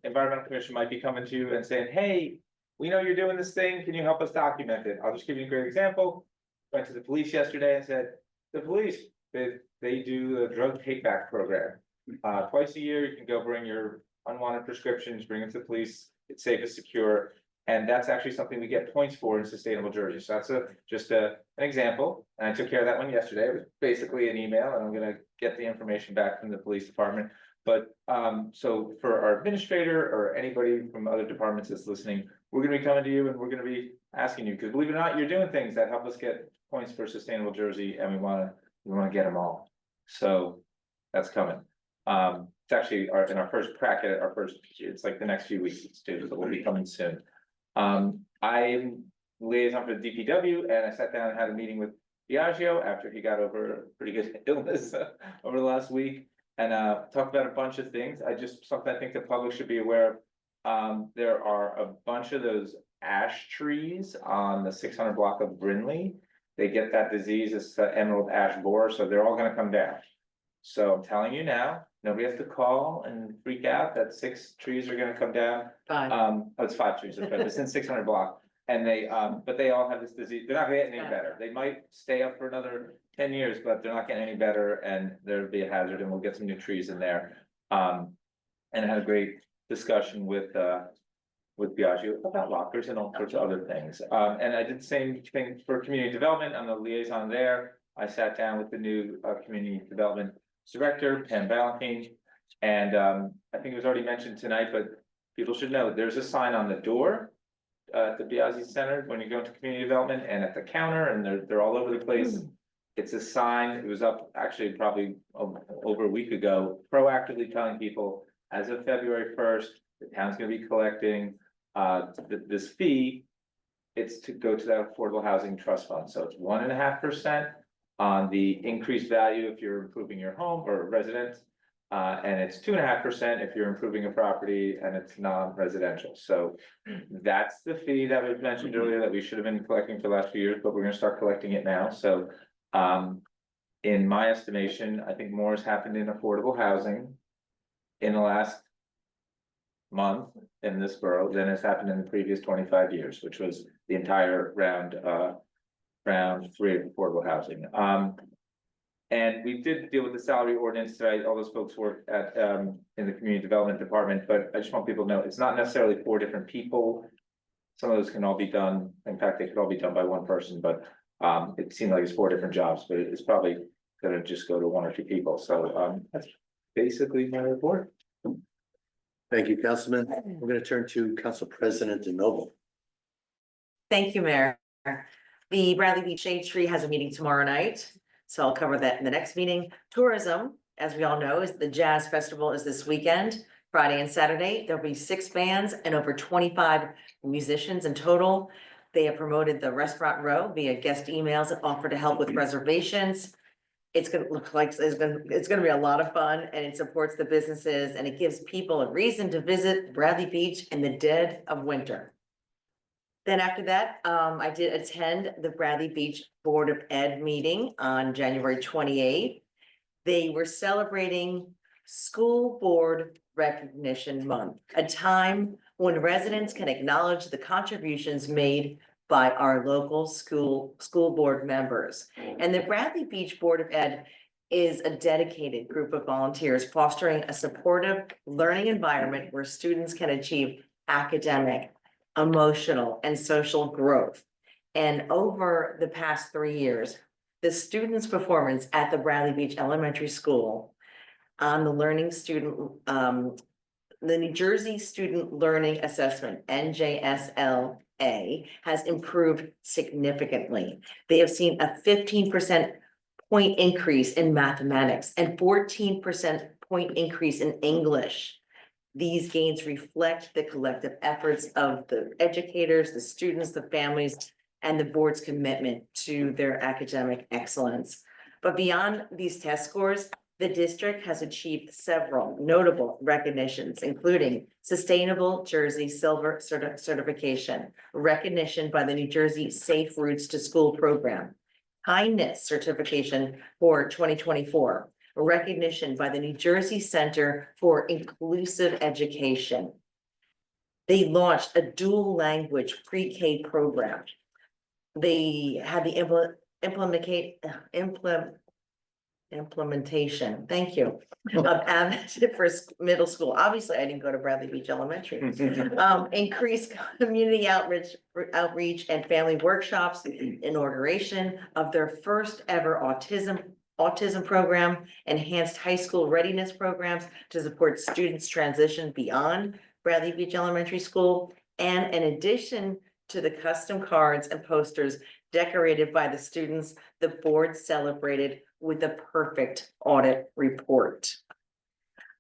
Environmental Commission might be coming to you and saying, hey, we know you're doing this thing, can you help us document it? I'll just give you a great example. Went to the police yesterday and said, the police, they do the drug take back program. Twice a year, you can go bring your unwanted prescriptions, bring them to the police, it's safe and secure. And that's actually something we get points for in Sustainable Jersey. So that's just an example. And I took care of that one yesterday. It was basically an email, and I'm gonna get the information back from the police department. But so for our administrator or anybody from other departments that's listening, we're gonna be coming to you and we're gonna be asking you, because believe it or not, you're doing things that help us get points for Sustainable Jersey, and we wanna get them all. So that's coming. It's actually in our first crack at it's like the next few weeks too, so we'll be coming soon. I'm liaison for the DPW, and I sat down and had a meeting with Diageo after he got over a pretty good illness over the last week, and talked about a bunch of things. Something I think the public should be aware of. There are a bunch of those ash trees on the 600 block of Brinley. They get that disease, it's the emerald ash borer, so they're all gonna come down. So I'm telling you now, nobody has to call and freak out that 6 trees are gonna come down. 5. It's 5 trees, but it's in 600 block. And but they all have this disease. They're not getting any better. They might stay up for another 10 years, but they're not getting any better, and there'll be a hazard, and we'll get some new trees in there. And I had a great discussion with Biagio about lockers and all sorts of other things. And I did the same thing for community development. I'm the liaison there. I sat down with the new community development director, Pam Valentine, and I think it was already mentioned tonight, but people should know there's a sign on the door at the Biazi Center when you go into community development and at the counter, and they're all over the place. It's a sign, it was up actually probably over a week ago, proactively telling people, as of February 1st, the town's gonna be collecting, this fee. It's to go to that Affordable Housing Trust Fund, so it's 1.5% on the increased value if you're improving your home or residence. And it's 2.5% if you're improving a property and it's non-residential. So that's the fee that was mentioned earlier that we should have been collecting for the last few years, but we're gonna start collecting it now. So in my estimation, I think more has happened in affordable housing in the last month in this borough than has happened in the previous 25 years, which was the entire round 3 of affordable housing. And we did deal with the salary ordinance today. All those folks work at in the community development department, but I just want people to know it's not necessarily 4 different people. Some of those can all be done. In fact, they could all be done by one person, but it seemed like it's 4 different jobs, but it's probably gonna just go to 1 or 2 people. So that's basically my report. Thank you, Councilman. We're gonna turn to Council President DeNoble. Thank you, Mayor. The Bradley Beach Shade Tree has a meeting tomorrow night, so I'll cover that in the next meeting. Tourism, as we all know, is the Jazz Festival is this weekend, Friday and Saturday. There'll be 6 bands and over 25 musicians in total. They have promoted the Restaurant Row via guest emails and offer to help with reservations. It's gonna look like it's gonna be a lot of fun, and it supports the businesses, and it gives people a reason to visit Bradley Beach in the dead of winter. Then after that, I did attend the Bradley Beach Board of Ed meeting on January 28th. They were celebrating School Board Recognition Month, a time when residents can acknowledge the contributions made by our local school board members. And the Bradley Beach Board of Ed is a dedicated group of volunteers fostering a supportive learning environment where students can achieve academic, emotional, and social growth. And over the past 3 years, the students' performance at the Bradley Beach Elementary School on the the New Jersey Student Learning Assessment, NJSLA, has improved significantly. They have seen a 15% point increase in mathematics and 14% point increase in English. These gains reflect the collective efforts of the educators, the students, the families, and the board's commitment to their academic excellence. But beyond these test scores, the district has achieved several notable recognitions, including Sustainable Jersey Silver certification, recognition by the New Jersey Safe Routes to School program, Kindness certification for 2024, recognition by the New Jersey Center for Inclusive Education. They launched a dual language pre-K program. They had the implementation, thank you, of Advocate for middle school. Obviously, I didn't go to Bradley Beach Elementary. Increased community outreach and family workshops, inauguration of their first ever autism program, enhanced high school readiness programs to support students transition beyond Bradley Beach Elementary School. And in addition to the custom cards and posters decorated by the students, the board celebrated with a perfect audit report.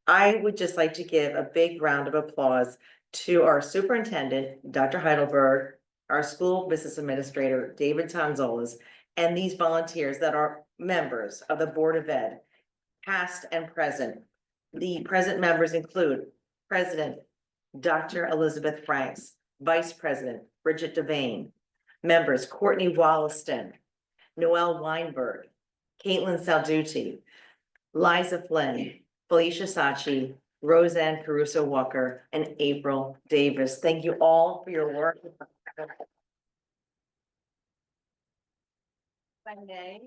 I would just like to give a big round of applause to our superintendent, Dr. Heidelberg, our school business administrator, David Tonzolas, and these volunteers that are members of the Board of Ed, past and present. The present members include President Dr. Elizabeth Franks, Vice President Bridget Devane, members Courtney Wollaston, Noel Weinberg, Caitlin Salducci, Liza Flynn, Felicia Sachi, Roseanne Caruso Walker, and April Davis. Thank you all for your work. If I may,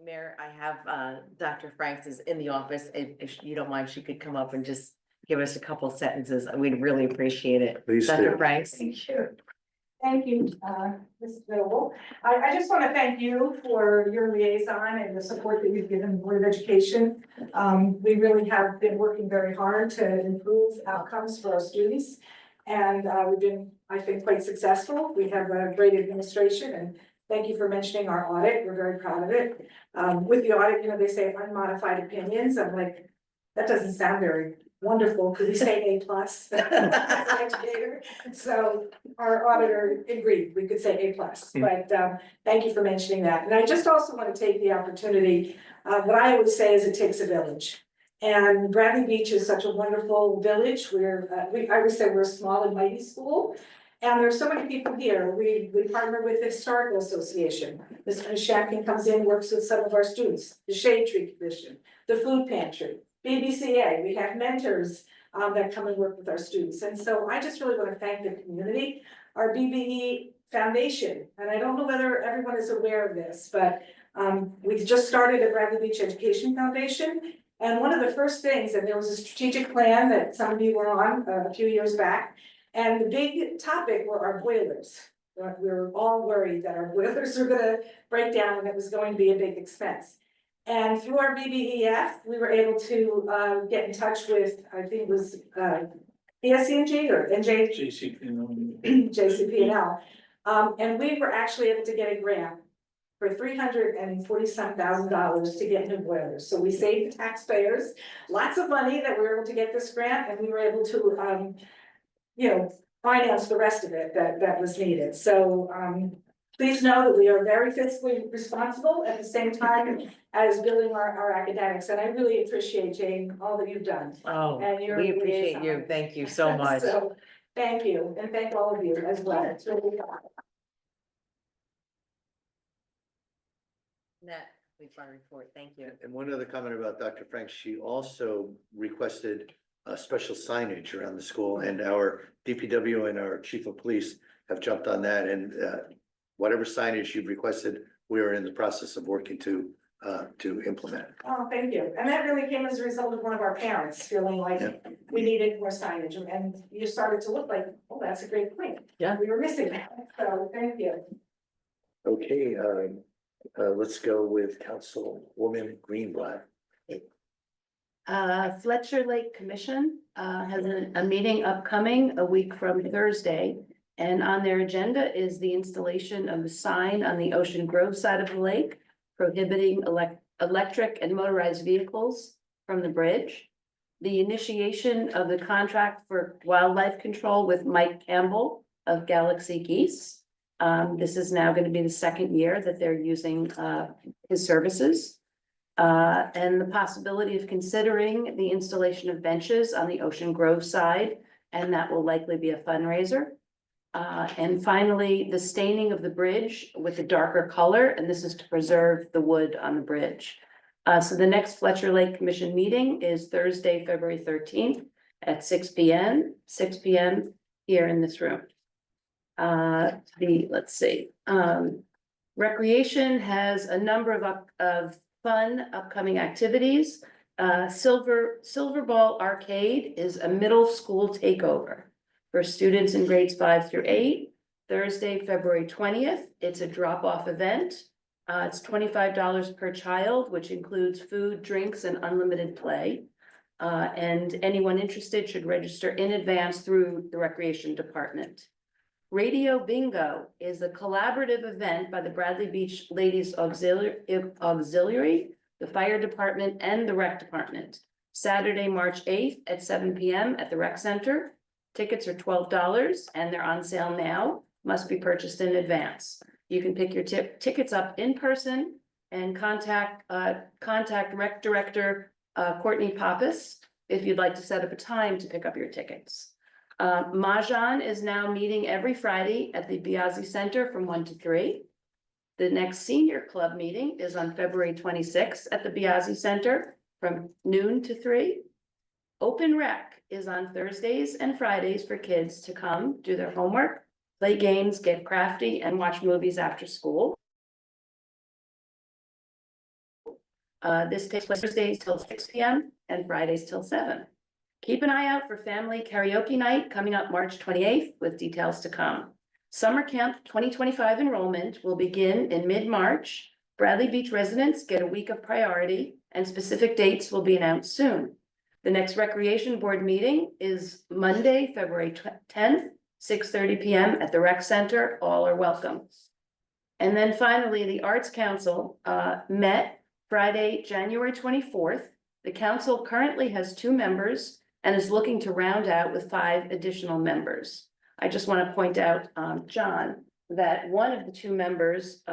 Mayor, I have Dr. Franks is in the office. If you don't mind, she could come up and just give us a couple sentences. We'd really appreciate it. Please do. Dr. Franks. Thank you. Thank you, Mrs. Noble. I just want to thank you for your liaison and the support that you've given the Board of Education. We really have been working very hard to improve outcomes for our students. And we've been, I think, quite successful. We have a great administration, and thank you for mentioning our audit. We're very proud of it. With the audit, you know, they say unmodified opinions. I'm like, that doesn't sound very wonderful. Could we say A plus? As an educator. So our auditor agreed, we could say A plus, but thank you for mentioning that. And I just also want to take the opportunity, what I always say is it takes a village. And Bradley Beach is such a wonderful village. I always say we're a small and mighty school. And there's so many people here. We partner with the Historical Association. Mr. Shamkin comes in, works with some of our students, the Shade Tree Commission, the Food Pantry, BBCA. We have mentors that come and work with our students. And so I just really want to thank the community, our BBE Foundation. And I don't know whether everyone is aware of this, but we just started a Bradley Beach Education Foundation. And one of the first things, and there was a strategic plan that some of you were on a few years back, and the big topic were our boilers. We were all worried that our boilers were gonna break down and it was going to be a big expense. And through our BBEF, we were able to get in touch with, I think it was ESCNG or NJ. JCP&L. And we were actually able to get a grant for $347,000 to get new boilers. So we saved the taxpayers lots of money that we were able to get this grant, and we were able to, you know, finance the rest of it that was needed. So please know that we are very fiscally responsible at the same time as building our academics. And I really appreciate, Jane, all that you've done. Oh, And your we appreciate you. liaison. Thank you so much. So, thank you, and thank all of you as well. It's really That we've our report. Thank you. And one other comment about Dr. Frank, she also requested special signage around the school, and our DPW and our chief of police have jumped on that, and whatever signage you've requested, we are in the process of working to implement. Oh, thank you. And that really came as a result of one of our parents feeling like we needed more signage, and you started to look like, oh, that's a great point. Yeah. We were missing that, so thank you. Okay, let's go with Councilwoman Greenblatt. Fletcher Lake Commission has a meeting upcoming a week from Thursday. And on their agenda is the installation of a sign on the Ocean Grove side of the lake prohibiting electric and motorized vehicles from the bridge. The initiation of the contract for wildlife control with Mike Campbell of Galaxy Geese. This is now going to be the second year that they're using his services. And the possibility of considering the installation of benches on the Ocean Grove side, and that will likely be a fundraiser. And finally, the staining of the bridge with a darker color, and this is to preserve the wood on the bridge. So the next Fletcher Lake Commission meeting is Thursday, February 13th at 6 p.m. Here in this room. Let's see, Recreation has a number of fun upcoming activities. Silver Ball Arcade is a middle school takeover for students in grades 5 through 8. Thursday, February 20th. It's a drop-off event. It's $25 per child, which includes food, drinks, and unlimited play. And anyone interested should register in advance through the Recreation Department. Radio Bingo is a collaborative event by the Bradley Beach Ladies Auxiliary, the Fire Department, and the Rec Department. Saturday, March 8th at 7 p.m. at the Rec Center. Tickets are $12 and they're on sale now, must be purchased in advance. You can pick your tickets up in person and contact Rec Director Courtney Pappas if you'd like to set up a time to pick up your tickets. Mahjong is now meeting every Friday at the Biazzi Center from 1 to 3. The next senior club meeting is on February 26th at the Biazzi Center from noon to 3. Open Rec is on Thursdays and Fridays for kids to come do their homework, play games, get crafty, and watch movies after school. This takes place Thursdays till 6 p.m. and Fridays till 7. Keep an eye out for family karaoke night coming up March 28th with details to come. Summer Camp 2025 enrollment will begin in mid-March. Bradley Beach residents get a week of priority and specific dates will be announced soon. The next Recreation Board meeting is Monday, February 10th, 6:30 PM at the Rec Center. All are welcome. And then finally, the Arts Council met Friday, January 24th. The council currently has 2 members and is looking to round out with 5 additional members. I just want to point out, John, that one of the 2 members,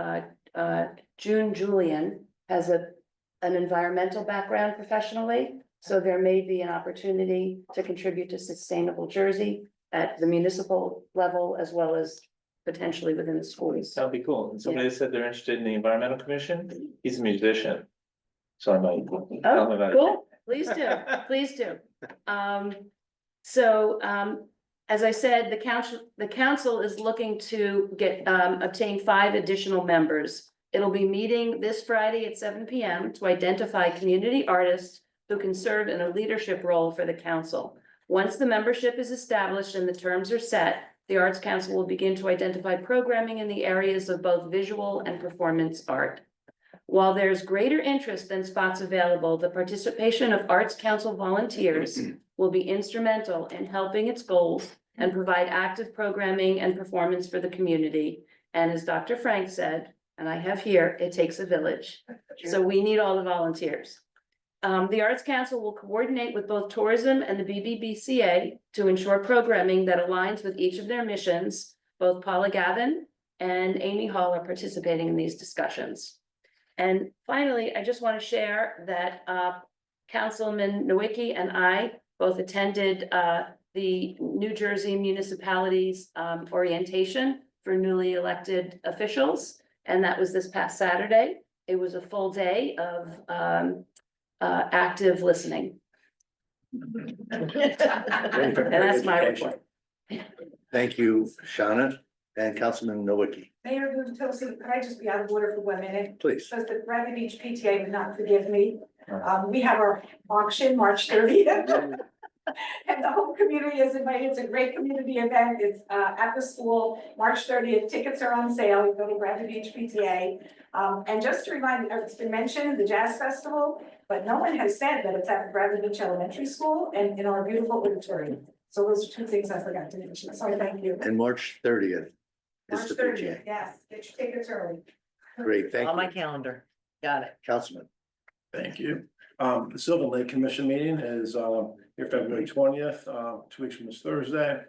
June Julian, has an environmental background professionally. So there may be an opportunity to contribute to Sustainable Jersey at the municipal level as well as potentially within the schools. That'd be cool. And somebody said they're interested in the environmental commission. He's a musician. So I might. tell him Oh, about it. cool. Please do, please do. As I said, the council is looking to obtain 5 additional members. It'll be meeting this Friday at 7 PM to identify community artists who can serve in a leadership role for the council. Once the membership is established and the terms are set, the Arts Council will begin to identify programming in the areas of both visual and performance art. While there's greater interest than spots available, the participation of Arts Council volunteers will be instrumental in helping its goals and provide active programming and performance for the community. And as Dr. Frank said, and I have here, it takes a village. So we need all the volunteers. The Arts Council will coordinate with both tourism and the BBBCA to ensure programming that aligns with each of their missions. Both Paula Gavin and Amy Hall are participating in these discussions. And finally, I just want to share that Councilman Nowicki and I both attended the New Jersey municipalities orientation for newly elected officials. And that was this past Saturday. It was a full day of active listening. And that's my report. Thank you, Shauna and Councilman Nowicki, Mayor Gutatosi, could I just be out of order for 1 minute? please. Because the Bradley Beach PTA would not forgive me. We have our auction March 30th. And the whole community is invited. It's a great community event. It's at the school, March 30th. Tickets are on sale. You go to Bradley Beach PTA. And just to remind you, it's been mentioned, the Jazz Festival, but no one has said that it's at the Bradley Beach Elementary School and in our beautiful auditorium. So those are 2 things I forgot to mention. Sorry, thank you. And March 30th is March the 30th, PTA. yes, get your tickets early. Great, thank On my you, calendar. Got it. Councilman. Thank you. The Sylvan Lake Commission meeting is here February 20th, 2 weeks from this Thursday.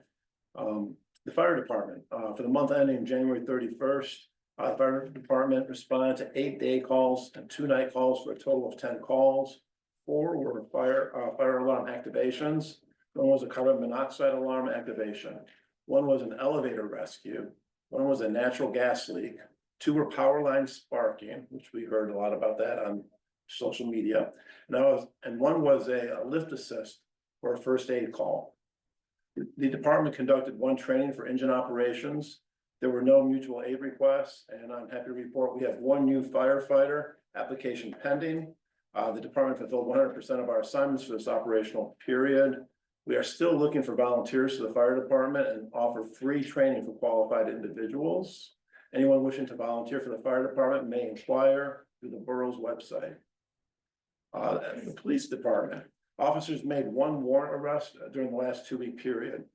The fire department, for the month ending January 31st, the fire department responded to 8 day calls and 2 night calls for a total of 10 calls. 4 were fire alarm activations. 1 was a carbon monoxide alarm activation. 1 was an elevator rescue. 1 was a natural gas leak. 2 were power lines sparking, which we heard a lot about that on social media. And 1 was a lift assist for a first aid call. The department conducted 1 training for engine operations. There were no mutual aid requests, and I'm happy to report we have 1 new firefighter application pending. The department fulfilled 100% of our assignments for this operational period. We are still looking for volunteers for the fire department and offer free training for qualified individuals. Anyone wishing to volunteer for the fire department may inquire through the borough's website. The police department, officers made 1 warrant arrest during the last 2-week period.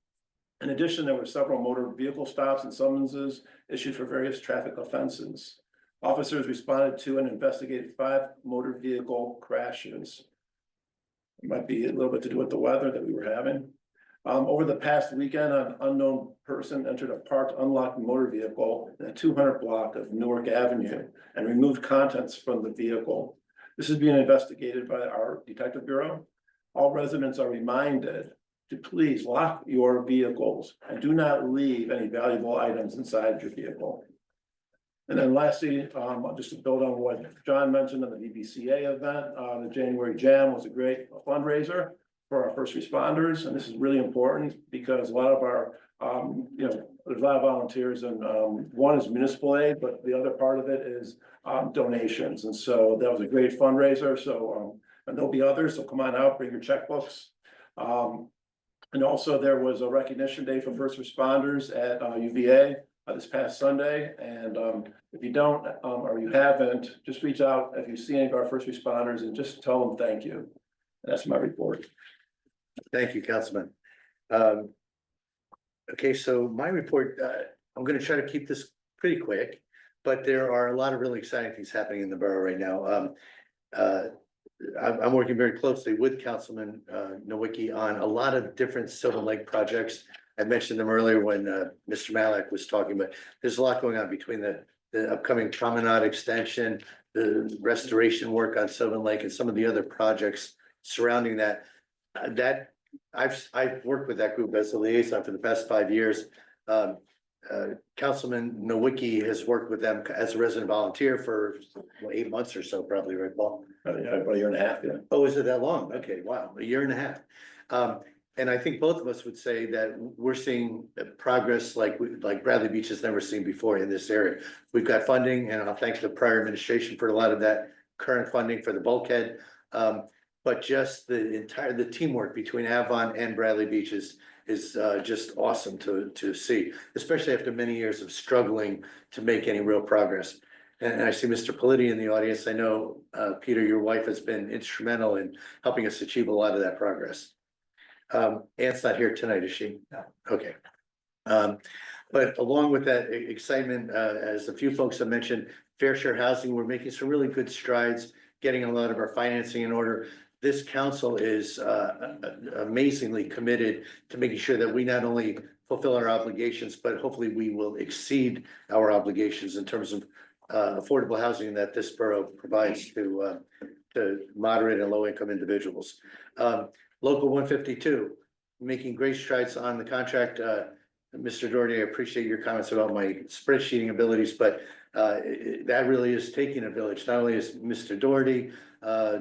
In addition, there were several motor vehicle stops and summonses issued for various traffic offenses. Officers responded to and investigated 5 motor vehicle crashes. It might be a little bit to do with the weather that we were having. Over the past weekend, an unknown person entered a parked unlocked motor vehicle in a 200 block of Newark Avenue and removed contents from the vehicle. This is being investigated by our detective bureau. All residents are reminded to please lock your vehicles and do not leave any valuable items inside your vehicle. And then lastly, just to build on what John mentioned on the VBCA event, the January Jam was a great fundraiser for our first responders. And this is really important because a lot of our, there's a lot of volunteers and 1 is municipal aid, but the other part of it is donations. And so that was a great fundraiser. So, and there'll be others, so come on out, bring your checkbooks. And also there was a recognition day for first responders at UVA this past Sunday. And if you don't, or you haven't, just reach out if you see any of our first responders and just tell them thank you. And that's my report. Thank you, Councilman. Um, Okay, so my report, I'm gonna try to keep this pretty quick, but there are a lot of really exciting things happening in the borough right now. Uh, I'm working very closely with Councilman Nowicki on a lot of different Sylvan Lake projects. I mentioned them earlier when Mr. Malik was talking, but there's a lot going on between the upcoming promenade extension, the restoration work on Sylvan Lake, and some of the other projects surrounding that. I've worked with that group as a liaison for the past 5 years. Councilman Nowicki has worked with them as a resident volunteer for 8 months or so, probably, right, Paul? About a year and a half, yeah. Oh, is it that long? Okay, wow, a year and a half. And I think both of us would say that we're seeing progress like Bradley Beach has never seen before in this area. We've got funding, and I'll thank the prior administration for a lot of that current funding for the bulkhead. But just the teamwork between Avon and Bradley Beach is just awesome to see, especially after many years of struggling to make any real progress. And I see Mr. Politi in the audience. I know, Peter, your wife has been instrumental in helping us achieve a lot of that progress. Ann's not here tonight, is she? No. Okay. But along with that excitement, as a few folks have mentioned, fair share housing, we're making some really good strides, getting a lot of our financing in order. This council is amazingly committed to making sure that we not only fulfill our obligations, but hopefully we will exceed our obligations in terms of affordable housing that this borough provides to moderate and low income individuals. Local 152, making great strides on the contract. Mr. Doherty, I appreciate your comments about my spreadsheeting abilities, but that really is taking a village. Not only is Mr. Doherty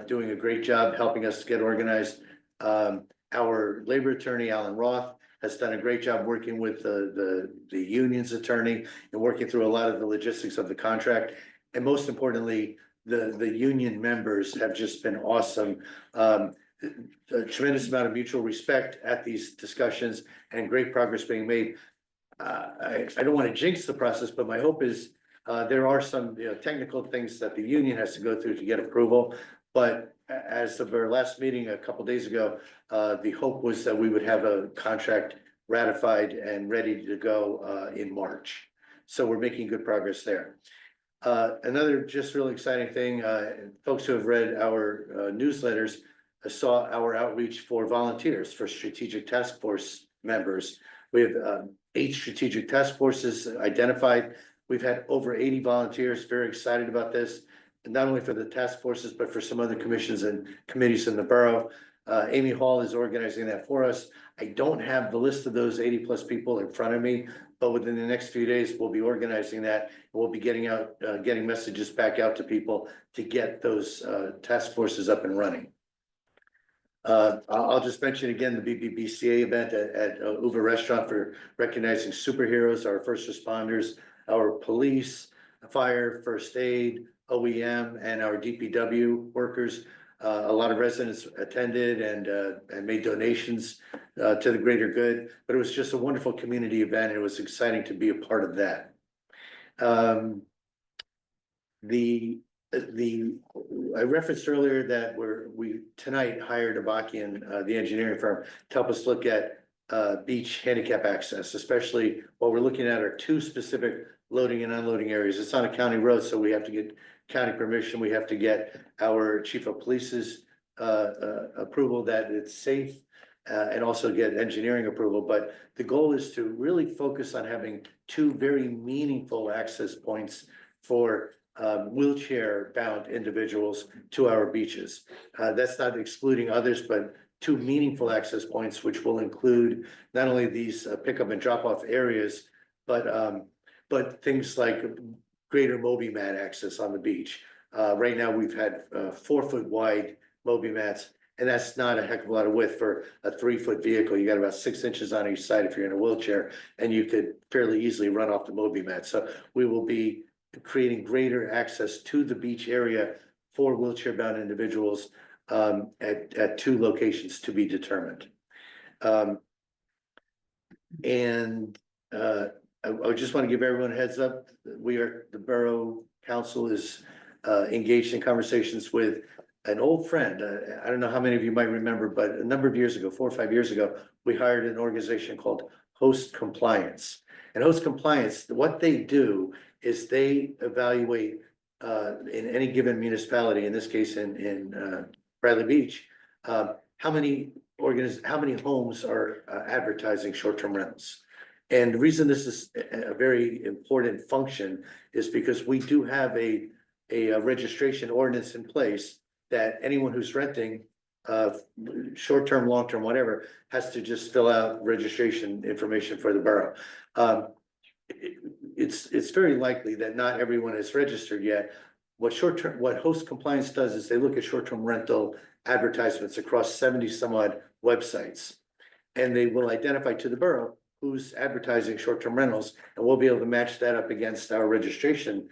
doing a great job helping us get organized, our labor attorney, Alan Roth, has done a great job working with the union's attorney and working through a lot of the logistics of the contract. And most importantly, the union members have just been awesome. A tremendous amount of mutual respect at these discussions and great progress being made. I don't want to jinx the process, but my hope is there are some technical things that the union has to go through to get approval. But as of our last meeting a couple days ago, the hope was that we would have a contract ratified and ready to go in March. So we're making good progress there. Another just really exciting thing, folks who have read our newsletters saw our outreach for volunteers, for strategic task force members. We have 8 strategic task forces identified. We've had over 80 volunteers, very excited about this, and not only for the task forces, but for some other commissions and committees in the borough. Amy Hall is organizing that for us. I don't have the list of those 80+ people in front of me, but within the next few days, we'll be organizing that. We'll be getting messages back out to people to get those task forces up and running. I'll just mention again, the BBBCA event at Uva Restaurant for recognizing superheroes, our first responders, our police, fire, first aid, OEM, and our DPW workers. A lot of residents attended and made donations to the greater good, but it was just a wonderful community event. It was exciting to be a part of that. I referenced earlier that we tonight hired Avakian, the engineering firm, to help us look at beach handicap access, especially while we're looking at our 2 specific loading and unloading areas. It's on a county road, so we have to get county permission. We have to get our chief of police's approval that it's safe, and also get engineering approval. But the goal is to really focus on having 2 very meaningful access points for wheelchair bound individuals to our beaches. That's not excluding others, but 2 meaningful access points, which will include not only these pickup and drop off areas, but things like greater Moby mat access on the beach. Right now, we've had 4-foot wide Moby mats, and that's not a heck of a lot of width for a 3-foot vehicle. You got about 6 inches on each side if you're in a wheelchair, and you could fairly easily run off the Moby mat. So we will be creating greater access to the beach area for wheelchair bound individuals at 2 locations to be determined. I just want to give everyone a heads up. The Borough Council is engaged in conversations with an old friend, I don't know how many of you might remember, but a number of years ago, 4 or 5 years ago, we hired an organization called Host Compliance. And Host Compliance, what they do is they evaluate in any given municipality, in this case in Bradley Beach, how many homes are advertising short-term rentals. And the reason this is a very important function is because we do have a registration ordinance in place that anyone who's renting short-term, long-term, whatever, has to just fill out registration information for the borough. It's very likely that not everyone is registered yet. What Host Compliance does is they look at short-term rental advertisements across 70 some odd websites. And they will identify to the borough who's advertising short-term rentals, and we'll be able to match that up against our registration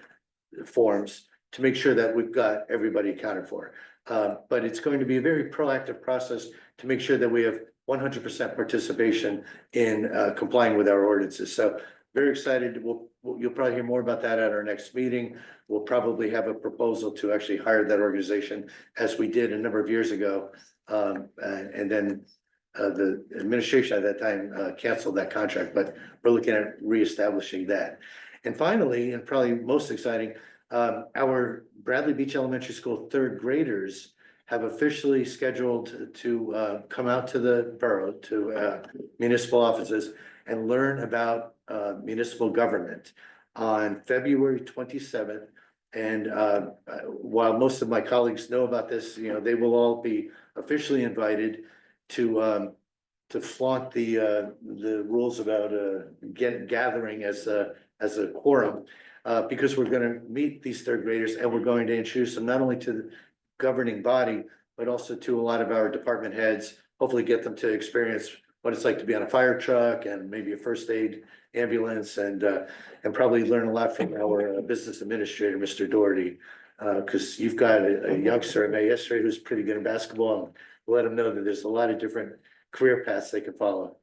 forms to make sure that we've got everybody accounted for. But it's going to be a very proactive process to make sure that we have 100% participation in complying with our ordinances. So very excited. You'll probably hear more about that at our next meeting. We'll probably have a proposal to actually hire that organization as we did a number of years ago. And then the administration at that time canceled that contract, but we're looking at reestablishing that. And finally, and probably most exciting, our Bradley Beach Elementary School third graders have officially scheduled to come out to the borough, to municipal offices and learn about municipal government on February 27th. And while most of my colleagues know about this, they will all be officially invited to flaunt the rules about gathering as a quorum, because we're going to meet these third graders and we're going to introduce them not only to the governing body, but also to a lot of our department heads, hopefully get them to experience what it's like to be on a fire truck and maybe a first aid ambulance, and probably learn a lot from our business administrator, Mr. Doherty, because you've got a youngster I met yesterday who's pretty good at basketball, and let them know that there's a lot of different career paths they can follow.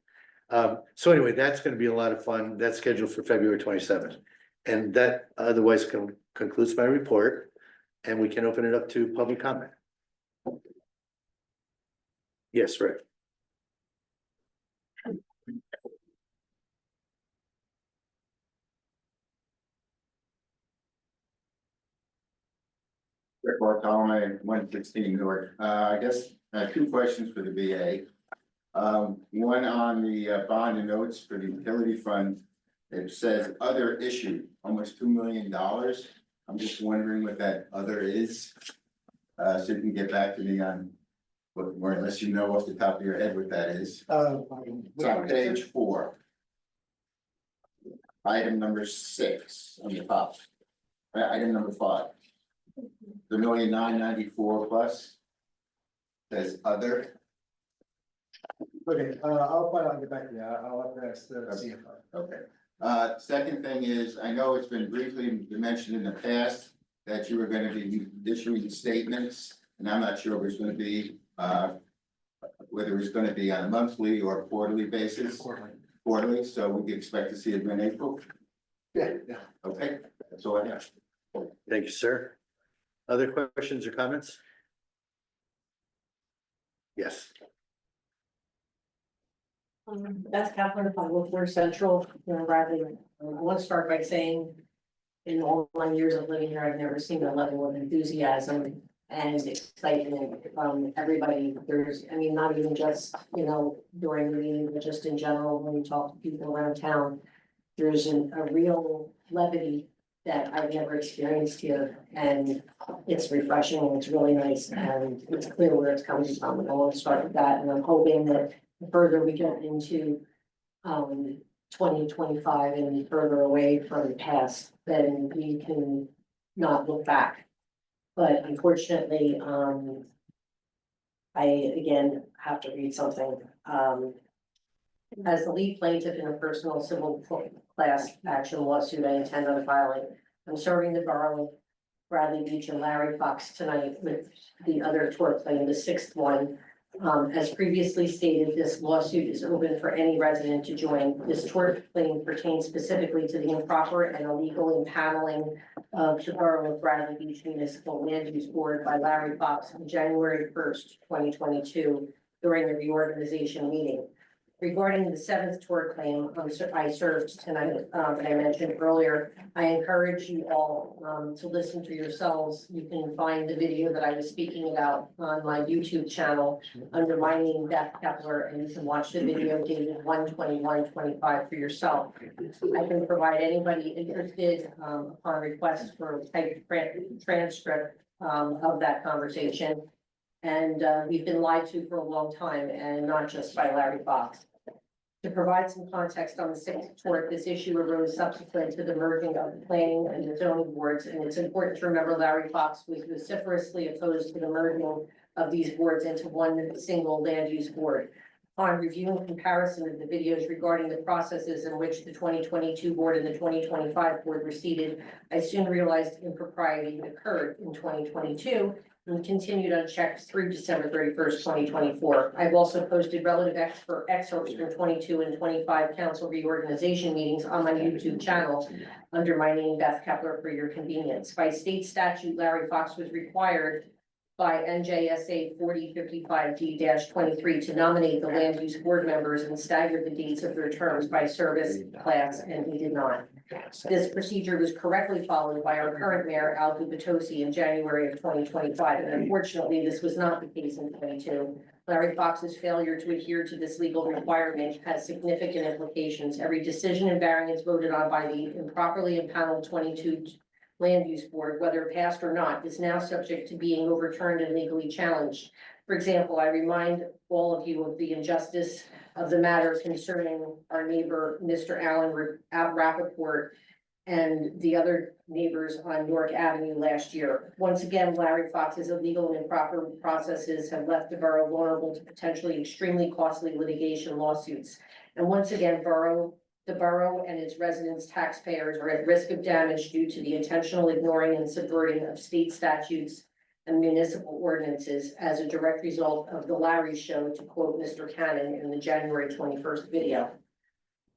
So anyway, that's going to be a lot of fun. That's scheduled for February 27th. And that otherwise concludes my report, and we can open it up to public comment. Yes, Rick. Rick Bartolome, 116 North. I guess two questions for the VA. One on the bond and notes for the utility fund. It says other issue, almost $2 million. I'm just wondering what that other is. So you can get back to me on what, or unless you know off the top of your head what that is. It's on page 4. Item number 6 on the top. Item number 5. The 1,994,000 plus. Says other. Okay, I'll find out and get back to you. I'll have to ask the CFO. Okay. Second thing is, I know it's been briefly mentioned in the past that you were gonna be issuing statements, and I'm not sure if it's gonna be, whether it's gonna be on a monthly or quarterly basis. Quarterly, so we can expect to see it in April. Yeah. Okay, that's all I have. Thank you, sir. Other questions or comments? Yes. That's Catherine from Woodward Central, Bradley. I want to start by saying, in all my years of living here, I've never seen a level of enthusiasm and excitement from everybody. Not even just, during the meeting, but just in general, when you talk to people around town, there's a real levity that I've never experienced here, and it's refreshing and it's really nice, and it's clear where it's coming from. And I want to start with that, and I'm hoping that the further we get into 2025 and further away from the past, then we can not look back. But unfortunately, I again have to read something. As the lead plaintiff in a personal civil class action lawsuit I intend on filing, I'm serving the borough of Bradley Beach and Larry Fox tonight with the other tort claim, the 6th one. As previously stated, this lawsuit is open for any resident to join. This tort claim pertains specifically to the improper and illegal impaneling of the Borough of Bradley Beach Municipal Land Use Board by Larry Fox on January 1st, 2022, during the reorganization meeting. Regarding the 7th tort claim, I served tonight, that I mentioned earlier, I encourage you all to listen to yourselves. You can find the video that I was speaking about on my YouTube channel under my name, Beth Kepler, and you can watch the video dated 1/21/25 for yourself. I can provide anybody interested upon request for a typed transcript of that conversation. And we've been lied to for a long time, and not just by Larry Fox. To provide some context on the 6th tort, this issue arose subsequent to the merging of the planning and the zoning boards, and it's important to remember Larry Fox was vociferously opposed to the merging of these boards into one single land use board. On review and comparison of the videos regarding the processes in which the 2022 board and the 2025 board were seated, I soon realized impropriety occurred in 2022 and continued unchecked through December 31st, 2024. I've also posted relative excerpts from 22 and 25 council reorganization meetings on my YouTube channel under my name, Beth Kepler, for your convenience. By state statute, Larry Fox was required by NJSA 4055D-23 to nominate the land use board members and stagger the dates of their terms by service class, and he did not. This procedure was correctly followed by our current mayor, Al Gubitosi, in January of 2025, and unfortunately, this was not the case in 22. Larry Fox's failure to adhere to this legal requirement has significant implications. Every decision and variance voted on by the improperly impaneled 22 land use board, whether passed or not, is now subject to being overturned and legally challenged. For example, I remind all of you of the injustice of the matter concerning our neighbor, Mr. Alan Rappaport, and the other neighbors on York Avenue last year. Once again, Larry Fox's illegal and improper processes have left the borough vulnerable to potentially extremely costly litigation lawsuits. And once again, the borough and its residents, taxpayers, are at risk of damage due to the intentional ignoring and subverting of state statutes and municipal ordinances as a direct result of the Larry Show, to quote Mr. Cannon in the January 21st video.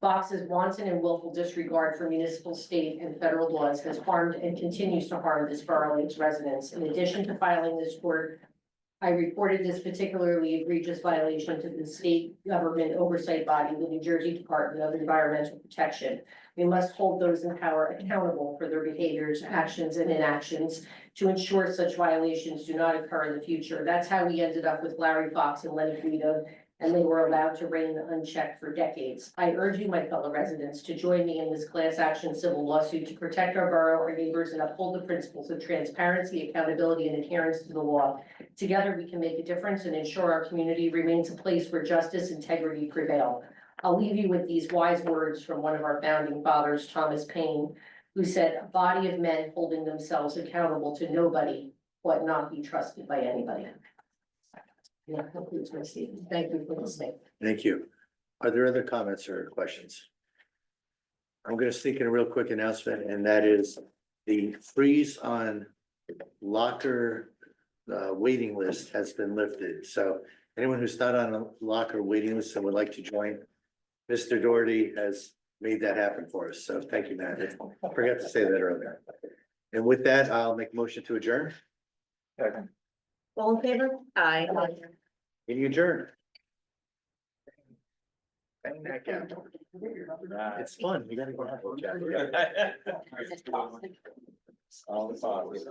Fox's wanton and willful disregard for municipal, state, and federal laws has harmed and continues to harm this borough and its residents. In addition to filing this court, I reported this particularly egregious violation to the state government oversight body, the New Jersey Department of Environmental Protection. We must hold those in power accountable for their behaviors, actions, and inactions to ensure such violations do not occur in the future. That's how we ended up with Larry Fox and Lenny Guido, and they were allowed to reign unchecked for decades. I urge you, my fellow residents, to join me in this class action civil lawsuit to protect our borough, our neighbors, and uphold the principles of transparency, accountability, and adherence to the law. Together, we can make a difference and ensure our community remains a place where justice and integrity prevail. I'll leave you with these wise words from one of our founding fathers, Thomas Paine, who said, "A body of men holding themselves accountable to nobody ought not be trusted by anybody." That concludes my statement. Thank you for listening. Thank you. Are there other comments or questions? I'm gonna sneak in a real quick announcement, and that is the freeze on locker waiting list has been lifted. So anyone who's not on a locker waiting list and would like to join, Mr. Doherty has made that happen for us. So thank you, Matt. I forgot to say that earlier. And with that, I'll make a motion to adjourn. All in favor? Aye. Meeting adjourned. Bang that gavel. It's fun. We gotta go have a chat. All the thoughts.